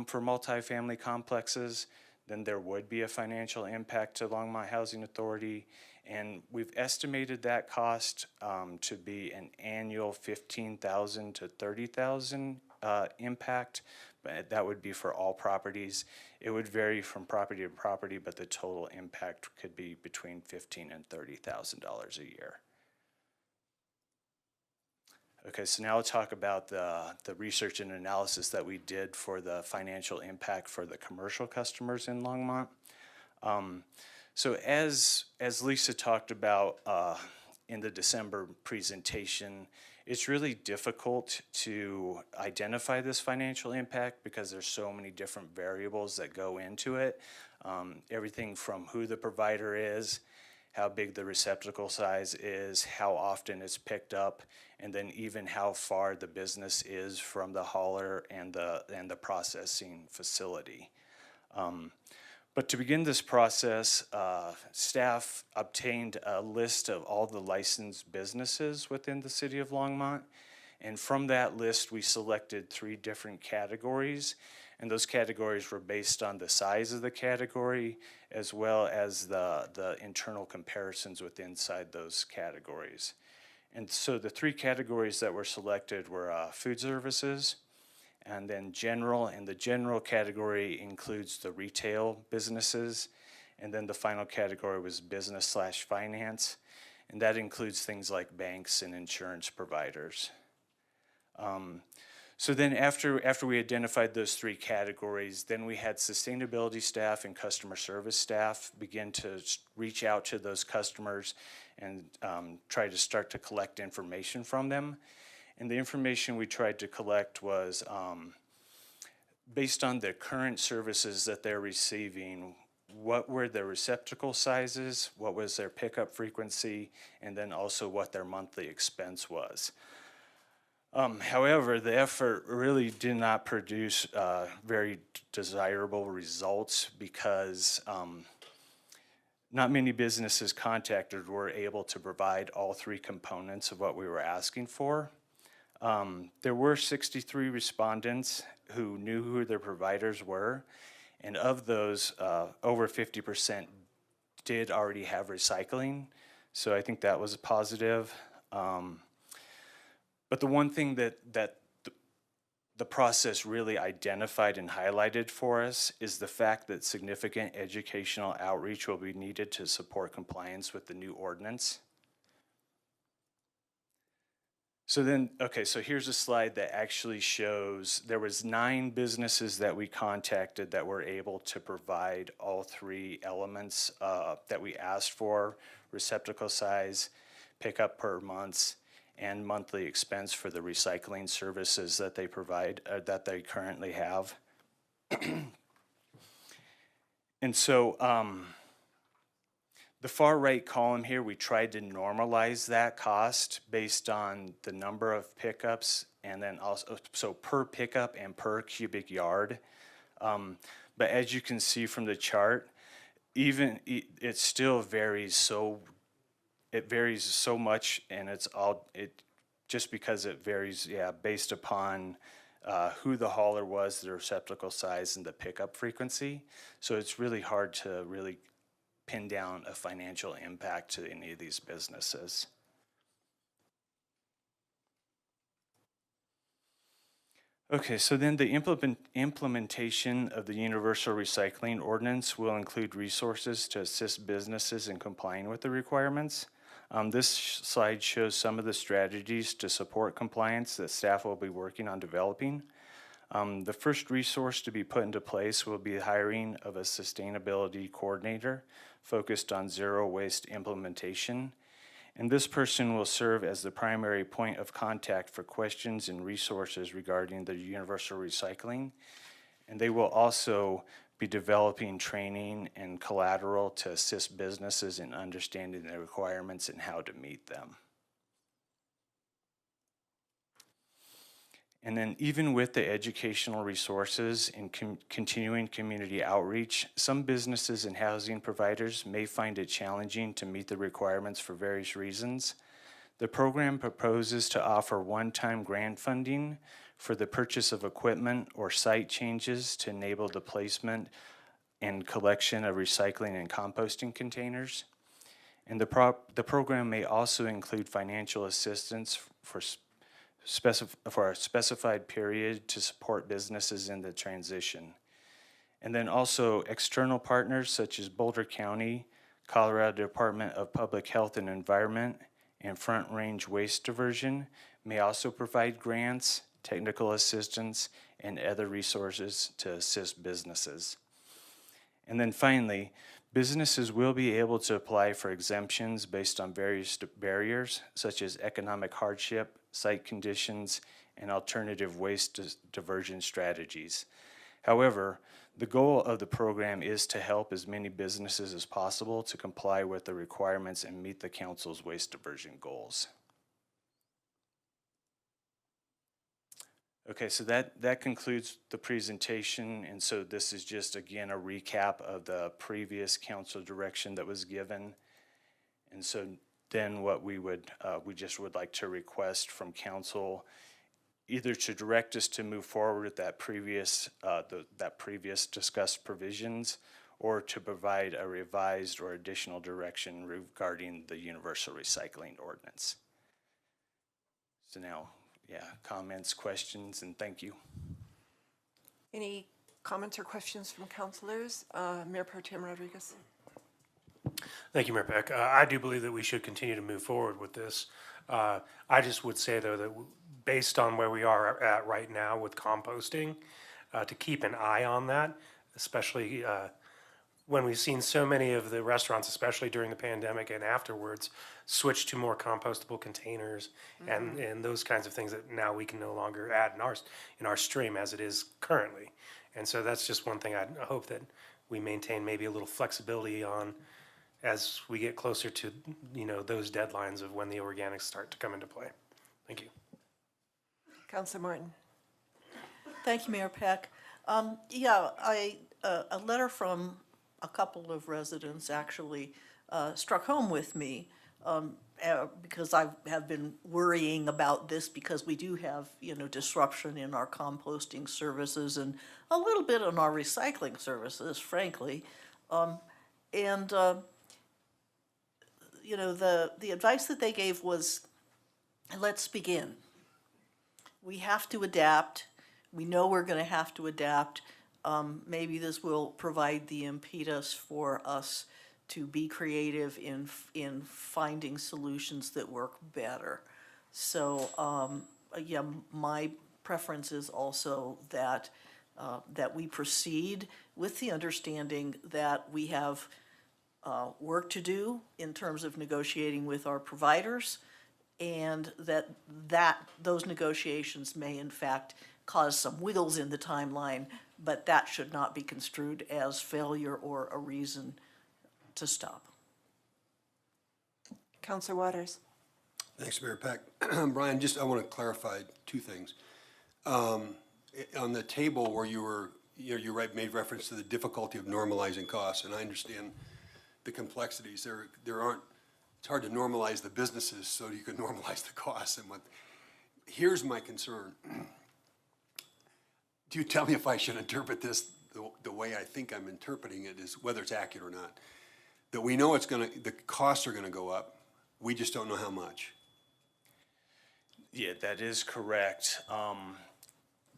S: for multifamily complexes, then there would be a financial impact to Longmont Housing Authority. And we've estimated that cost to be an annual $15,000 to $30,000 impact. But that would be for all properties. It would vary from property to property, but the total impact could be between $15,000 and $30,000 a year. Okay, so now I'll talk about the research and analysis that we did for the financial impact for the commercial customers in Longmont. So as Lisa talked about in the December presentation, it's really difficult to identify this financial impact because there's so many different variables that go into it. Everything from who the provider is, how big the receptacle size is, how often it's picked up, and then even how far the business is from the hauler and the processing facility. But to begin this process, staff obtained a list of all the licensed businesses within the city of Longmont. And from that list, we selected 3 different categories. And those categories were based on the size of the category, as well as the internal comparisons within inside those categories. And so the 3 categories that were selected were food services, and then general, and the general category includes the retail businesses, And then the final category was business/finance, and that includes things like banks and insurance providers. So then after we identified those three categories, then we had sustainability staff and customer service staff begin to reach out to those customers and try to start to collect information from them. And the information we tried to collect was based on the current services that they're receiving, what were their receptacle sizes, what was their pickup frequency, and then also what their monthly expense was. However, the effort really did not produce very desirable results because not many businesses contacted were able to provide all three components of what we were asking for. There were 63 respondents who knew who their providers were, and of those, over 50% did already have recycling, so I think that was a positive. But the one thing that the process really identified and highlighted for us is the fact that significant educational outreach will be needed to support compliance with the new ordinance. So then, okay, so here's a slide that actually shows there was 9 businesses that we contacted that were able to provide all three elements that we asked for: receptacle size, pickup per month, and monthly expense for the recycling services that they provide, that they currently have. And so the far right column here, we tried to normalize that cost based on the number of pickups and then also, so per pickup and per cubic yard. But as you can see from the chart, even it still varies so much, and just because it varies, based upon who the hauler was, the receptacle size, and the pickup frequency. So it's really hard to really pin down a financial impact to any of these businesses. Okay, so then the implementation of the universal recycling ordinance will include resources to assist businesses in complying with the requirements. This slide shows some of the strategies to support compliance that staff will be working on developing. The first resource to be put into place will be the hiring of a sustainability coordinator focused on zero waste implementation. And this person will serve as the primary point of contact for questions and resources regarding the universal recycling. And they will also be developing training and collateral to assist businesses in understanding the requirements and how to meet them. And then even with the educational resources and continuing community outreach, some businesses and housing providers may find it challenging to meet the requirements for various reasons. The program proposes to offer one-time grant funding for the purchase of equipment or site changes to enable the placement and collection of recycling and composting containers. And the program may also include financial assistance for a specified period to support businesses in the transition. And then also external partners such as Boulder County, Colorado Department of Public Health and Environment, and Front Range Waste Diversion may also provide grants, technical assistance, and other resources to assist businesses. And then finally, businesses will be able to apply for exemptions based on various barriers such as economic hardship, site conditions, and alternative waste diversion strategies. However, the goal of the program is to help as many businesses as possible to comply with the requirements and meet the council's waste diversion goals. Okay, so that concludes the presentation, and so this is just again a recap of the previous council direction that was given. And so then what we just would like to request from council either to direct us to move forward with that previous discussed provisions, or to provide a revised or additional direction regarding the universal recycling ordinance. So now, comments, questions, and thank you.
A: Any comments or questions from councilors? Mayor Pro Tem Rodriguez.
B: Thank you, Mayor Peck. I do believe that we should continue to move forward with this. I just would say, though, that based on where we are at right now with composting, to keep an eye on that, especially when we've seen so many of the restaurants, especially during the pandemic and afterwards, switch to more compostable containers and those kinds of things that now we can no longer add in our stream as it is currently. And so that's just one thing I hope that we maintain maybe a little flexibility on as we get closer to, those deadlines of when the organics start to come into play. Thank you.
A: Councilor Martin.
Q: Thank you, Mayor Peck. A letter from a couple of residents actually struck home with me because I have been worrying about this because we do have, disruption in our composting services and a little bit in our recycling services, frankly. The advice that they gave was, let's begin. We have to adapt. We know we're going to have to adapt. Maybe this will provide the impetus for us to be creative in finding solutions that work better. So, my preference is also that we proceed with the understanding that we have work to do in terms of negotiating with our providers, and that those negotiations may in fact cause some wiggles in the timeline, but that should not be construed as failure or a reason to stop.
A: Councilor Waters.
M: Thanks, Mayor Peck. Brian, I want to clarify two things. On the table where you made reference to the difficulty of normalizing costs, and I understand the complexities. It's hard to normalize the businesses so you can normalize the costs. Here's my concern. Do you tell me if I should interpret this the way I think I'm interpreting it, is whether it's accurate or not? That we know the costs are gonna go up, we just don't know how much.
S: Yeah, that is correct.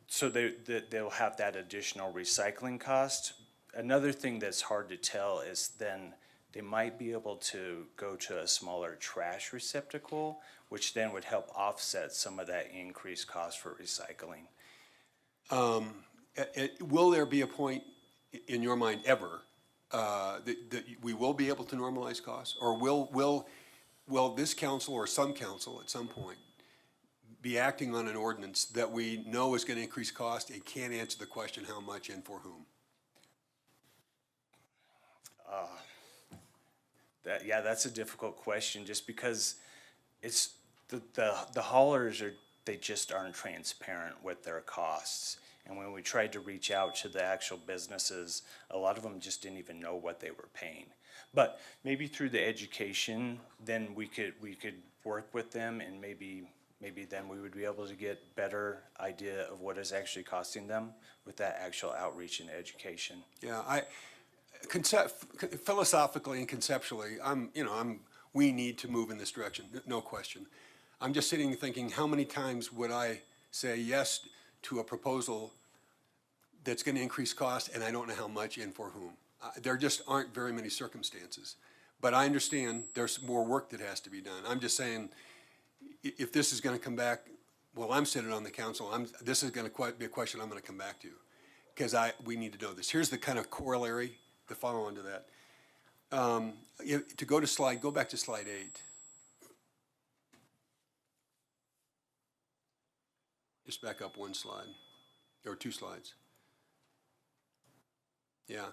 S: So they'll have that additional recycling cost. Another thing that's hard to tell is then they might be able to go to a smaller trash receptacle, which then would help offset some of that increased cost for recycling.
M: Will there be a point in your mind ever that we will be able to normalize costs? Or will this council or some council at some point be acting on an ordinance that we know is going to increase cost and can't answer the question how much and for whom?
S: That's a difficult question, just because it's the haulers they just aren't transparent with their costs. And when we tried to reach out to the actual businesses, a lot of them just didn't even know what they were paying. But maybe through the education, then we could work with them, and maybe then we would be able to get better idea of what is actually costing them with that actual outreach and education.
M: Yeah, philosophically and conceptually, we need to move in this direction, no question. I'm just sitting thinking, how many times would I say yes to a proposal that's going to increase cost and I don't know how much and for whom? There just aren't very many circumstances. But I understand there's more work that has to be done. I'm just saying, if this is going to come back, well, I'm sitting on the council, this is going to be a question I'm going to come back to, because we need to know this. Here's the kind of corollary, the follow-on to that. Go back to slide 8. Just back up one slide, or 2 slides. Yeah.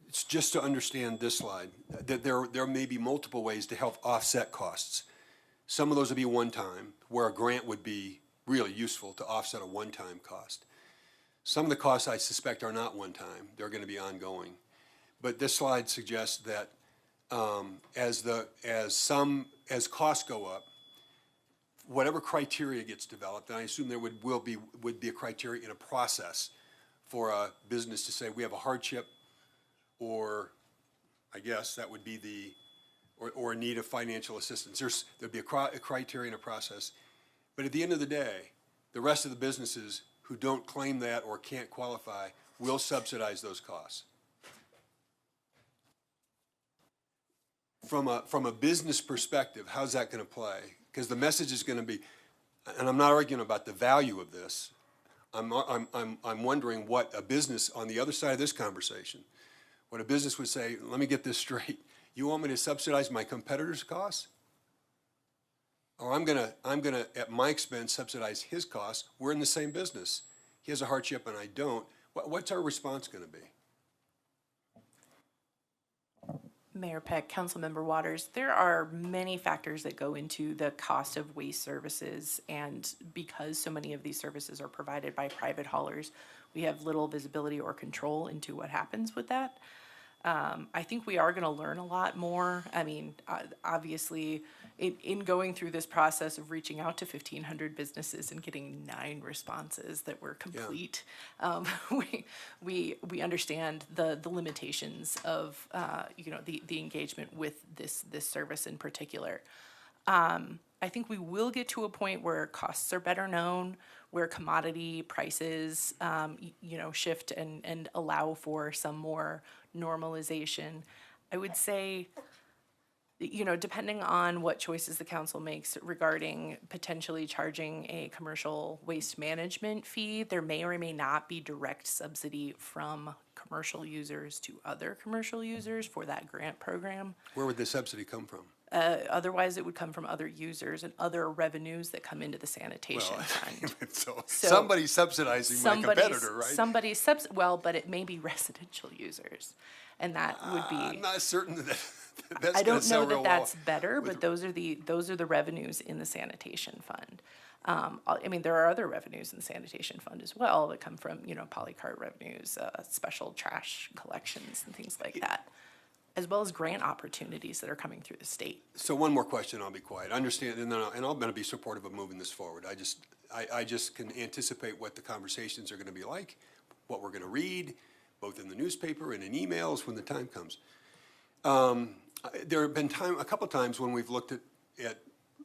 M: It's just to understand this slide, that there may be multiple ways to help offset costs. Some of those would be one-time, where a grant would be really useful to offset a one-time cost. Some of the costs, I suspect, are not one-time. They're going to be ongoing. But this slide suggests that as costs go up, whatever criteria gets developed, and I assume there would be a criteria in a process for a business to say we have a hardship, or I guess that would be or a need of financial assistance. There'd be a criteria and a process. But at the end of the day, the rest of the businesses who don't claim that or can't qualify will subsidize those costs. from a business perspective, how's that gonna play? Because the message is gonna be, and I'm not arguing about the value of this. I'm wondering what a business on the other side of this conversation, what a business would say, let me get this straight. You want me to subsidize my competitor's costs? Or I'm gonna, at my expense, subsidize his costs. We're in the same business. He has a hardship and I don't. What's our response gonna be?
R: Mayor Peck, Councilmember Waters, there are many factors that go into the cost of waste services, and because so many of these services are provided by private haulers, we have little visibility or control into what happens with that. I think we are going to learn a lot more. I mean, obviously, in going through this process of reaching out to 1,500 businesses and getting 9 responses that were complete, we understand the limitations of the engagement with this service in particular. I think we will get to a point where costs are better known, where commodity prices, shift and allow for some more normalization. I would say, depending on what choices the council makes regarding potentially charging a commercial waste management fee, there may or may not be direct subsidy from commercial users to other commercial users for that grant program.
M: Where would the subsidy come from?
R: Otherwise, it would come from other users and other revenues that come into the sanitation fund.
M: So somebody's subsidizing my competitor, right?
R: Well, but it may be residential users, and that would be.
M: I'm not certain that that's
R: I
M: gonna
R: don't
M: sell
R: know that
M: real
R: that's
M: well.
R: better, but those are the revenues in the sanitation fund. I mean, there are other revenues in the sanitation fund as well that come from, polycart revenues, special trash collections and things like that, as well as grant opportunities that are coming through the state.
M: So one more question, I'll be quiet. I understand, and I'm going to be supportive of moving this forward. I just can anticipate what the conversations are going to be like, what we're going to read, both in the newspaper and in emails when the time comes. There have been a couple times when we've looked at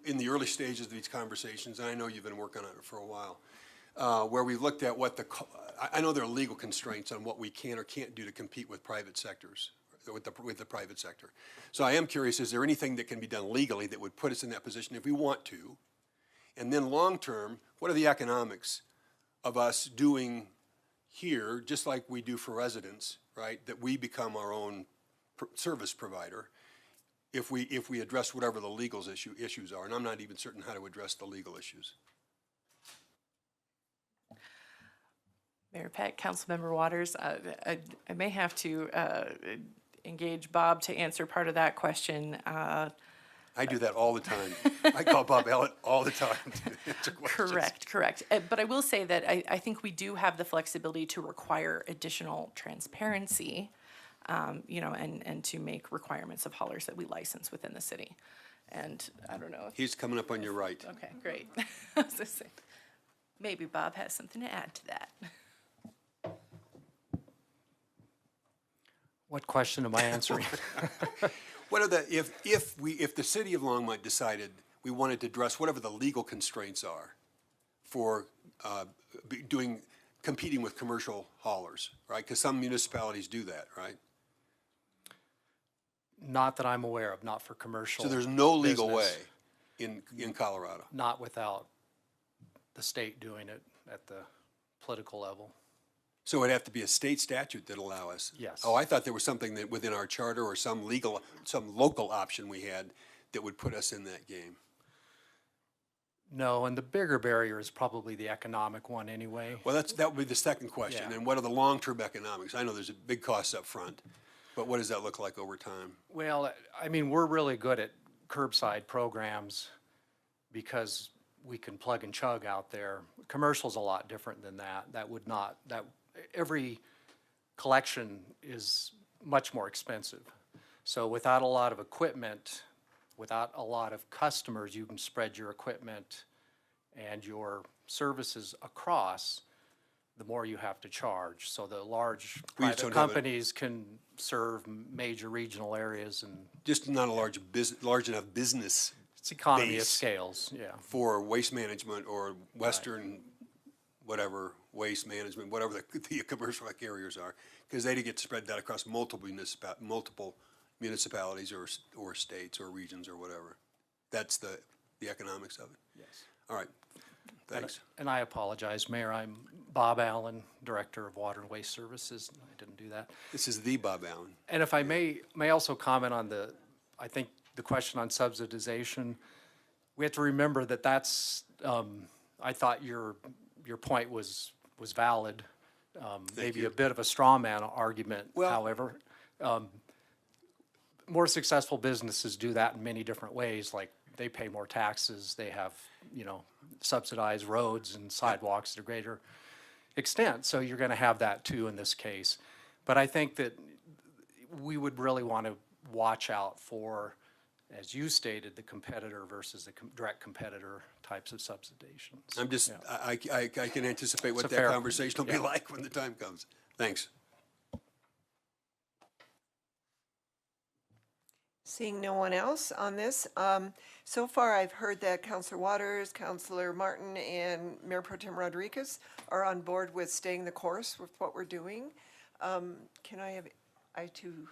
M: in the early stages of these conversations, and I know you've been working on it for a while, where we looked at I know there are legal constraints on what we can or can't do to compete with private sectors, with the private sector. So I am curious, is there anything that can be done legally that would put us in that position if we want to? And then long term, what are the economics of us doing here, just like we do for residents, right? That we become our own service provider if we address whatever the legal issues are, and I'm not even certain how to address the legal issues.
R: Mayor Peck, Councilmember Waters, I may have to engage Bob to answer part of that question.
M: I do that all the time. I call Bob Ellett all the time to answer questions.
R: Correct. But I will say that I think we do have the flexibility to require additional transparency, and to make requirements of haulers that we license within the city. And I don't know.
M: He's coming up on your right.
R: Okay, great. I was just saying, maybe Bob has something to add to that.
E: What question am I answering?
M: What are if the city of Longmont decided we wanted to address whatever the legal constraints are for competing with commercial haulers, right? Because some municipalities do that, right?
E: Not that I'm aware of, not for commercial.
M: So there's no legal
E: business.
M: way in Colorado.
E: Not without the state doing it at the political level.
M: So it'd have to be a state statute that allow us?
E: Yes.
M: Oh, I thought there was something that within our charter or some local option we had that would put us in that game.
E: No, and the bigger barrier is probably the economic one anyway.
M: Well, that would be the second question.
E: Yeah.
M: And what are the long-term economics? I know there's a big cost up front, but what does that look like over time?
E: Well, I mean, we're really good at curbside programs because we can plug and chug out there. Commercial's a lot different than that. Every collection is much more expensive. So without a lot of equipment, without a lot of customers, you can spread your equipment and your services across, the more you have to charge. So the large private companies can serve major regional areas and
M: just not a large enough business.
E: It's economy of scales, yeah.
M: For waste management or Western whatever waste management, whatever the commercial carriers are, because they get spread that across multiple municipalities or states or regions or whatever. That's the economics of it.
E: Yes.
M: All right, thanks.
E: And I apologize, Mayor, I'm Bob Allen, Director of Water and Waste Services. I didn't do that.
M: This is the Bob Allen.
E: And if I may also comment on I think the question on subsidization. We have to remember that that's, I thought your point was valid. Maybe a bit of a straw man argument, however. More successful businesses do that in many different ways, like they pay more taxes, they have, subsidized roads and sidewalks to a greater extent. So you're gonna have that too in this case. But I think that we would really want to watch out for, as you stated, the competitor versus the direct competitor types of subsidizations.
M: I'm just, I can anticipate what
E: It's a
M: that
E: fair-
M: conversation will be like when the time comes. Thanks.
A: Seeing no one else on this, so far I've heard that Councilor Waters, Councilor Martin, and Mayor Pro Tem Rodriguez are on board with staying the course with what we're doing. Can I have to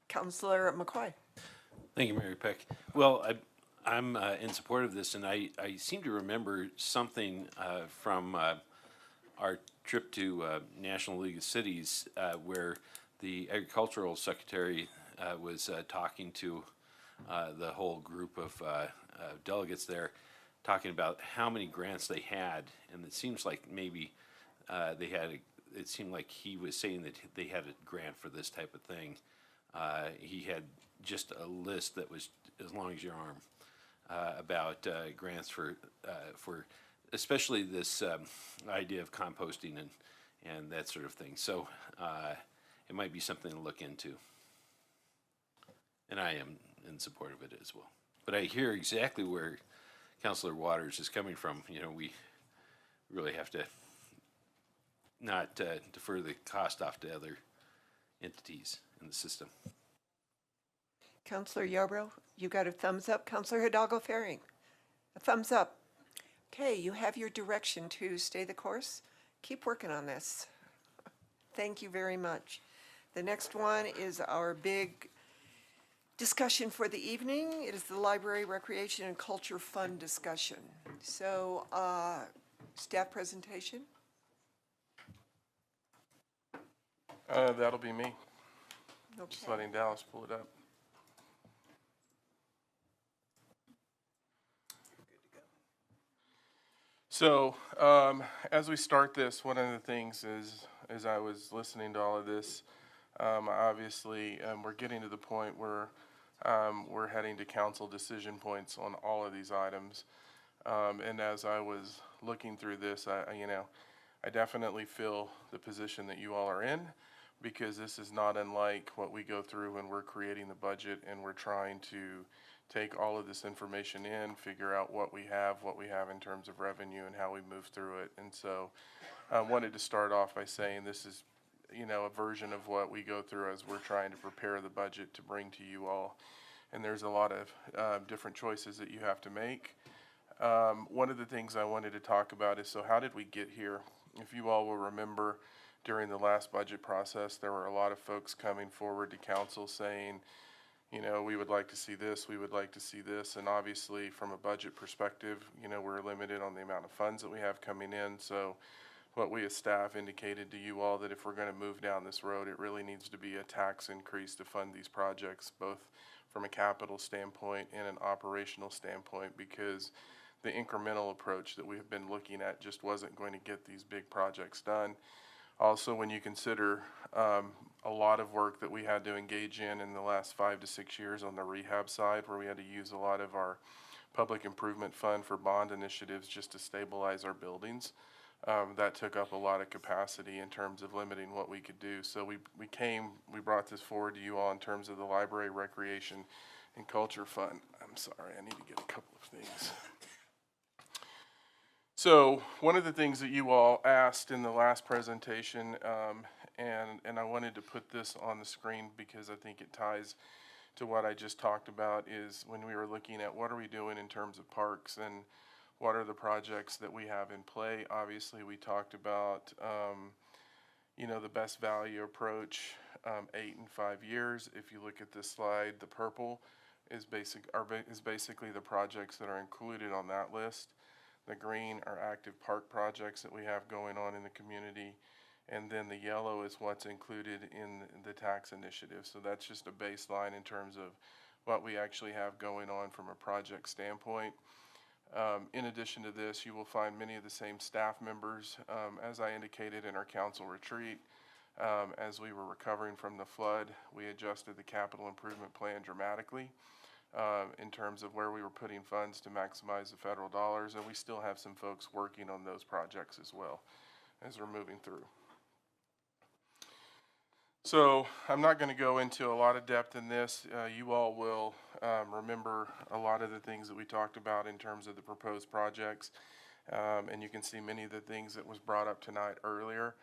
A: Councilor McCoy?
F: Thank you, Mary Peck. Well, I'm in support of this, and I seem to remember something from our trip to National League of Cities where the agricultural secretary was talking to the whole group of delegates there, talking about how many grants they had, and it seems like maybe they had. It seemed like he was saying that they had a grant for this type of thing. He had just a list that was as long as your arm about grants for especially this idea of composting and that sort of thing. So it might be something to look into. And I am in support of it as well. But I hear exactly where Councilor Waters is coming from. We really have to not defer the cost off to other entities in the system.
A: Councilor Yarbrough, you got a thumbs up. Councilor Hidalgo Faring, a thumbs up. Okay, you have your direction to stay the course. Keep working on this. Thank you very much. The next one is our big discussion for the evening. It is the Library, Recreation, and Culture Fund discussion. So, staff presentation.
O: That'll be me.
A: Okay.
O: Just letting Dallas pull it up. So, as we start this, one of the things is, as I was listening to all of this, obviously, we're getting to the point where we're heading to council decision points on all of these items. And as I was looking through this, I definitely feel the position that you all are in, because this is not unlike what we go through when we're creating the budget and we're trying to take all of this information in, figure out what we have in terms of revenue and how we move through it. And so I wanted to start off by saying this is, a version of what we go through as we're trying to prepare the budget to bring to you all. And there's a lot of different choices that you have to make. One of the things I wanted to talk about is, so how did we get here? If you all will remember, during the last budget process, there were a lot of folks coming forward to council saying, we would like to see this, we would like to see this. And obviously, from a budget perspective, we're limited on the amount of funds that we have coming in. So what we as staff indicated to you all, that if we're going to move down this road, it really needs to be a tax increase to fund these projects, both from a capital standpoint and an operational standpoint, because the incremental approach that we've been looking at just wasn't going to get these big projects done. Also, when you consider a lot of work that we had to engage in the last 5 to 6 years on the rehab side, where we had to use a lot of our public improvement fund for bond initiatives just to stabilize our buildings, that took up a lot of capacity in terms of limiting what we could do. So we brought this forward to you all in terms of the Library, Recreation, and Culture Fund. I'm sorry, I need to get a couple of things. So one of the things that you all asked in the last presentation, and I wanted to put this on the screen because I think it ties to what I just talked about, is when we were looking at what are we doing in terms of parks and what are the projects that we have in play. Obviously, we talked about, the best value approach, 8 and 5 years. If you look at this slide, the purple is basically the projects that are included on that list. The green are active park projects that we have going on in the community. And then the yellow is what's included in the tax initiative. So that's just a baseline in terms of what we actually have going on from a project standpoint. In addition to this, you will find many of the same staff members. As I indicated in our council retreat, as we were recovering from the flood, we adjusted the capital improvement plan dramatically in terms of where we were putting funds to maximize the federal dollars, and we still have some folks working on those projects as well as we're moving through. So I'm not going to go into a lot of depth in this. You all will remember a lot of the things that we talked about in terms of the proposed projects, and you can see many of the things that was brought up tonight earlier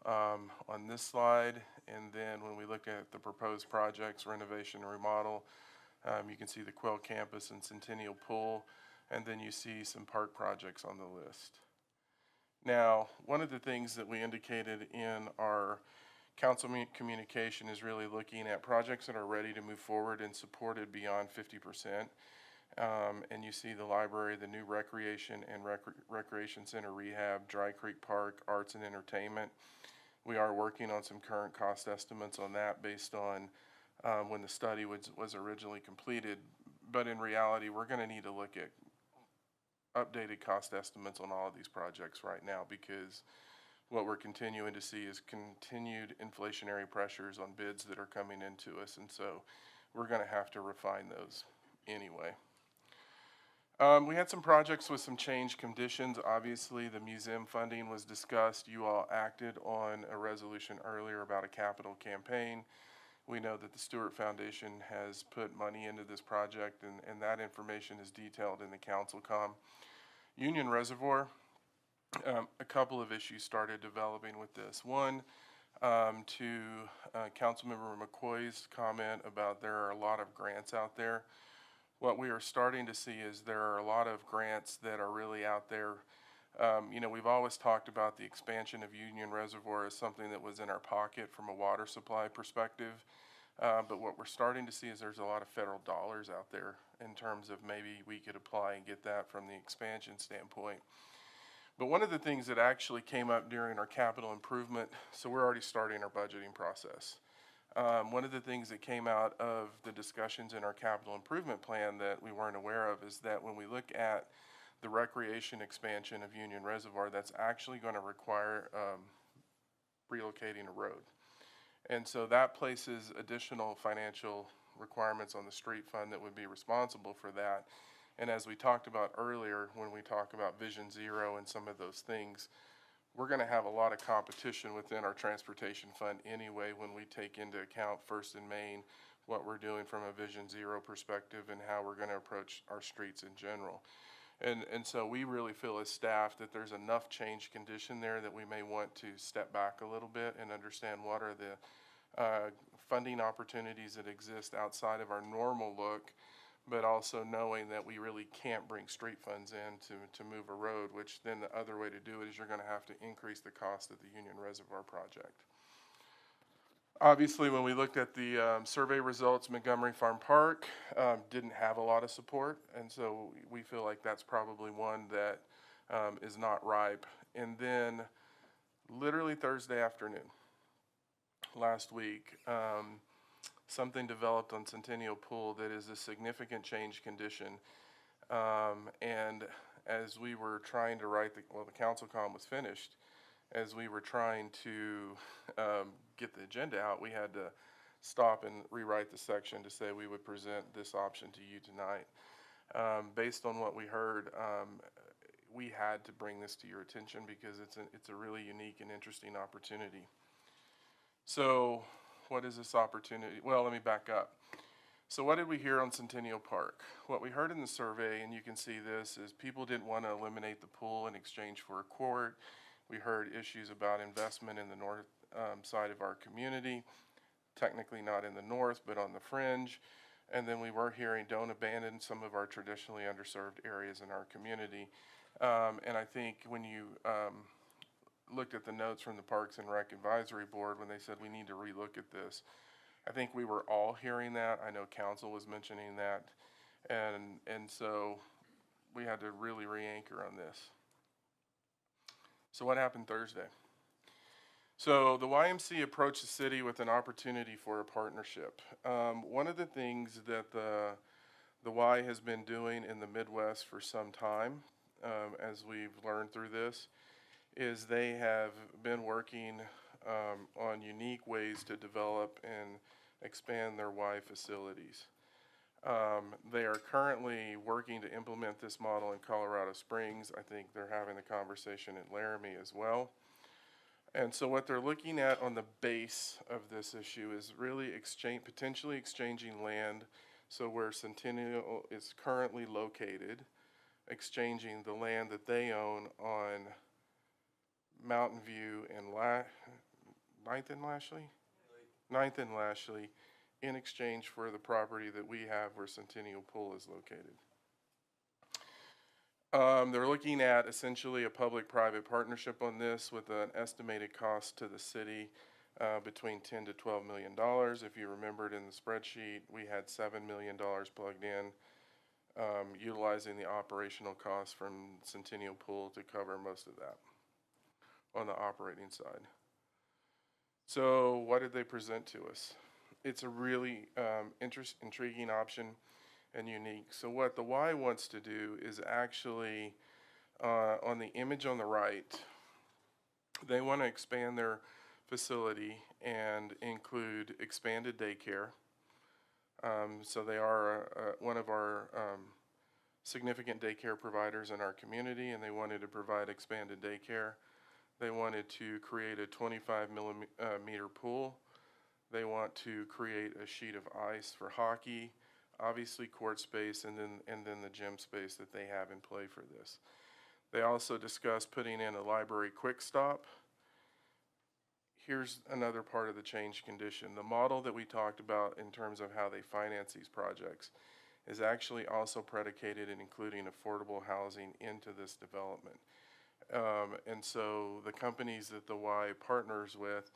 O: on this slide. And then when we look at the proposed projects, renovation and remodel, you can see the Quail Campus and Centennial Pool, and then you see some park projects on the list. Now, one of the things that we indicated in our council communication is really looking at projects that are ready to move forward and supported beyond 50%. And you see the library, the new recreation and recreation center rehab, Dry Creek Park, arts and entertainment. We are working on some current cost estimates on that based on when the study was originally completed. But in reality, we're going to need to look at updated cost estimates on all of these projects right now, because what we're continuing to see is continued inflationary pressures on bids that are coming into us, and so we're going to have to refine those anyway. We had some projects with some changed conditions. Obviously, the museum funding was discussed. You all acted on a resolution earlier about a capital campaign. We know that the Stewart Foundation has put money into this project, and that information is detailed in the council comm. Union Reservoir, a couple of issues started developing with this. One, to Councilmember McCoy's comment about there are a lot of grants out there. What we are starting to see is there are a lot of grants that are really out there. You know, we've always talked about the expansion of Union Reservoir as something that was in our pocket from a water supply perspective. But what we're starting to see is there's a lot of federal dollars out there in terms of maybe we could apply and get that from the expansion standpoint. But one of the things that actually came up during our capital improvement, so we're already starting our budgeting process. One of the things that came out of the discussions in our capital improvement plan that we weren't aware of is that when we look at the recreation expansion of Union Reservoir, that's actually going to require relocating a road. And so that places additional financial requirements on the street fund that would be responsible for that. And as we talked about earlier, when we talk about Vision Zero and some of those things, we're going to have a lot of competition within our transportation fund anyway when we take into account First and Main, what we're doing from a Vision Zero perspective and how we're going to approach our streets in general. And so we really feel as staff that there's enough change condition there that we may want to step back a little bit and understand what are the funding opportunities that exist outside of our normal look, but also knowing that we really can't bring street funds in to move a road, which then the other way to do it is you're going to have to increase the cost of the Union Reservoir project. Obviously, when we looked at the survey results, Montgomery Farm Park didn't have a lot of support, and so we feel like that's probably one that is not ripe. And then literally Thursday afternoon, last week, something developed on Centennial Pool that is a significant change condition. And as we were trying to write the council comm was finished, as we were trying to get the agenda out, we had to stop and rewrite the section to say we would present this option to you tonight. Based on what we heard, we had to bring this to your attention because it's a really unique and interesting opportunity. So what is this opportunity? Well, let me back up. So what did we hear on Centennial Park? What we heard in the survey, and you can see this, is people didn't want to eliminate the pool in exchange for a court. We heard issues about investment in the north side of our community, technically not in the north, but on the fringe. And then we were hearing don't abandon some of our traditionally underserved areas in our community. And I think when you looked at the notes from the Parks and Rec Advisory Board when they said we need to relook at this. I think we were all hearing that. I know council was mentioning that. And so we had to really re-anchor on this. So what happened Thursday? So the YMC approached the city with an opportunity for a partnership. One of the things that the Y has been doing in the Midwest for some time, as we've learned through this, is they have been working on unique ways to develop and expand their Y facilities. They are currently working to implement this model in Colorado Springs. I think they're having a conversation in Laramie as well. And so what they're looking at on the base of this issue is really potentially exchanging land. So where Centennial is currently located, exchanging the land that they own on Mountain View and 9th and Lashley? 9th and Lashley, in exchange for the property that we have where Centennial Pool is located. They're looking at essentially a public-private partnership on this with an estimated cost to the city between $10 to $12 million. If you remembered in the spreadsheet, we had $7 million plugged in, utilizing the operational costs from Centennial Pool to cover most of that on the operating side. So what did they present to us? It's a really intriguing option and unique. So what the Y wants to do is actually, on the image on the right, they want to expand their facility and include expanded daycare. So they are one of our significant daycare providers in our community, and they wanted to provide expanded daycare. They wanted to create a 25 millimeter pool. They want to create a sheet of ice for hockey, obviously court space, and then the gym space that they have in play for this. They also discussed putting in a library quick stop. Here's another part of the change condition. The model that we talked about in terms of how they finance these projects is actually also predicated in including affordable housing into this development. And so the companies that the Y partners with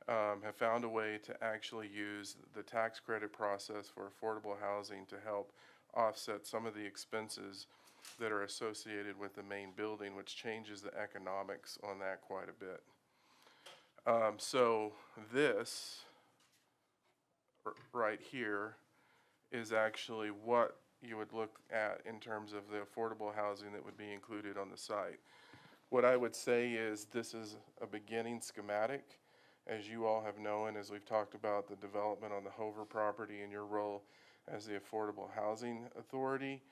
O: have found a way to actually use the tax credit process for affordable housing to help offset some of the expenses that are associated with the main building, which changes the economics on that quite a bit. So this right here is actually what you would look at in terms of the affordable housing that would be included on the site. What I would say is this is a beginning schematic. As you all have known, as we've talked about the development on the Hover property and your role as the Affordable Housing Authority,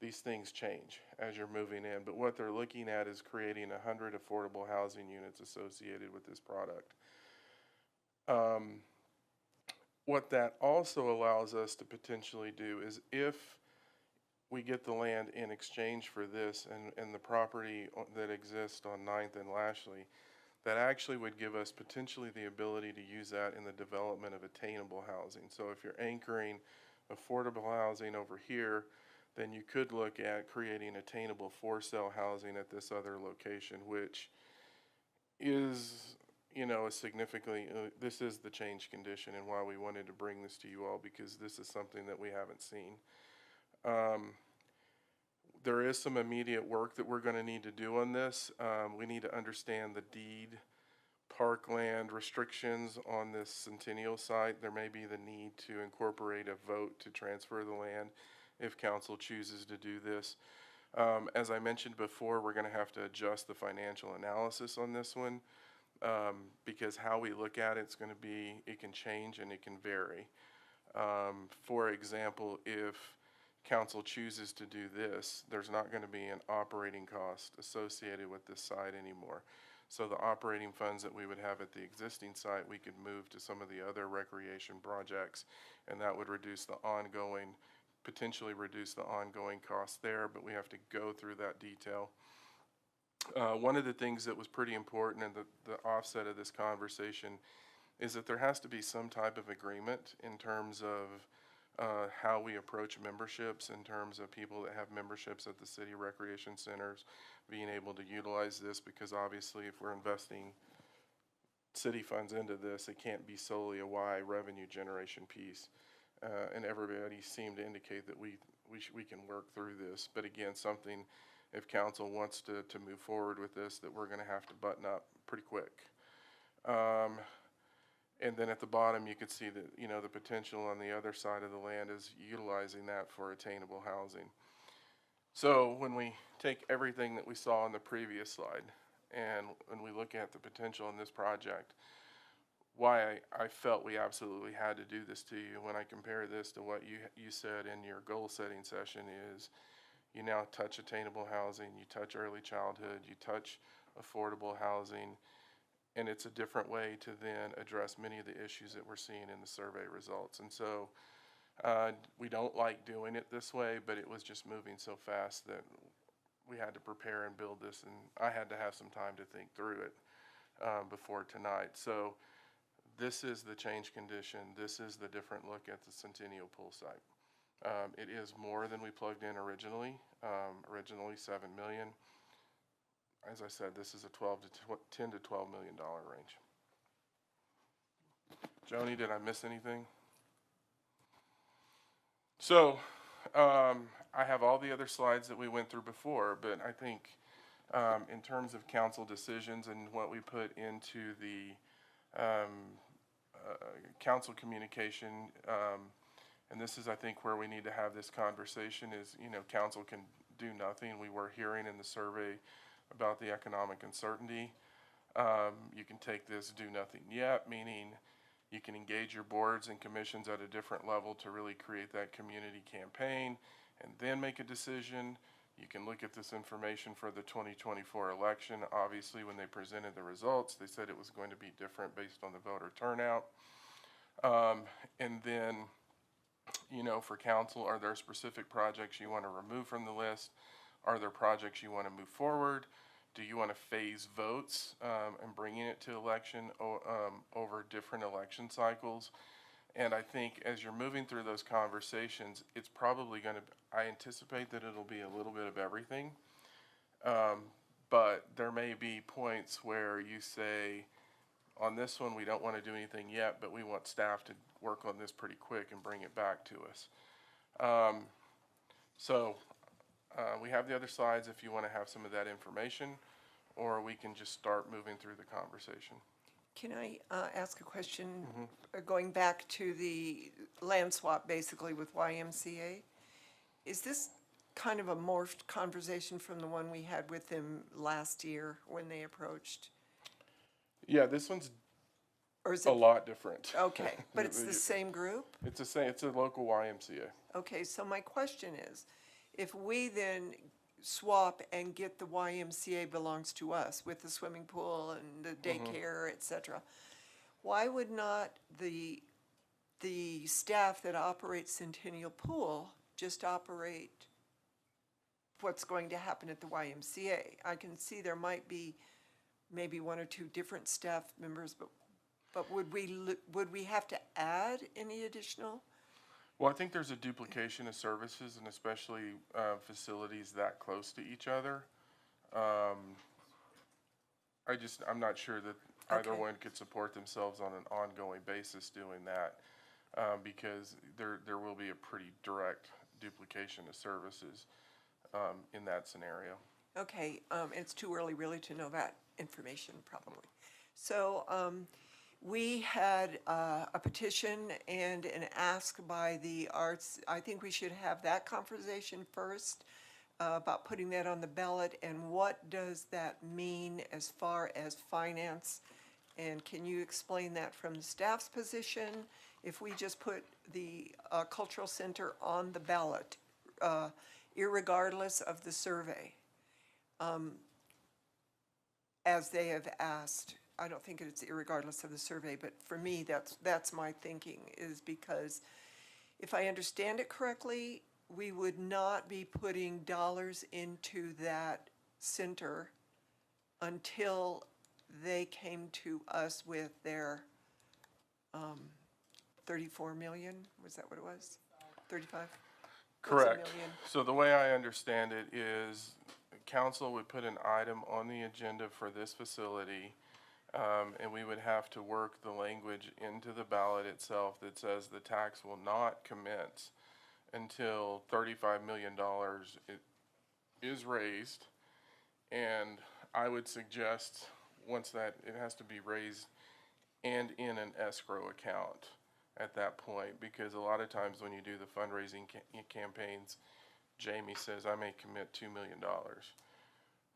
O: these things change as you're moving in. But what they're looking at is creating 100 affordable housing units associated with this product. What that also allows us to potentially do is if we get the land in exchange for this and the property that exists on 9th and Lashley, that actually would give us potentially the ability to use that in the development of attainable housing. So if you're anchoring affordable housing over here, then you could look at creating attainable for-sale housing at this other location, which is, a significantly, this is the change condition and why we wanted to bring this to you all, because this is something that we haven't seen. There is some immediate work that we're going to need to do on this. We need to understand the deed parkland restrictions on this Centennial site. There may be the need to incorporate a vote to transfer the land if council chooses to do this. As I mentioned before, we're going to have to adjust the financial analysis on this one because how we look at it's going to be, it can change and it can vary. For example, if council chooses to do this, there's not going to be an operating cost associated with this site anymore. So the operating funds that we would have at the existing site, we could move to some of the other recreation projects, and that would reduce the ongoing, potentially reduce the ongoing costs there, but we have to go through that detail. One of the things that was pretty important in the offset of this conversation is that there has to be some type of agreement in terms of how we approach memberships in terms of people that have memberships at the city recreation centers, being able to utilize this, because obviously if we're investing city funds into this, it can't be solely a Y revenue generation piece. And everybody seemed to indicate that we can work through this. But again, something, if council wants to move forward with this, that we're gonna have to button up pretty quick. And then at the bottom, you could see that, you know, the potential on the other side of the land is utilizing that for attainable housing. So when we take everything that we saw on the previous slide, and when we look at the potential in this project, why I felt we absolutely had to do this to you, when I compare this to what you said in your goal setting session, is you now touch attainable housing, you touch early childhood, you touch affordable housing, and it's a different way to then address many of the issues that we're seeing in the survey results. And so we don't like doing it this way, but it was just moving so fast that we had to prepare and build this, and I had to have some time to think through it before tonight. So this is the change condition. This is the different look at the Centennial Pool site. It is more than we plugged in originally. Originally 7 million. As I said, this is a 10 to $12 million range. Joni, did I miss anything? So I have all the other slides that we went through before, but I think in terms of council decisions and what we put into the council communication, and this is, I think, where we need to have this conversation is, you know, council can do nothing. We were hearing in the survey about the economic uncertainty. You can take this do nothing yet, meaning you can engage your boards and commissions at a different level to really create that community campaign and then make a decision. You can look at this information for the 2024 election. Obviously, when they presented the results, they said it was going to be different based on the voter turnout. And then, you know, for council, are there specific projects you want to remove from the list? Are there projects you want to move forward? Do you want to phase votes and bringing it to election over different election cycles? And I think as you're moving through those conversations, it's probably going to, I anticipate that it'll be a little bit of everything. But there may be points where you say, on this one, we don't want to do anything yet, but we want staff to work on this pretty quick and bring it back to us. We have the other slides if you want to have some of that information, or we can just start moving through the conversation.
A: Can I ask a question? Going back to the land swap, basically, with YMCA, is this kind of a morphed conversation from the one we had with them last year when they approached?
O: Yeah, this one's
A: or is
O: a
A: it,
O: lot different.
A: Okay, but it's the same group?
O: It's the same. It's a local YMCA.
A: Okay, so my question is, if we then swap and get the YMCA belongs to us with the swimming pool and the daycare, et cetera, why would not the staff that operates Centennial Pool just operate what's going to happen at the YMCA? I can see there might be maybe one or two different staff members, but would we have to add any additional?
O: Well, I think there's a duplication of services, and especially facilities that close to each other. I'm not sure that either one could support themselves on an ongoing basis doing that, because there will be a pretty direct duplication of services in that scenario.
A: Okay, it's too early really to know that information probably. So we had a petition and an ask by the arts. I think we should have that conversation first about putting that on the ballot, and what does that mean as far as finance? And can you explain that from the staff's position? If we just put the cultural center on the ballot, irregardless of the survey, as they have asked. I don't think it's irregardless of the survey, but for me, that's my thinking, is because if I understand it correctly, we would not be putting dollars into that center until they came to us with their 34 million, was that what it was? 35? What's a
O: Correct.
A: million?
O: So the way I understand it is council would put an item on the agenda for this facility, and we would have to work the language into the ballot itself that says the tax will not commence until $35 million is raised. And I would suggest, once that, it has to be raised and in an escrow account at that point, because a lot of times when you do the fundraising campaigns, Jamie says, I may commit $2 million.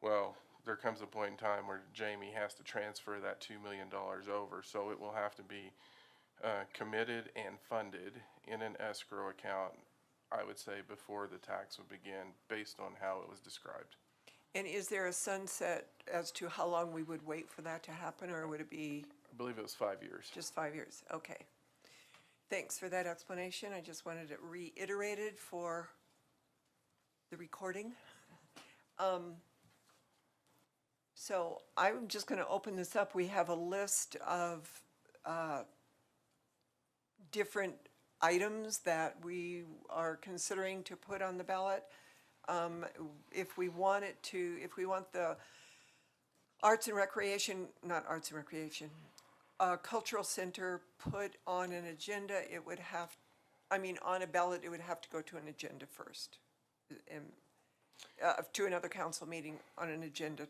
O: Well, there comes a point in time where Jamie has to transfer that $2 million over, so it will have to be committed and funded in an escrow account, I would say, before the tax would begin, based on how it was described.
A: And is there a sunset as to how long we would wait for that to happen, or would it be
O: I believe it was 5 years.
A: just 5 years? Okay. Thanks for that explanation. I just wanted it reiterated for the recording. So I'm just going to open this up. We have a list of different items that we are considering to put on the ballot. If we want the arts and recreation, not arts and recreation, cultural center put on an agenda, it would have, on a ballot, it would have to go to an agenda first. And, to another council meeting on an agenda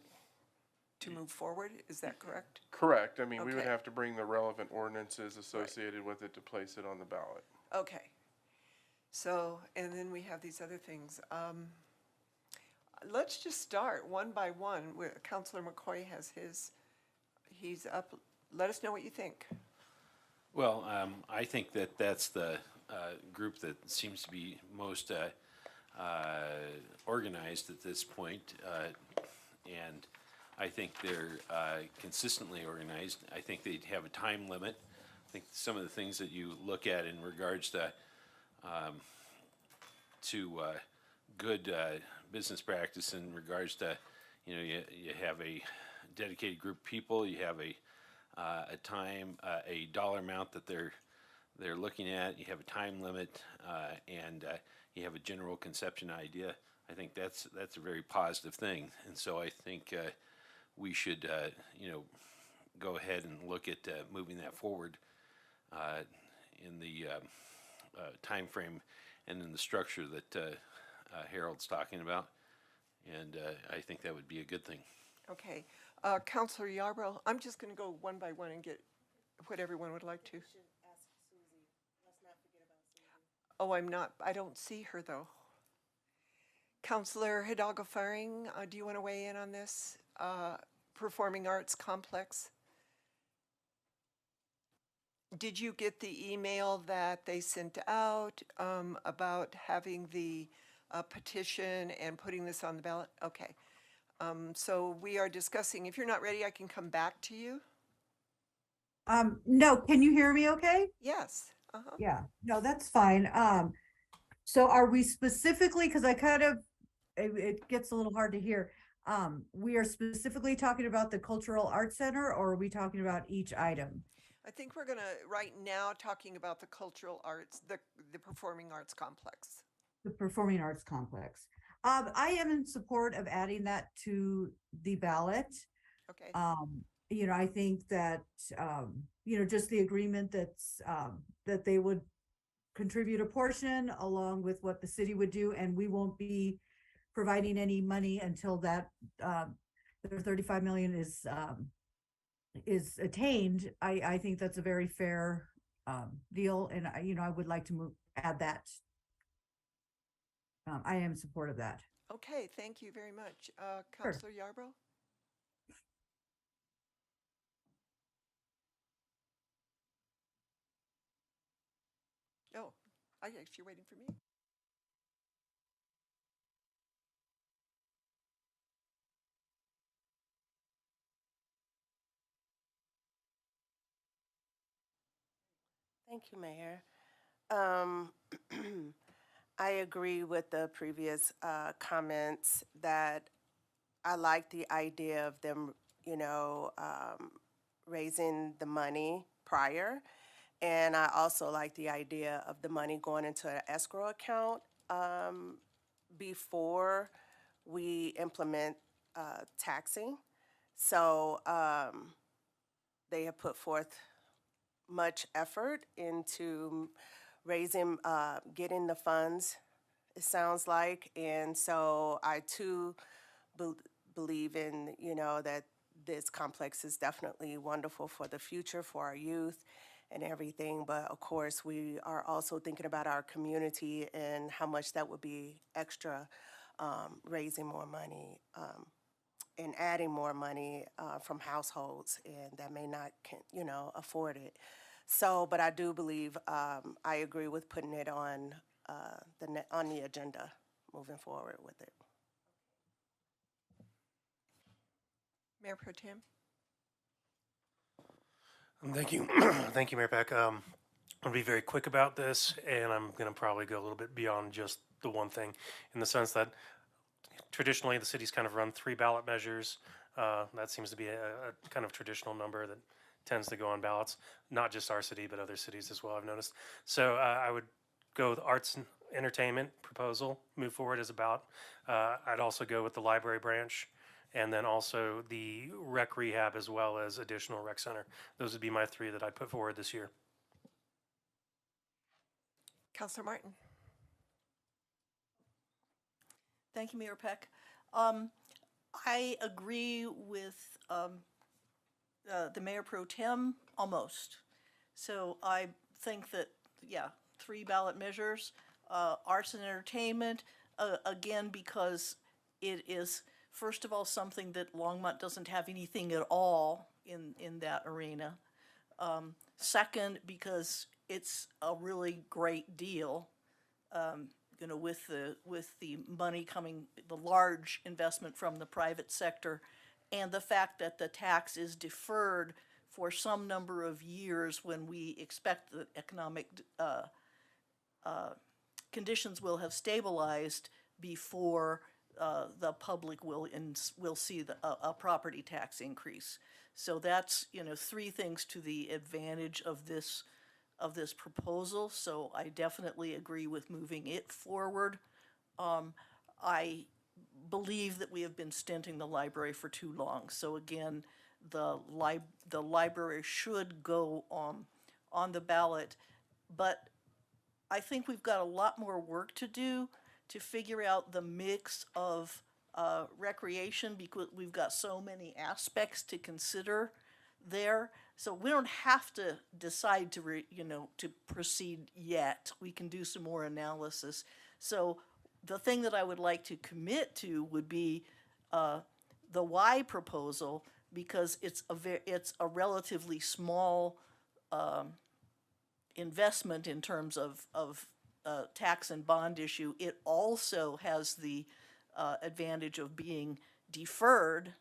A: to move forward, is that correct?
O: Correct. We would
A: Okay.
O: have to bring the relevant ordinances associated with it to place it on the ballot.
A: Okay. So, and then we have these other things. Let's just start one by one. Councilor McCoy has he's up. Let us know what you think.
F: Well, I think that that's the group that seems to be most organized at this point, and I think they're consistently organized. I think they'd have a time limit. I think some of the things that you look at in regards to good business practice in regards to, you have a dedicated group of people, you have a time, a dollar amount that they're looking at, you have a time limit, and you have a general conception idea. I think that's a very positive thing, and so I think we should go ahead and look at moving that forward in the time frame and in the structure that Harold's talking about, and I think that would be a good thing.
A: Okay. Councilor Yarbrough, I'm just going to go one by one and get what everyone would like to. Oh, I don't see her though. Councilor Hidalgo Faring, do you want to weigh in on this performing arts complex? Did you get the email that they sent out about having the petition and putting this on the ballot? Okay. So we are discussing, if you're not ready, I can come back to you.
T: No, can you hear me okay?
A: Yes.
T: Yeah, no, that's fine. So are we specifically, because it gets a little hard to hear. We are specifically talking about the Cultural Arts Center, or are we talking about each item?
A: I think we're gonna, right now, talking about the cultural arts, the performing arts complex.
T: The Performing Arts Complex. I am in support of adding that to the ballot.
A: Okay.
T: I think that, just the agreement that's, that they would contribute a portion along with what the city would do, and we won't be providing any money until that, the 35 million is attained. I think that's a very fair, deal, and I would like to add that. I am in support of that.
A: Okay, thank you very much. Councilor Yarbrough? Oh, I guess you're waiting for me.
U: Thank you, Mayor. I agree with the previous comments that I like the idea of them, raising the money prior. And I also like the idea of the money going into an escrow account before we implement taxing. So they have put forth much effort into raising, getting the funds, it sounds like. And so I too believe in, that this complex is definitely wonderful for the future, for our youth and everything. But of course, we are also thinking about our community and how much that would be extra, raising more money and adding more money from households and that may not, afford it. So, but I do believe, I agree with putting it on on the agenda, moving forward with it.
A: Mayor Pro Tem?
B: Thank you. Thank you, Mayor Peck. I'll be very quick about this, and I'm going to probably go a little bit beyond just the one thing, in the sense that traditionally the city's kind of run 3 ballot measures. That seems to be a kind of traditional number that tends to go on ballots, not just our city, but other cities as well, I've noticed. So I would go with the arts and entertainment proposal, move forward as a ballot. I'd also go with the library branch, and then also the rec rehab as well as additional rec center. Those would be my 3 that I'd put forward this year.
A: Councilor Martin?
Q: Thank you, Mayor Peck. I agree with the Mayor Pro Tem almost. So I think that, 3 ballot measures, arts and entertainment, again, because it is, first of all, something that Longmont doesn't have anything at all in that arena. Second, because it's a really great deal, with the money coming, the large investment from the private sector, and the fact that the tax is deferred for some number of years when we expect that economic conditions will have stabilized before the public will see a property tax increase. So that's 3 things to the advantage of this proposal. So I definitely agree with moving it forward. I believe that we have been stinting the library for too long. So again, the library should go on the ballot, but I think we've got a lot more work to do to figure out the mix of recreation, because we've got so many aspects to consider there. So we don't have to decide to to proceed yet. We can do some more analysis. So the thing that I would like to commit to would be the Y proposal, because it's a relatively small investment in terms of tax and bond issue. It also has the advantage of being deferred,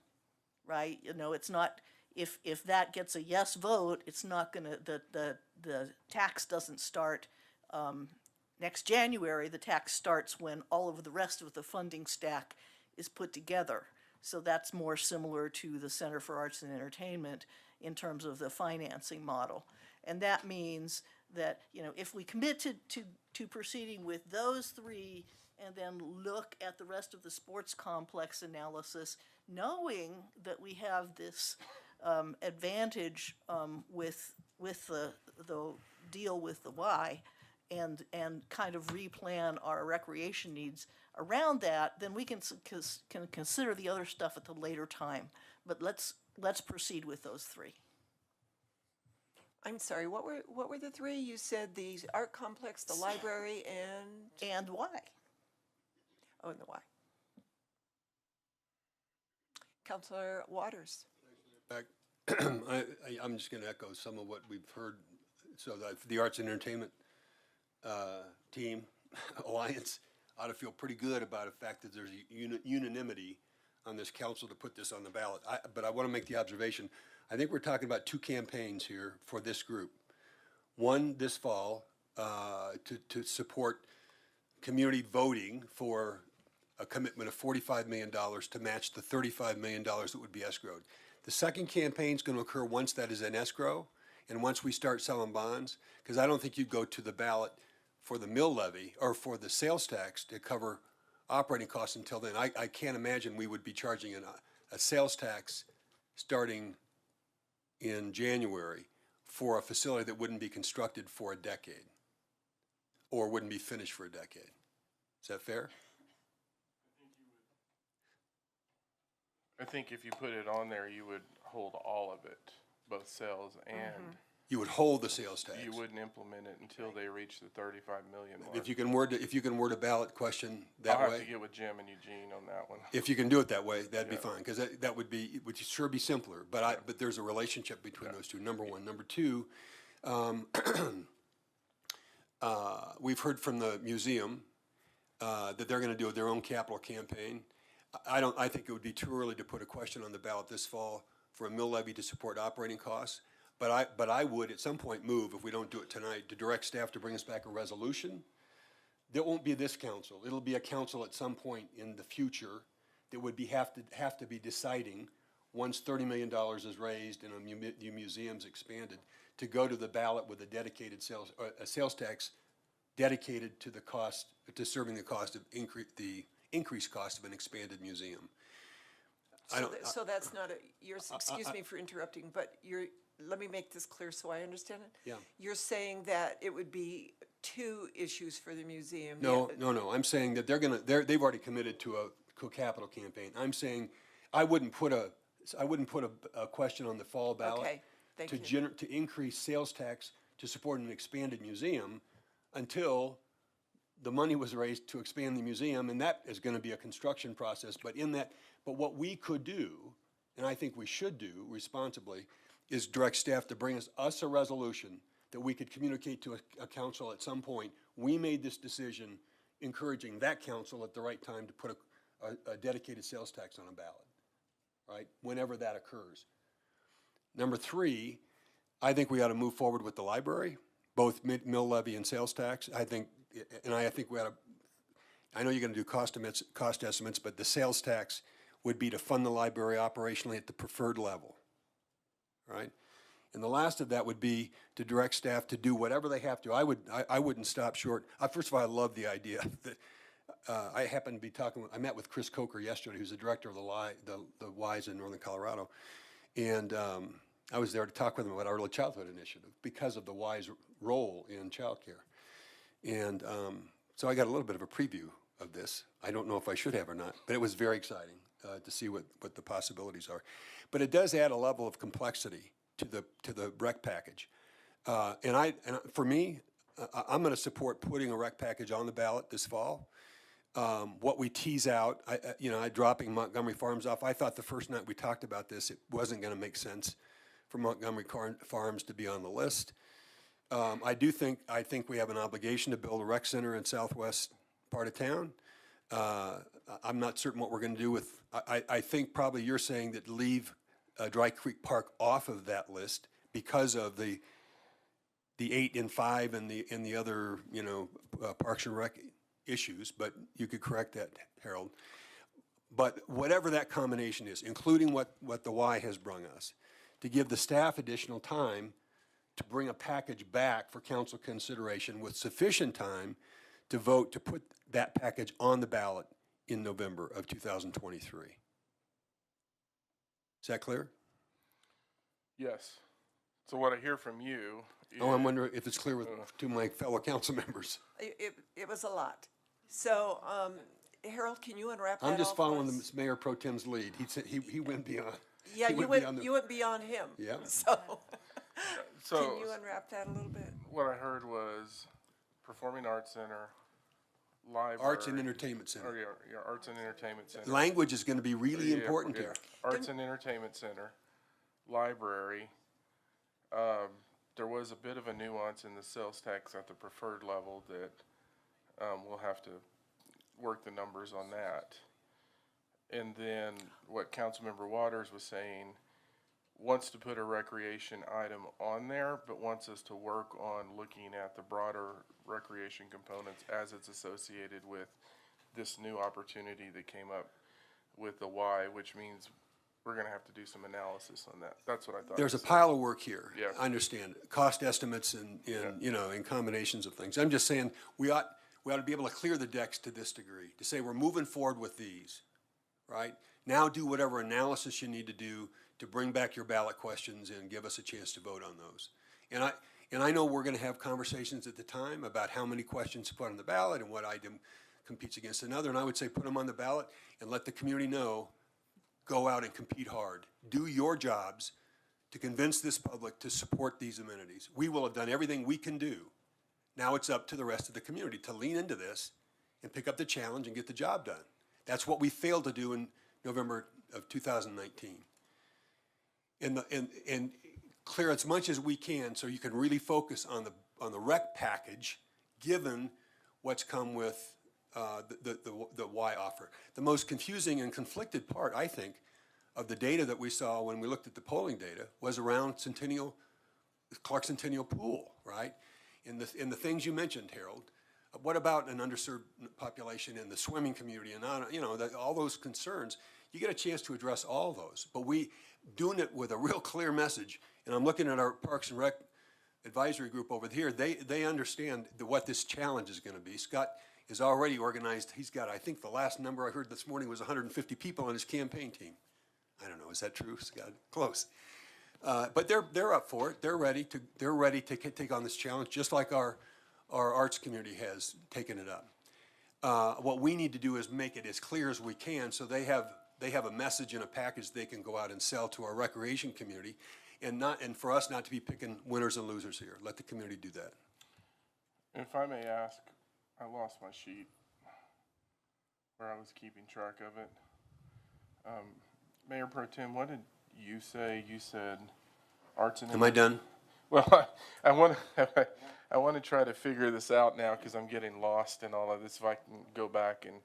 Q: right? It's not, if that gets a yes vote, it's not gonna, the tax doesn't start next January. The tax starts when all of the rest of the funding stack is put together. So that's more similar to the Center for Arts and Entertainment in terms of the financing model. And that means that, if we commit to proceeding with those 3 and then look at the rest of the sports complex analysis, knowing that we have this advantage with the deal with the Y, and kind of replan our recreation needs around that, then we can consider the other stuff at the later time. But let's proceed with those 3.
A: I'm sorry, what were the 3? You said the art complex, the library,
Q: and Y.
A: Oh, and the Y. Councilor Waters.
M: Back, I'm just going to echo some of what we've heard. So the Arts and Entertainment team, Alliance, ought to feel pretty good about the fact that there's unanimity on this council to put this on the ballot. But I want to make the observation, I think we're talking about 2 campaigns here for this group. One this fall to support community voting for a commitment of $45 million to match the $35 million that would be escrowed. The second campaign is going to occur once that is in escrow, And once we start selling bonds, because I don't think you'd go to the ballot for the mill levy or for the sales tax to cover operating costs until then. I can't imagine we would be charging a sales tax starting in January for a facility that wouldn't be constructed for a decade or wouldn't be finished for a decade. Is that fair?
O: I think if you put it on there, you would hold all of it, both sales and.
M: You would hold the sales tax.
O: You wouldn't implement it until they reach the 35 million mark.
M: If you can word a ballot question
O: I'll
M: that
O: have
M: way.
O: to get with Jim and Eugene on that one.
M: If you can do it that way, that'd be fine, because that would sure be simpler, but there's a relationship between those two, number one. Number two, we've heard from the museum, that they're gonna do their own capital campaign. I think it would be too early to put a question on the ballot this fall for a mill levy to support operating costs. But I would at some point move, if we don't do it tonight, to direct staff to bring us back a resolution. There won't be this council. It'll be a council at some point in the future that would have to be deciding, once $30 million is raised and the museum's expanded, to go to the ballot with a dedicated a sales tax dedicated to the cost, to serving the cost of the increased cost of an expanded museum.
A: So that's not excuse me for interrupting, but let me make this clear so I understand it.
M: Yeah.
A: You're saying that it would be two issues for the museum.
M: No. I'm saying that they've already committed to a capital campaign. I'm saying I wouldn't put a question on the fall ballot.
A: Okay, thank you.
M: To increase sales tax to support an expanded museum until the money was raised to expand the museum, and that is going to be a construction process. But what we could do, and I think we should do responsibly, is direct staff to bring us a resolution that we could communicate to a council at some point. We made this decision, encouraging that council at the right time to put a dedicated sales tax on a ballot, right? Whenever that occurs. Number three, I think we ought to move forward with the library, both mill levy and sales tax. I think we ought to, I know you're going to do cost estimates, but the sales tax would be to fund the library operationally at the preferred level. Right? And the last of that would be to direct staff to do whatever they have to. I wouldn't stop short. First of all, I love the idea that I happened to be I met with Chris Coker yesterday, who's the director of the WISE in Northern Colorado. And I was there to talk with him about our Early Childhood Initiative because of the WISE role in childcare. And so I got a little bit of a preview of this. I don't know if I should have or not, but it was very exciting to see what the possibilities are. But it does add a level of complexity to the rec package. For me, I'm going to support putting a rec package on the ballot this fall. What we tease out, dropping Montgomery Farms off. I thought the first night we talked about this, it wasn't going to make sense for Montgomery Farms to be on the list. I think we have an obligation to build a rec center in southwest part of town. I'm not certain what we're going to do with. I think probably you're saying that leave Dry Creek Park off of that list because of the 8 and 5 and the other Parks and Rec issues. But you could correct that, Harold. But whatever that combination is, including what the Y has brung us, to give the staff additional time to bring a package back for council consideration with sufficient time to vote to put that package on the ballot in November of 2023. Is that clear?
O: Yes. So what I hear from you is...
M: I'm wondering if it's clear to my fellow council members.
A: It was a lot. So, Harold, can you unwrap that
M: I'm just
A: all for
M: following
A: us?
M: the Mayor Pro Tem's lead. He went beyond.
A: Yeah, you went beyond him.
M: Yeah.
A: So,
O: So,
A: can you unwrap that a little bit?
O: What I heard was Performing Arts Center, library.
M: Arts and Entertainment Center.
O: Or Arts and Entertainment Center.
M: Language is going to be really important here.
O: Arts and Entertainment Center, library. There was a bit of a nuance in the sales tax at the preferred level that we'll have to work the numbers on that. And then what Councilmember Waters was saying, wants to put a recreation item on there, but wants us to work on looking at the broader recreation components as it's associated with this new opportunity that came up with the Y, which means we're gonna have to do some analysis on that. That's what I thought.
M: There's
O: you
M: a
O: said.
M: pile of work here.
O: Yeah.
M: I understand. Cost estimates and, you know, in combinations of things. I'm just saying, we ought to be able to clear the decks to this degree, to say we're moving forward with these, right? Now do whatever analysis you need to do to bring back your ballot questions and give us a chance to vote on those. And I know we're gonna have conversations at the time about how many questions to put on the ballot and what item competes against another, and I would say put them on the ballot and let the community know, go out and compete hard. Do your jobs to convince this public to support these amenities. We will have done everything we can do. Now it's up to the rest of the community to lean into this and pick up the challenge and get the job done. That's what we failed to do in November of 2019. And clear as much as we can so you can really focus on the rec package, given what's come with the Y offer. The most confusing and conflicted part, I think, of the data that we saw when we looked at the polling data was around Clark Centennial Pool, right? In the things you mentioned, Harold. What about an underserved population in the swimming community and you know, all those concerns? You get a chance to address all those, but we doing it with a real clear message. And I'm looking at our Parks and Rec advisory group over here. They understand what this challenge is going to be. Scott is already organized. He's got, I think the last number I heard this morning was 150 people on his campaign team. I don't know, is that true, Scott? Close. But they're up for it. They're ready to take on this challenge, just like our arts community has taken it up. What we need to do is make it as clear as we can so they have a message and a package they can go out and sell to our recreation community, and for us not to be picking winners and losers here. Let the community do that.
O: If I may ask, I lost my sheet where I was keeping track of it. Mayor Pro Tem, what did you say? You said arts and...
M: Am I done?
O: Well, I want to try to figure this out now because I'm getting lost in all of this. If I can go back and...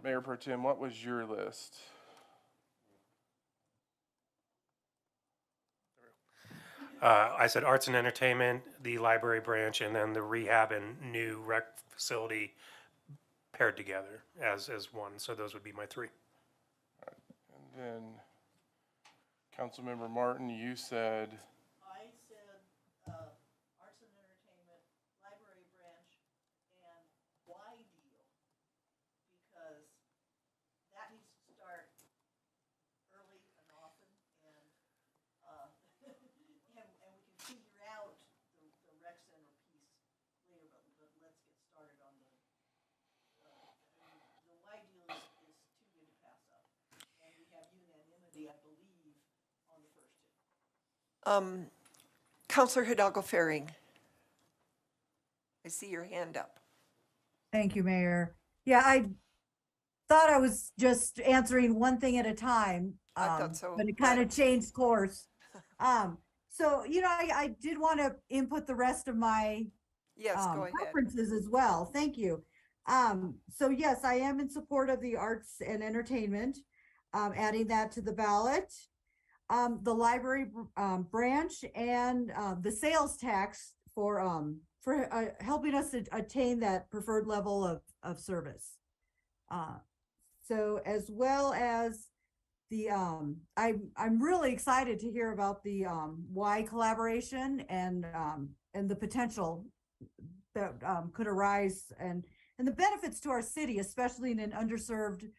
O: Mayor Pro Tem, what was your list?
B: I said arts and entertainment, the library branch, and then the rehab and new rec facility paired together as one. So those would be my three.
O: All right. And then Councilmember Martin, you said...
Q: I said arts and entertainment, library branch, and Y deal, because that needs to start early and often, and and we can figure out the rec center piece later, but let's get started on the Y deal is too good to pass up, and we have unanimity, I believe, on the first two.
A: Counselor Hidalgo Faring. I see your hand up.
T: Thank you, Mayor. Yeah, I thought I was just answering one thing at a time.
A: I thought so,
T: But it kind of changed course. So, you know, I did want to input the rest of my
A: Yes, go ahead.
T: preferences as well. Thank you. So yes, I am in support of the arts and entertainment, adding that to the ballot. The library branch and the sales tax for helping us to attain that preferred level of service. So as well as the I'm really excited to hear about the Y collaboration and the potential that could arise and the benefits to our city, especially in an underserved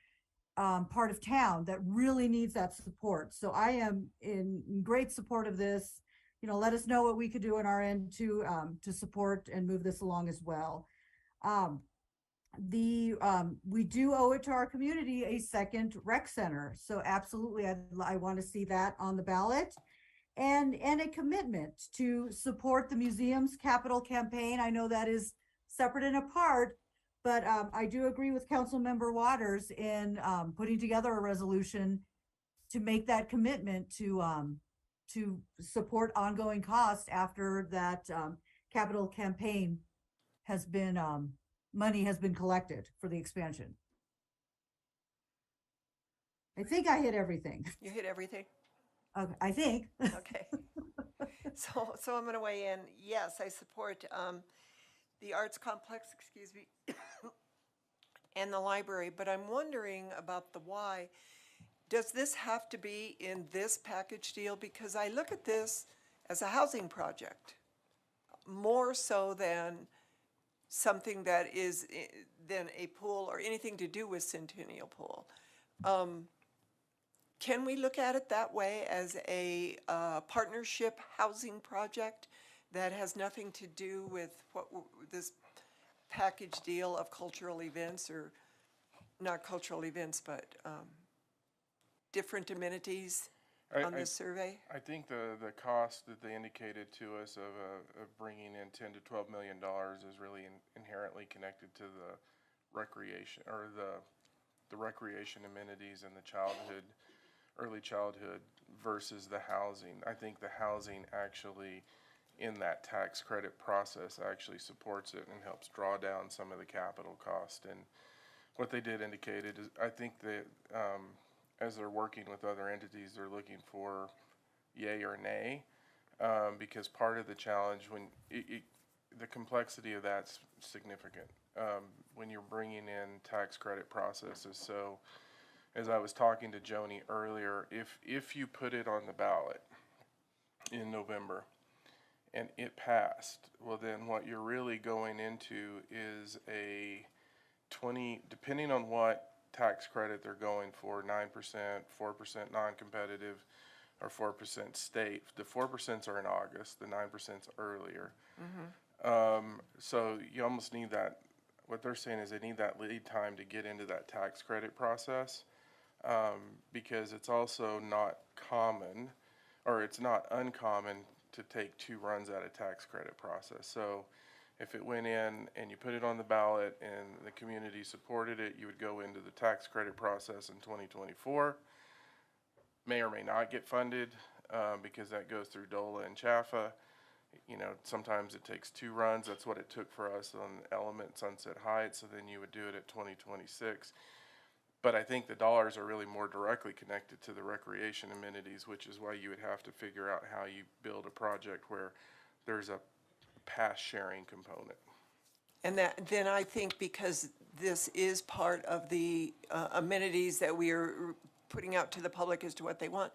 T: part of town that really needs that support. So I am in great support of this. You know, let us know what we could do on our end to support and move this along as well. We do owe it to our community a second rec center. So absolutely, I want to see that on the ballot, and a commitment to support the museum's capital campaign. I know that is separate and apart, but I do agree with Councilmember Waters in putting together a resolution to make that commitment to support ongoing costs after that capital campaign has been money has been collected for the expansion. I think I hit everything.
A: You hit everything?
T: Okay, I think.
A: Okay. So I'm going to weigh in. Yes, I support the arts complex, excuse me, and the library, but I'm wondering about the why. Does this have to be in this package deal? Because I look at this as a housing project, more so than something that is, than a pool or anything to do with Centennial Pool. Can we look at it that way, as a partnership housing project that has nothing to do with this package deal of cultural events, or not cultural events, but different amenities on this survey?
O: I think the cost that they indicated to us of bringing in $10 to $12 million is really inherently connected to the recreation, or the recreation amenities and the early childhood versus the housing. I think the housing actually, in that tax credit process, actually supports it and helps draw down some of the capital cost. And what they did indicated is, I think that as they're working with other entities, they're looking for yay or nay, because part of the challenge, when the complexity of that's significant when you're bringing in tax credit processes. So as I was talking to Joni earlier, if you put it on the ballot in November and it passed, well, then what you're really going into is a 20, depending on what tax credit they're going for, 9%, 4% non-competitive, or 4% state. The 4% are in August, the 9% earlier. So you almost need that, what they're saying is they need that lead time to get into that tax credit process, because it's also not common, or it's not uncommon to take 2 runs at a tax credit process. So if it went in and you put it on the ballot and the community supported it, you would go into the tax credit process in 2024. May or may not get funded, because that goes through DOLA and CHAFA. You know, sometimes it takes 2 runs. That's what it took for us on Element Sunset Heights. So then you would do it at 2026. But I think the dollars are really more directly connected to the recreation amenities, which is why you would have to figure out how you build a project where there's a pass sharing component.
A: And then I think, because this is part of the amenities that we are putting out to the public as to what they want,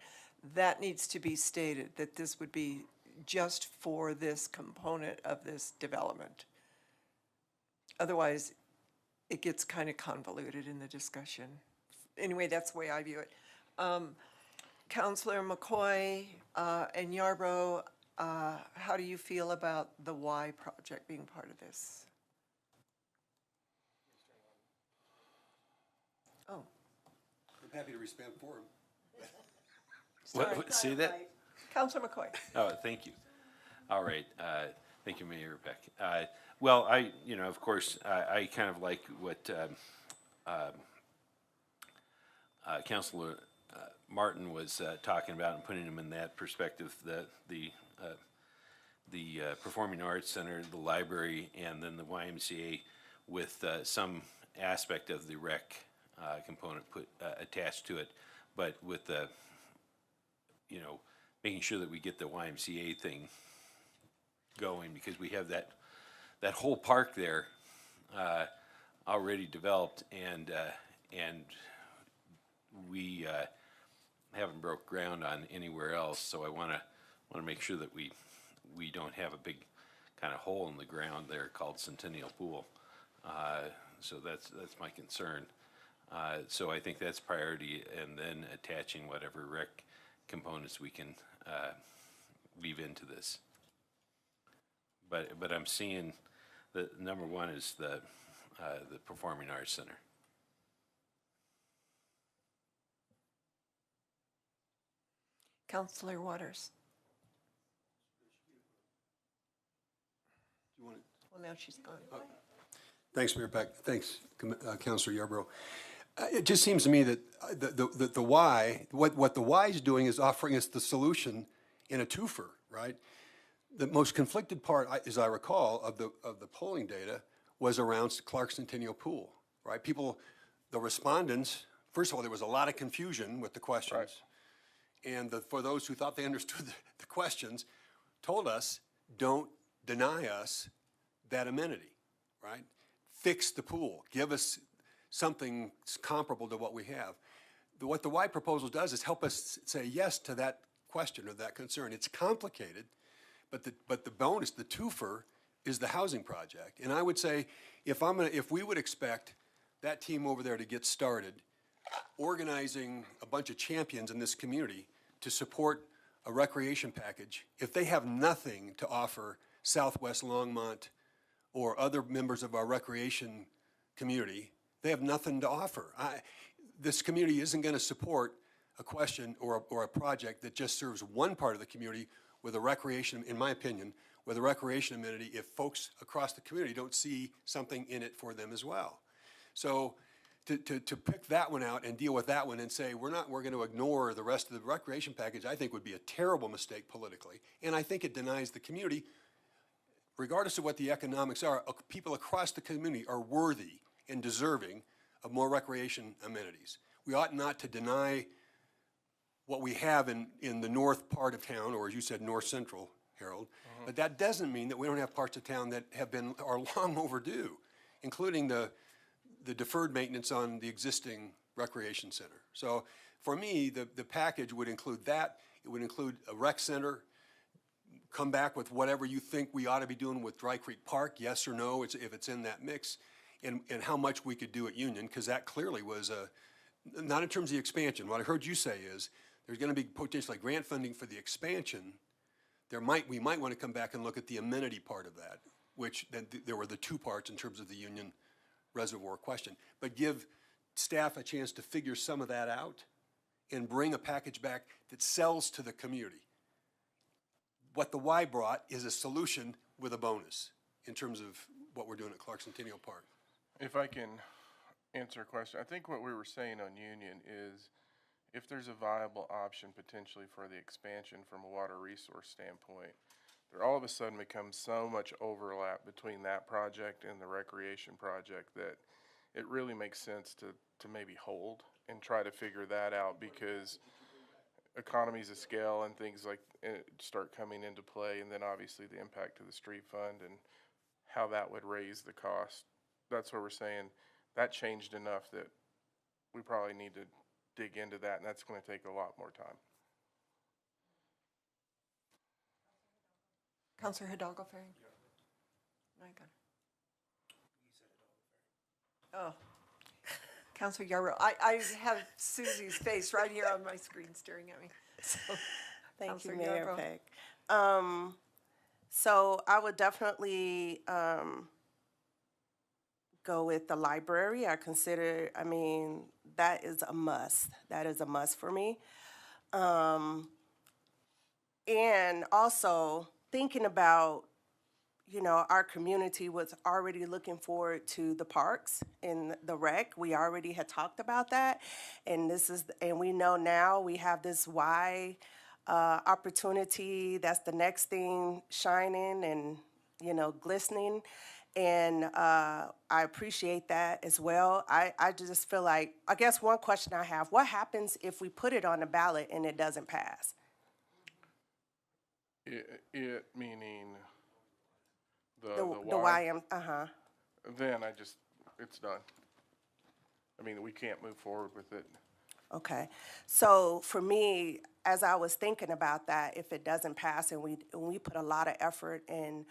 A: that needs to be stated, that this would be just for this component of this development. Otherwise, it gets kind of convoluted in the discussion. Anyway, that's the way I view it. Councilor McCoy and Yarbrough, how do you feel about the Y project being part of this? Oh.
M: I'm happy to respond for him.
F: What, say that?
A: Councilor McCoy.
F: Oh, thank you. All right. Thank you, Mayor Peck. Well, of course, I kind of like what Councilor Martin was talking about, and putting him in that perspective, the Performing Arts Center, the library, and then the YMCA, with some aspect of the rec component attached to it, but with the, making sure that we get the YMCA thing going, because we have that whole park there already developed, and we haven't broke ground on anywhere else. So I want to make sure that we don't have a big kind of hole in the ground there called Centennial Pool. So that's my concern. So I think that's priority, and then attaching whatever rec components we can weave into this. But I'm seeing that number one is the Performing Arts Center.
A: Councilor Waters.
M: Do you want to?
A: Well, now she's gone.
M: Thanks, Mayor Peck. Thanks, Councilor Yarbrough. It just seems to me that the Y, what the Y is doing is offering us the solution in a twofer, right? The most conflicted part, as I recall, of the polling data was around Clark Centennial Pool, right? People, the respondents, first of all, there was a lot of confusion with the questions. Right. And for those who thought they understood the questions, told us, don't deny us that amenity, right? Fix the pool. Give us something comparable to what we have. what the Y proposal does is help us say yes to that question or that concern. It's complicated, but the bonus, the twofer, is the housing project. And I would say, if we would expect that team over there to get started organizing a bunch of champions in this community to support a recreation package, if they have nothing to offer Southwest Longmont or other members of our recreation community, they have nothing to offer. This community isn't going to support a question or a project that just serves one part of the community with a recreation, in my opinion, with a recreation amenity if folks across the community don't see something in it for them as well. So to pick that one out and deal with that one and say we're going to ignore the rest of the recreation package, I think would be a terrible mistake politically. And I think it denies the community, regardless of what the economics are, people across the community are worthy and deserving of more recreation amenities. We ought not to deny what we have in the north part of town, or as you said, north central, Harold. But that doesn't mean that we don't have parts of town that are long overdue, including the deferred maintenance on the existing recreation center. So for me, the package would include that. It would include a rec center. Come back with whatever you think we ought to be doing with Dry Creek Park, yes or no, if it's in that mix, and how much we could do at Union, because that clearly was not in terms of the expansion. What I heard you say is there's going to be potentially grant funding for the expansion. We might want to come back and look at the amenity part of that, which then there were the two parts in terms of the Union Reservoir question. But give staff a chance to figure some of that out and bring a package back that sells to the community. What the Y brought is a solution with a bonus in terms of what we're doing at Clark Centennial Park.
O: If I can answer a question, I think what we were saying on Union is if there's a viable option potentially for the expansion from a water resource standpoint, there all of a sudden becomes so much overlap between that project and the recreation project that it really makes sense to maybe hold and try to figure that out, because economies of scale and things like start coming into play, and then obviously the impact to the street fund and how that would raise the cost. That's what we're saying. That changed enough that we probably need to dig into that, and that's going to take a lot more time.
A: Councilor Hidalgo Ferry. My God. Oh. Councilor Yarrow. I have Susie's face right here on my screen staring at me. So,
U: Thank
A: Councilor
U: you, Mayor
A: Yarrow.
U: Peck. So I would definitely go with the library. I mean, that is a must. That is a must for me. And also thinking about, our community was already looking forward to the parks and the rec. We already had talked about that. And we know now we have this Y opportunity. That's the next thing shining and, glistening. And I appreciate that as well. I just feel like, I guess one question I have, what happens if we put it on the ballot and it doesn't pass?
O: It meaning the
U: YM,
O: Then it's done. I mean, we can't move forward with it.
U: Okay. So for me, as I was thinking about that, if it doesn't pass and we put a lot of effort and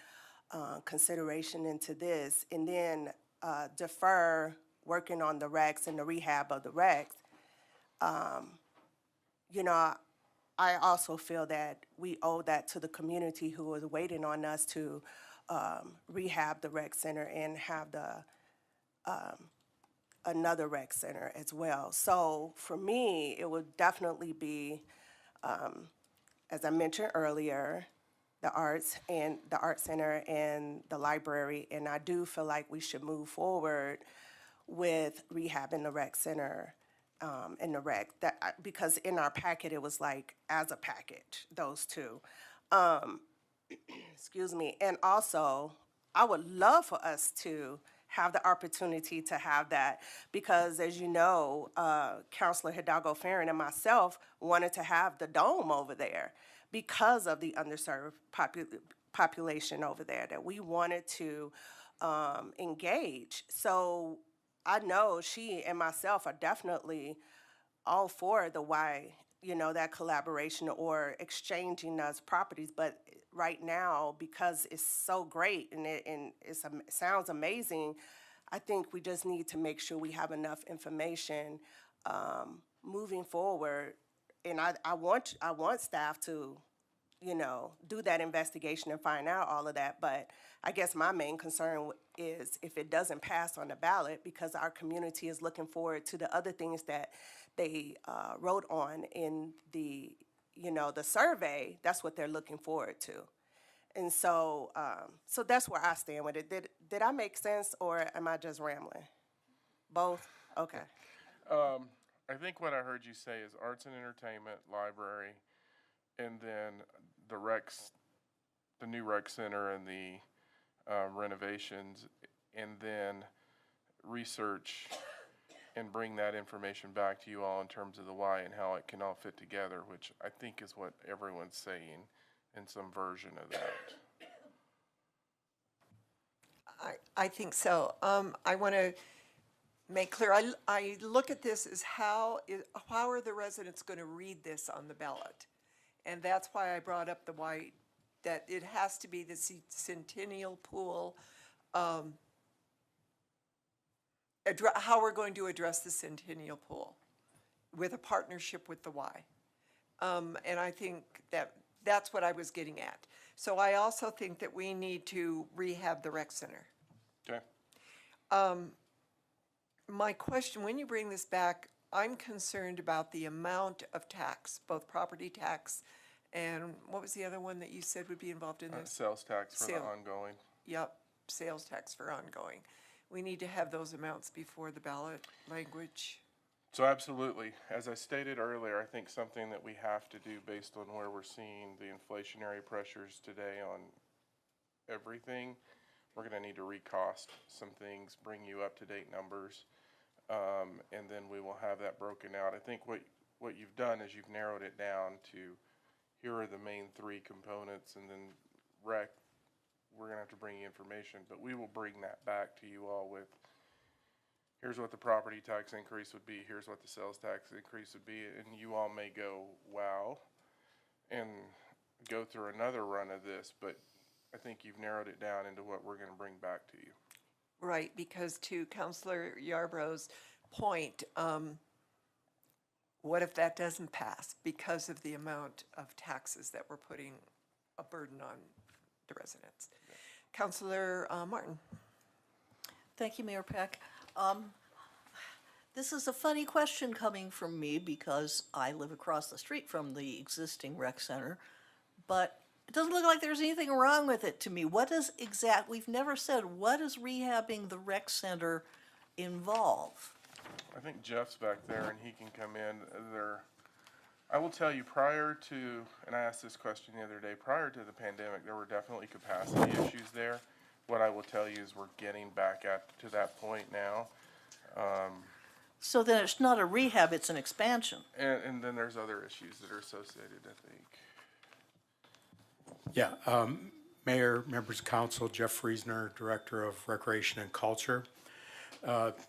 U: consideration into this, and then defer working on the recs and the rehab of the recs, I also feel that we owe that to the community who is waiting on us to rehab the rec center and have another rec center as well. So for me, it would definitely be, as I mentioned earlier, the arts center and the library. And I do feel like we should move forward with rehabbing the rec center and the rec, because in our packet it was like as a package, those two. Excuse me. And also, I would love for us to have the opportunity to have that, because as you know, Councilor Hidalgo Farron and myself wanted to have the dome over there because of the underserved population over there that we wanted to engage. So I know she and myself are definitely all for the why, that collaboration or exchanging those properties. But right now, because it's so great and it sounds amazing, I think we just need to make sure we have enough information moving forward. And I want staff to, do that investigation and find out all of that. But I guess my main concern is if it doesn't pass on the ballot, because our community is looking forward to the other things that they wrote on in the, the survey. That's what they're looking forward to. And so, so that's where I stand with it. Did I make sense, or am I just rambling? Both? Okay.
O: I think what I heard you say is arts and entertainment, library, and then the new rec center and the renovations, and then research and bring that information back to you all in terms of the why and how it can all fit together, which I think is what everyone's saying in some version of that.
A: I think so. I want to make clear, I look at this as how are the residents going to read this on the ballot? And that's why I brought up the why, that it has to be the Centennial Pool, how we're going to address the Centennial Pool with a partnership with the Y. And I think that's what I was getting at. So I also think that we need to rehab the rec center.
O: Okay.
A: My question, when you bring this back, I'm concerned about the amount of tax, both property tax and what was the other one that you said would be involved in this?
O: Sales tax for the ongoing.
A: Yep, sales tax for ongoing. We need to have those amounts before the ballot language.
O: So absolutely. As I stated earlier, I think something that we have to do based on where we're seeing the inflationary pressures today on everything, we're going to need to recost some things, bring you up-to-date numbers, and then we will have that broken out. I think what you've done is you've narrowed it down to here are the main three components, and then rec, we're going to have to bring you information, but we will bring that back to you all with here's what the property tax increase would be, here's what the sales tax increase would be, and you all may go, wow, and go through another run of this, but I think you've narrowed it down into what we're going to bring back to you.
A: Right, because to Councilor Yarbrough's point, what if that doesn't pass because of the amount of taxes that we're putting a burden on the residents? Yeah. Councilor Martin.
Q: Thank you, Mayor Peck. This is a funny question coming from me because I live across the street from the existing rec center, but it doesn't look like there's anything wrong with it to me. We've never said, what does rehabbing the rec center involve?
O: I think Jeff's back there and he can come in there. I will tell you, prior to, and I asked this question the other day, prior to the pandemic, there were definitely capacity issues there. What I will tell you is we're getting back to that point now.
Q: So then it's not a rehab, it's an expansion.
O: And then there's other issues that are associated, I think.
B: Yeah, Mayor, members of council, Jeff Friesner, Director of Recreation and Culture.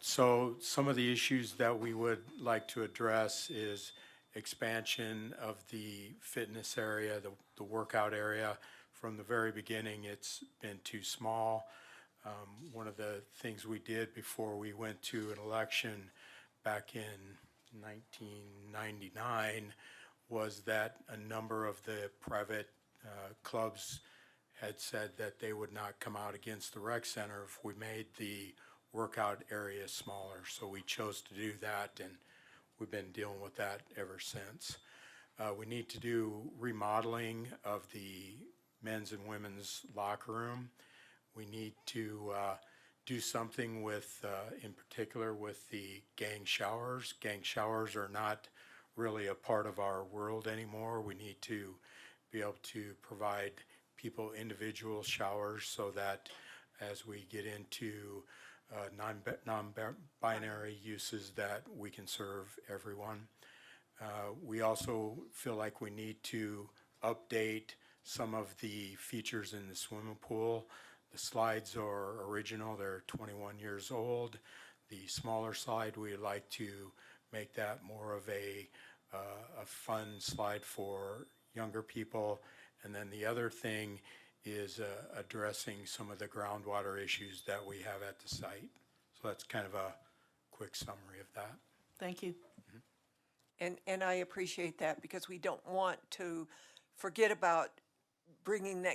B: So some of the issues that we would like to address is expansion of the fitness area, the workout area. From the very beginning, it's been too small. One of the things we did before we went to an election back in 1999 was that a number of the private clubs had said that they would not come out against the rec center if we made the workout area smaller. So we chose to do that, and we've been dealing with that ever since. We need to do remodeling of the men's and women's locker room. We need to do something with, in particular, with the gang showers. Gang showers are not really a part of our world anymore. We need to be able to provide people individual showers so that as we get into non-binary uses that we can serve everyone. We also feel like we need to update some of the features in the swimming pool. The slides are original, they're 21 years old. The smaller slide, we'd like to
G: make that more of a fun slide for younger people. And then the other thing is addressing some of the groundwater issues that we have at the site. So that's kind of a quick summary of that.
Q: Thank you.
A: And I appreciate that because we don't want to forget about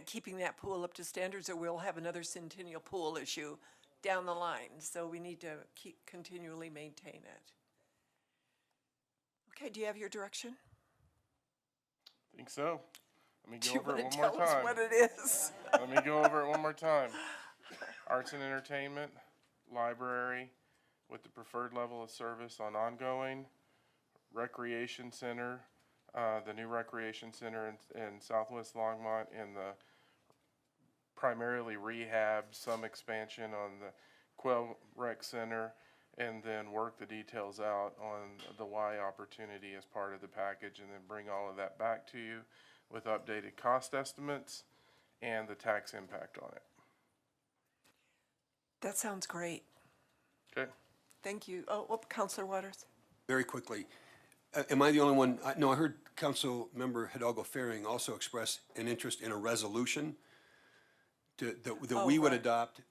A: keeping that pool up to standards, or we'll have another Centennial Pool issue down the line. So we need to continually maintain it. Okay, do you have your direction?
O: I think so. Let me
A: Do
O: go
A: you
O: over it
A: want to
O: one more
A: tell us
O: time.
A: what it is?
O: Let me go over it one more time. Arts and entertainment, library with the preferred level of service on ongoing, recreation center, the new recreation center in Southwest Longmont, and the primarily rehab, some expansion on the Quell Rec Center, and then work the details out on the Y opportunity as part of the package, and then bring all of that back to you with updated cost estimates and the tax impact on it.
A: That sounds great.
O: Okay.
A: Thank you. Oh, Councilor Waters.
M: Very quickly, am I the only one? No, I heard Council Member Hidalgo Faring also express an interest in a resolution that we would adopt,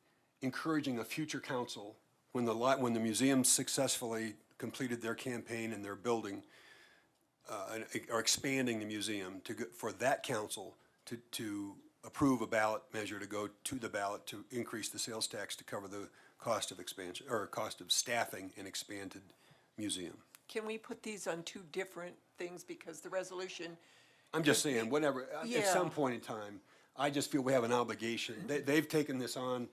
M: encouraging a future council when the museum successfully completed their campaign and their building, or expanding the museum for that council to approve a ballot measure to go to the ballot to increase the sales tax to cover the cost of expansion, or cost of staffing an expanded museum.
A: Can we put these on two different things because the resolution?
M: I'm just saying, whatever, at
A: Yeah.
M: some point in time, I just feel we have an obligation. They've taken this on.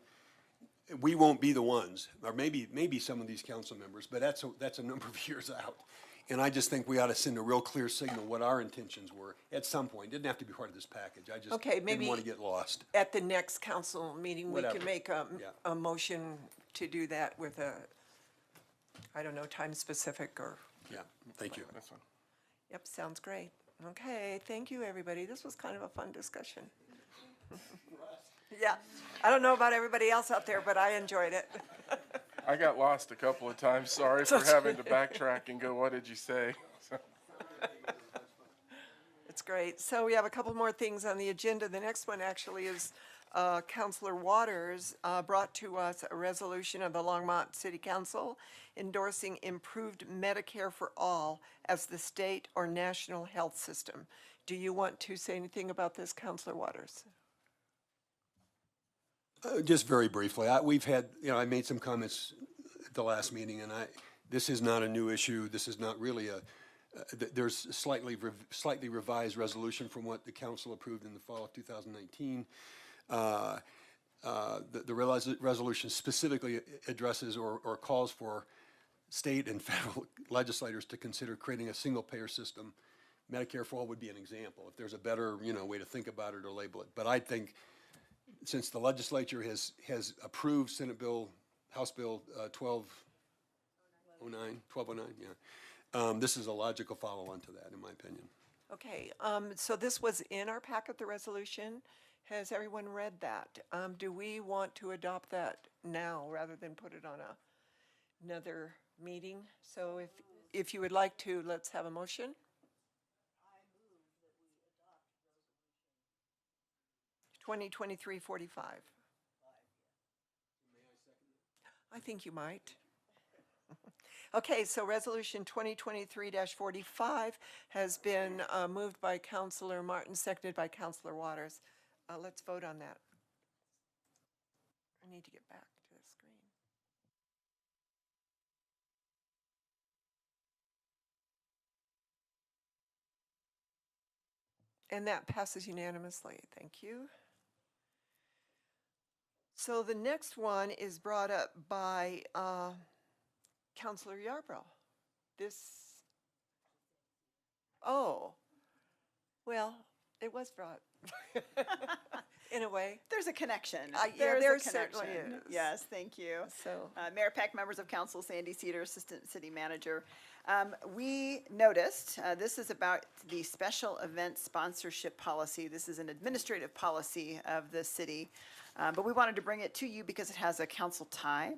M: We won't be the ones, or maybe some of these council members, but that's a number of years out. And I just think we ought to send a real clear signal what our intentions were at some point. It didn't have to be part of this package. I just
A: Okay,
M: didn't
A: maybe
M: want to get lost.
A: at the next council meeting, we
M: Whatever.
A: can make
M: Yeah.
A: a motion to do that with a, I don't know, time specific or.
M: Yeah, thank you.
O: That's fine.
A: Yep, sounds great. Okay, thank you, everybody. This was kind of a fun discussion. Yeah, I don't know about everybody else out there, but I enjoyed it.
O: I got lost a couple of times. Sorry for having to backtrack and go, what did you say?
A: It's great. So we have a couple more things on the agenda. The next one actually is Councilor Waters brought to us a resolution of the Longmont City Council endorsing improved Medicare for all as the state or national health system. Do you want to say anything about this, Councilor Waters?
M: Just very briefly, we've had, I made some comments at the last meeting, and this is not a new issue. This is not really there's slightly revised resolution from what the council approved in the fall of 2019. The resolution specifically addresses or calls for state and federal legislators to consider creating a single-payer system. Medicare for all would be an example. If there's a better, way to think about it or label it. But I think since the legislature has approved House Bill 1209, this is a logical follow-on to that, in my opinion.
A: Okay, so this was in our packet, the resolution. Has everyone read that? Do we want to adopt that now rather than put it on another meeting? So if you would like to, let's have a motion. 2023-45. I think you might. Okay, so resolution 2023-45 has been moved by Councilor Martin, seconded by Councilor Waters. Let's vote on that. I need to get back to the screen. And that passes unanimously. Thank you. So the next one is brought up by Councilor Yarbrough. Well, it was brought in a way.
H: There's a connection.
A: There
H: There's a
A: certainly
H: connection.
A: is.
H: Yes, thank you.
A: So,
H: Mayor Peck, members of council, Sandy Cedar, Assistant City Manager. We noticed, this is about the special event sponsorship policy. This is an administrative policy of the city, but we wanted to bring it to you because it has a council tie.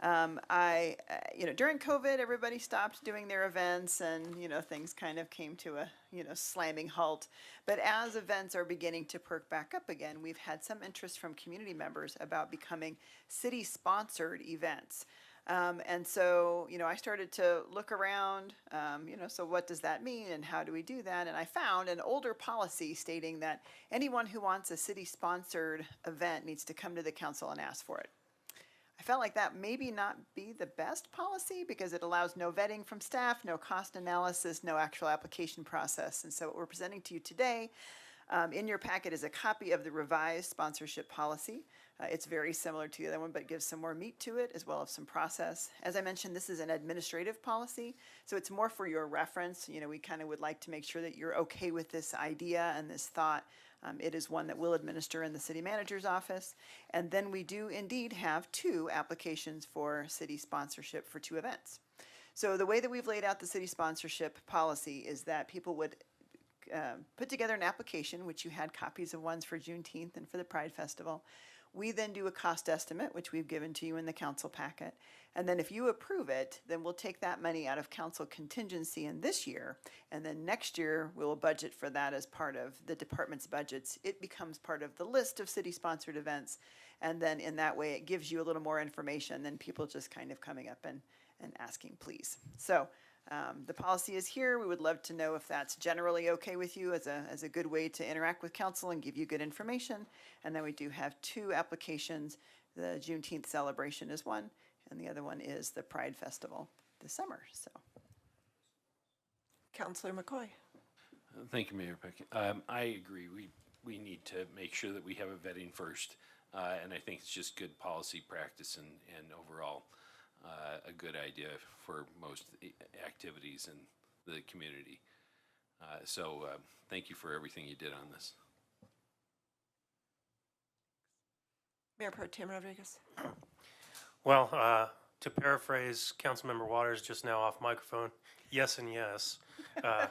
H: During COVID, everybody stopped doing their events and, things kind of came to a, slamming halt. But as events are beginning to perk back up again, we've had some interest from community members about becoming city-sponsored events. And so, I started to look around, so what does that mean and how do we do that? And I found an older policy stating that anyone who wants a city-sponsored event needs to come to the council and ask for it. I felt like that maybe not be the best policy because it allows no vetting from staff, no cost analysis, no actual application process. And so what we're presenting to you today, in your packet is a copy of the revised sponsorship policy. It's very similar to the other one, but gives some more meat to it as well as some process. As I mentioned, this is an administrative policy, so it's more for your reference. We kind of would like to make sure that you're okay with this idea and this thought. It is one that we'll administer in the city manager's office. And then we do indeed have 2 applications for city sponsorship for 2 events. So the way that we've laid out the city sponsorship policy is that people would put together an application, which you had copies of ones for Juneteenth and for the Pride Festival. We then do a cost estimate, which we've given to you in the council packet. And then if you approve it, then we'll take that money out of council contingency in this year. And then next year, we'll budget for that as part of the department's budgets. It becomes part of the list of city-sponsored events. And then in that way, it gives you a little more information than people just kind of coming up and asking, please. So the policy is here. We would love to know if that's generally okay with you as a good way to interact with council and give you good information. And then we do have 2 applications. The Juneteenth celebration is one, and the other one is the Pride Festival this summer. So,
A: Councillor McCoy.
F: Thank you, Mayor Peck. I agree. We need to make sure that we have a vetting first, and I think it's just good policy practice and overall a good idea for most activities in the community. So thank you for everything you did on this.
A: Mayor Pro Tem Rodriguez.
B: Well, to paraphrase Councilmember Waters just now off microphone, yes and yes. That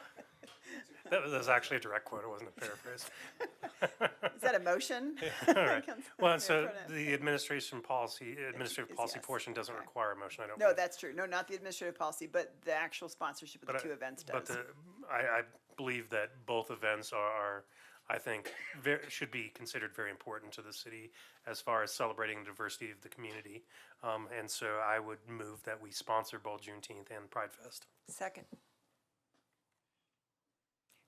B: was actually a direct quote. It wasn't a paraphrase.
H: Is that a motion?
B: All right. Well, so the administrative policy
H: yes.
B: portion doesn't require a motion. I don't.
H: No,
B: believe.
H: that's true. No, not the administrative policy, but the actual sponsorship of the 2 events does.
B: But I believe that both events are I think should be considered very important to the city as far as celebrating the diversity of the community. And so I would move that we sponsor both Juneteenth and Pride Fest.
A: Second.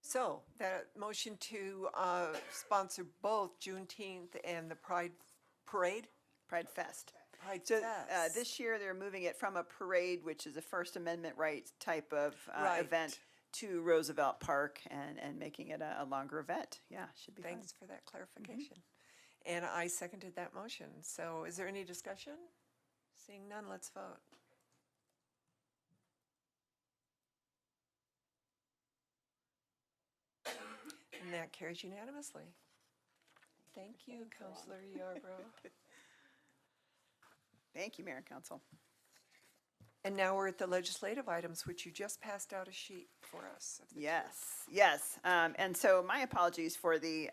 A: So that motion to sponsor both Juneteenth and the Pride Parade?
H: Pride Fest.
A: Pride
H: So
A: Fest.
H: this year they're moving it from a parade, which is a First Amendment right type of
A: Right.
H: event, to Roosevelt Park and making it a longer event. Yeah, should be fun.
A: Thanks for that clarification. And I seconded that motion. So is there any discussion? Seeing none, let's vote. And that carries unanimously. Thank you, Councilor Yarbrough.
H: Thank you, Mayor and Council.
A: And now we're at the legislative items, which you just passed out a sheet for us.
H: Yes, yes. And so my apologies for the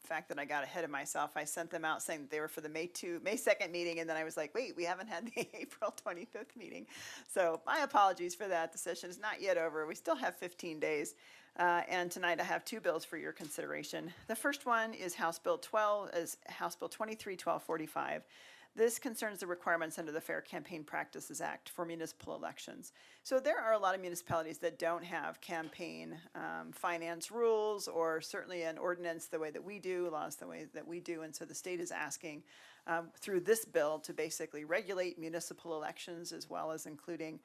H: fact that I got ahead of myself. I sent them out saying that they were for the May 2nd meeting, and then I was like, wait, we haven't had the April 25th meeting. So my apologies for that. The session is not yet over. We still have 15 days. And tonight I have 2 bills for your consideration. The first one is House Bill 23-1245. This concerns the requirements under the Fair Campaign Practices Act for municipal elections. So there are a lot of municipalities that don't have campaign finance rules, or certainly an ordinance the way that we do, laws the way that we do. And so the state is asking through this bill to basically regulate municipal elections, as well as including,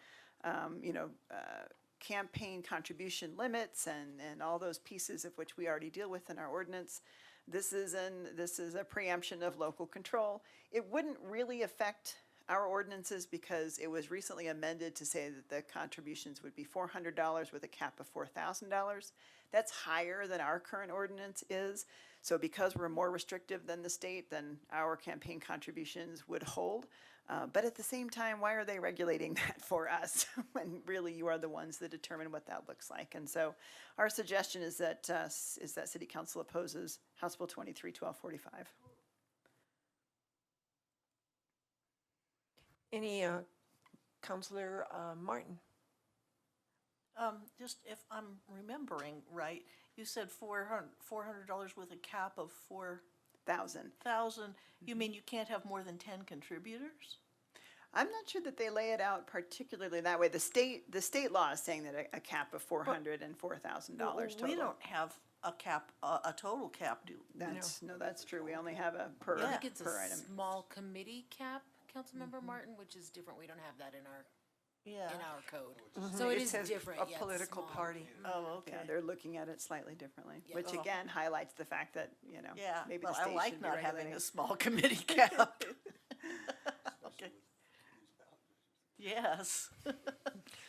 H: campaign contribution limits and all those pieces of which we already deal with in our ordinance. This is a preemption of local control. It wouldn't really affect our ordinances because it was recently amended to say that the contributions would be $400 with a cap of $4,000. That's higher than our current ordinance is. So because we're more restrictive than the state, then our campaign contributions would hold. But at the same time, why are they regulating that for us when really you are the ones that determine what that looks like? And so our suggestion is that City Council opposes House Bill 23-1245.
A: Any, Counselor Martin?
Q: Just if I'm remembering right, you said $400 with a cap of 4,000. You mean you can't have more than 10 contributors?
H: I'm not sure that they lay it out particularly that way. The state law is saying that a cap of $400 and $4,000 total.
Q: We don't have a cap, a total cap, do we?
H: That's true. We only have a per,
L: I think it's
H: per
L: a
H: item.
L: small committee cap, Councilmember Martin, which is different. We don't have that in our code. So it is
A: says
L: different.
A: a
L: yeah, it's
A: political
L: small.
A: party.
Q: Oh, okay.
H: Yeah, they're looking at it slightly differently,
L: Yeah.
H: which
L: Oh.
H: again highlights the fact that,
Q: Yeah,
H: maybe
Q: well,
H: the
Q: I
H: state
Q: like
H: should be
Q: not having
H: regulating.
Q: a small committee cap. Okay. Yes.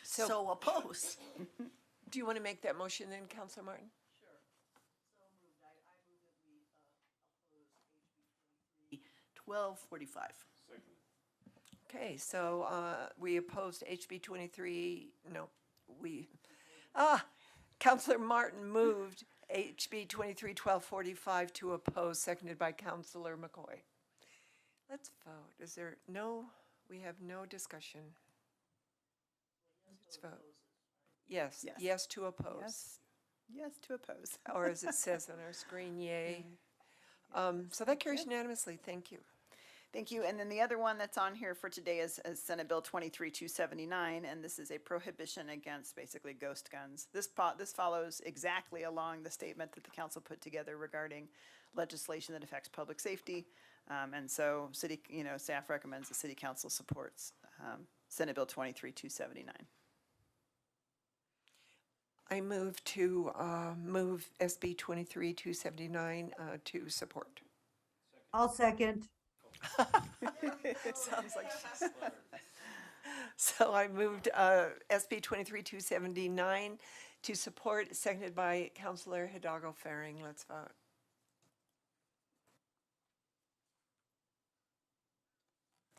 Q: So oppose.
A: Do you want to make that motion then, Counselor Martin?
Q: 1245.
A: Okay, so we opposed HB 23, Counselor Martin moved HB 23-1245 to oppose, seconded by Counselor McCoy. Let's vote. We have no discussion. Let's vote. Yes, yes to oppose.
H: Yes to oppose.
A: Or as it says on our screen, yay. So that carries unanimously, thank you.
H: Thank you. And then the other one that's on here for today is Senate Bill 23-279, and this is a prohibition against basically ghost guns. This follows exactly along the statement that the council put together regarding legislation that affects public safety. And so staff recommends the city council supports Senate Bill 23-279.
A: I move to move SB 23-279 to support.
T: I'll second.
A: Sounds like she's. So I moved SB 23-279 to support, seconded by Councilor Hidalgo Faring. Let's vote.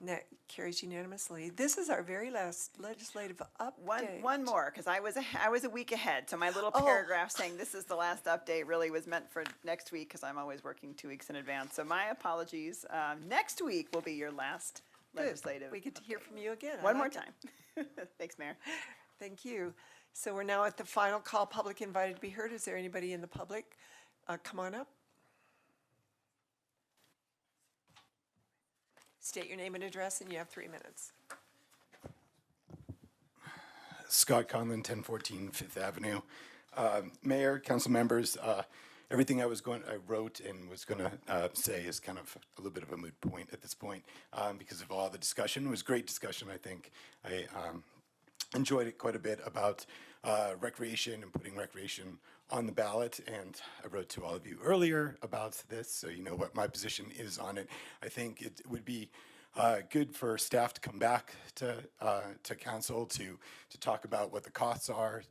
A: That carries unanimously. This is our very last legislative update.
H: One more, because I was a week ahead, so my little paragraph saying this is the last update really was meant for next week, because I'm always working 2 weeks in advance. So my apologies. Next week will be your last legislative.
A: We get to hear from you again.
H: One more time. Thanks, Mayor.
A: Thank you. So we're now at the final call, public invited to be heard. Is there anybody in the public? Come on up. State your name and address, and you have 3 minutes.
I: Scott Conlon, 1014 Fifth Avenue. Mayor, council members, everything I wrote and was going to say is kind of a little bit of a moot point at this point because of all the discussion. It was great discussion, I think. I enjoyed it quite a bit about recreation and putting recreation on the ballot, and I wrote to all of you earlier about this, so you know what my position is on it. I think it would be good for staff to come back to council to talk about what the costs are,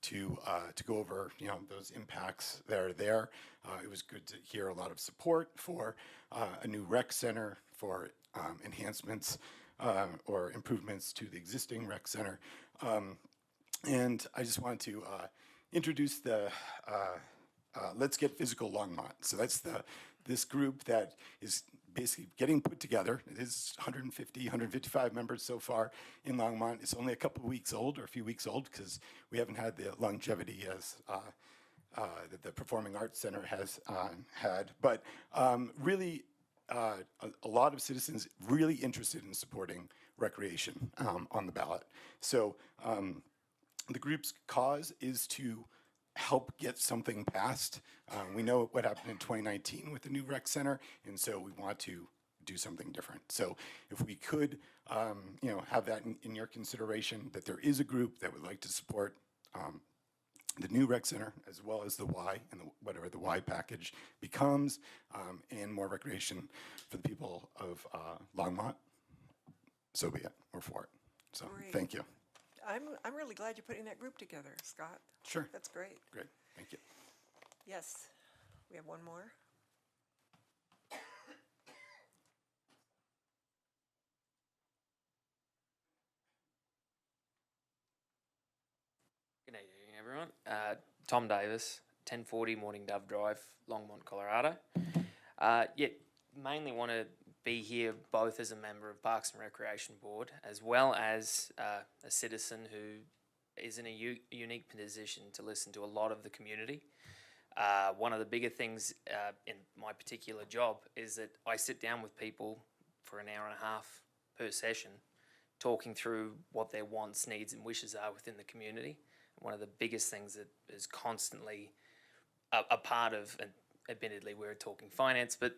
I: to go over those impacts that are there. It was good to hear a lot of support for a new rec center, for enhancements or improvements to the existing rec center. And I just wanted to introduce the Let's Get Physical Longmont. So that's this group that is basically getting put together. It is 155 members so far in Longmont. It's only a couple of weeks old, or a few weeks old, because we haven't had the longevity as that the Performing Arts Center has had. But really, a lot of citizens really interested in supporting recreation on the ballot. So the group's cause is to help get something passed. We know what happened in 2019 with the new rec center, and so we want to do something different. So if we could, have that in your consideration, that there is a group that would like to support the new rec center, as well as the Y and whatever the Y package becomes, and more recreation for the people of Longmont, so be it. We're for it. So
A: Great.
I: Thank you.
A: I'm really glad you're putting that group together, Scott.
I: Sure.
A: That's great.
I: Great. Thank you.
A: Yes, we have one more.
J: Good evening, everyone. Tom Davis, 1040 Morning Dove Drive, Longmont, Colorado. Mainly want to be here both as a member of Parks and Recreation Board as well as a citizen who is in a unique position to listen to a lot of the community. One of the bigger things in my particular job is that I sit down with people for an hour and a half per session, talking through what their wants, needs, and wishes are within the community. One of the biggest things that is constantly a part of, and admittedly we're talking finance, but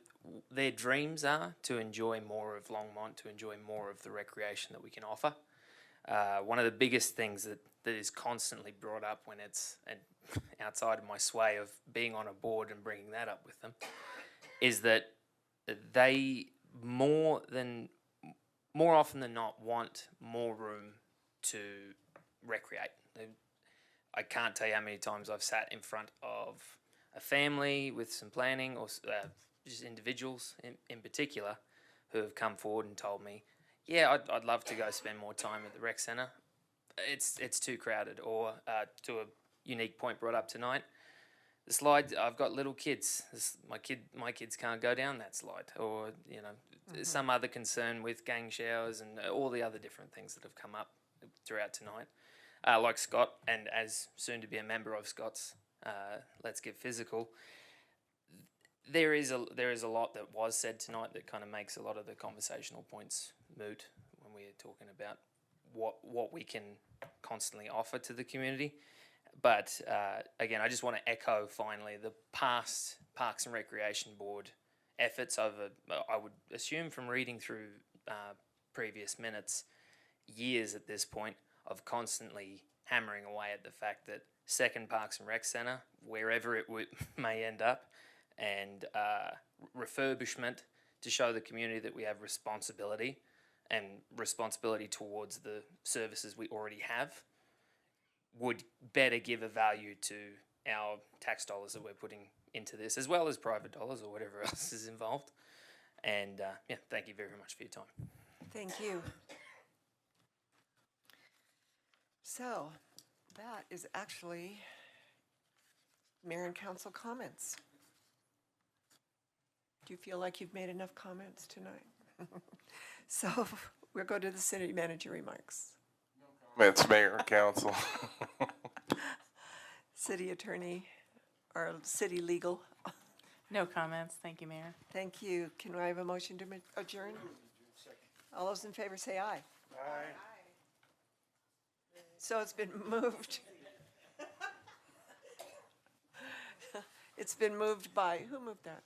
J: their dreams are to enjoy more of Longmont, to enjoy more of the recreation that we can offer. One of the biggest things that is constantly brought up when it's outside of my sway of being on a board and bringing that up with them is that they more often than not want more room to recreate. I can't tell you how many times I've sat in front of a family with some planning or just individuals in particular who have come forward and told me, yeah, I'd love to go spend more time at the rec centre. It's too crowded. Or to a unique point brought up tonight, the slide, I've got little kids. My kids can't go down that slide. Or, some other concern with gang showers and all the other different things that have come up throughout tonight. Like Scott, and as soon to be a member of Scott's Let's Get Physical, there is a lot that was said tonight that kind of makes a lot of the conversational points moot when we're talking about what we can constantly offer to the community. But again, I just want to echo finally the past Parks and Recreation Board efforts over, I would assume from reading through previous minutes, years at this point, of constantly hammering away at the fact that second Parks and Rec Centre, wherever it may end up, and refurbishment to show the community that we have responsibility and responsibility towards the services we already have, would better give a value to our tax dollars that we're putting into this, as well as private dollars or whatever else is involved. And thank you very much for your time.
A: Thank you. So that is actually Mayor and Council comments. Do you feel like you've made enough comments tonight? So we'll go to the city manager remarks.
O: Comments, Mayor and Council.
A: City attorney or city legal.
R: No comments. Thank you, Mayor.
A: Thank you. Can I have a motion to adjourn? All those in favor say aye.
O: Aye.
A: So it's been moved. It's been moved by, who moved that?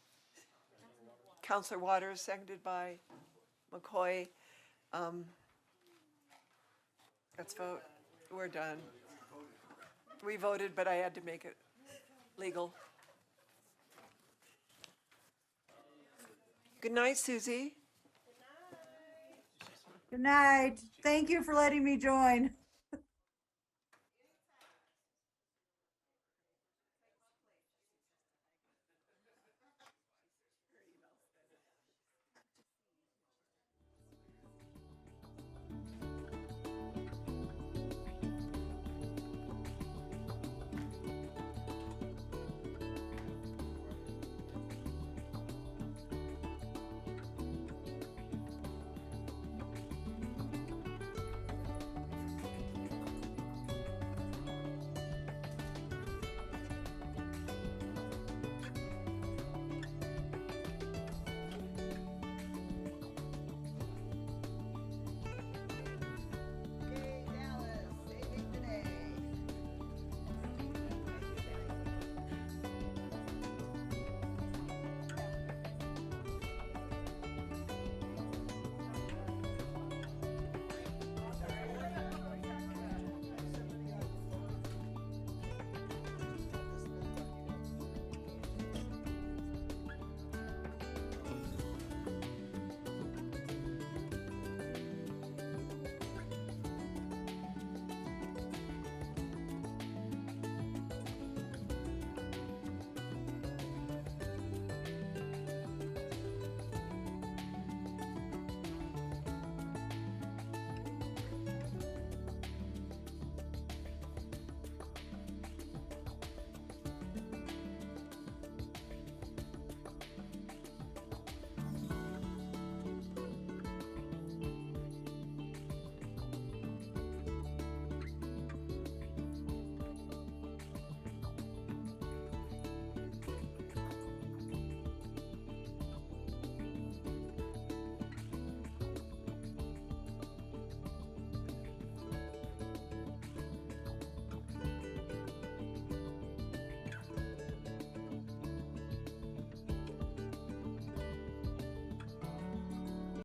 A: Councilor Waters, seconded by McCoy. Let's vote. We're done. We voted, but I had to make it legal. Good night, Susie.
T: Good night. Thank you for letting me join.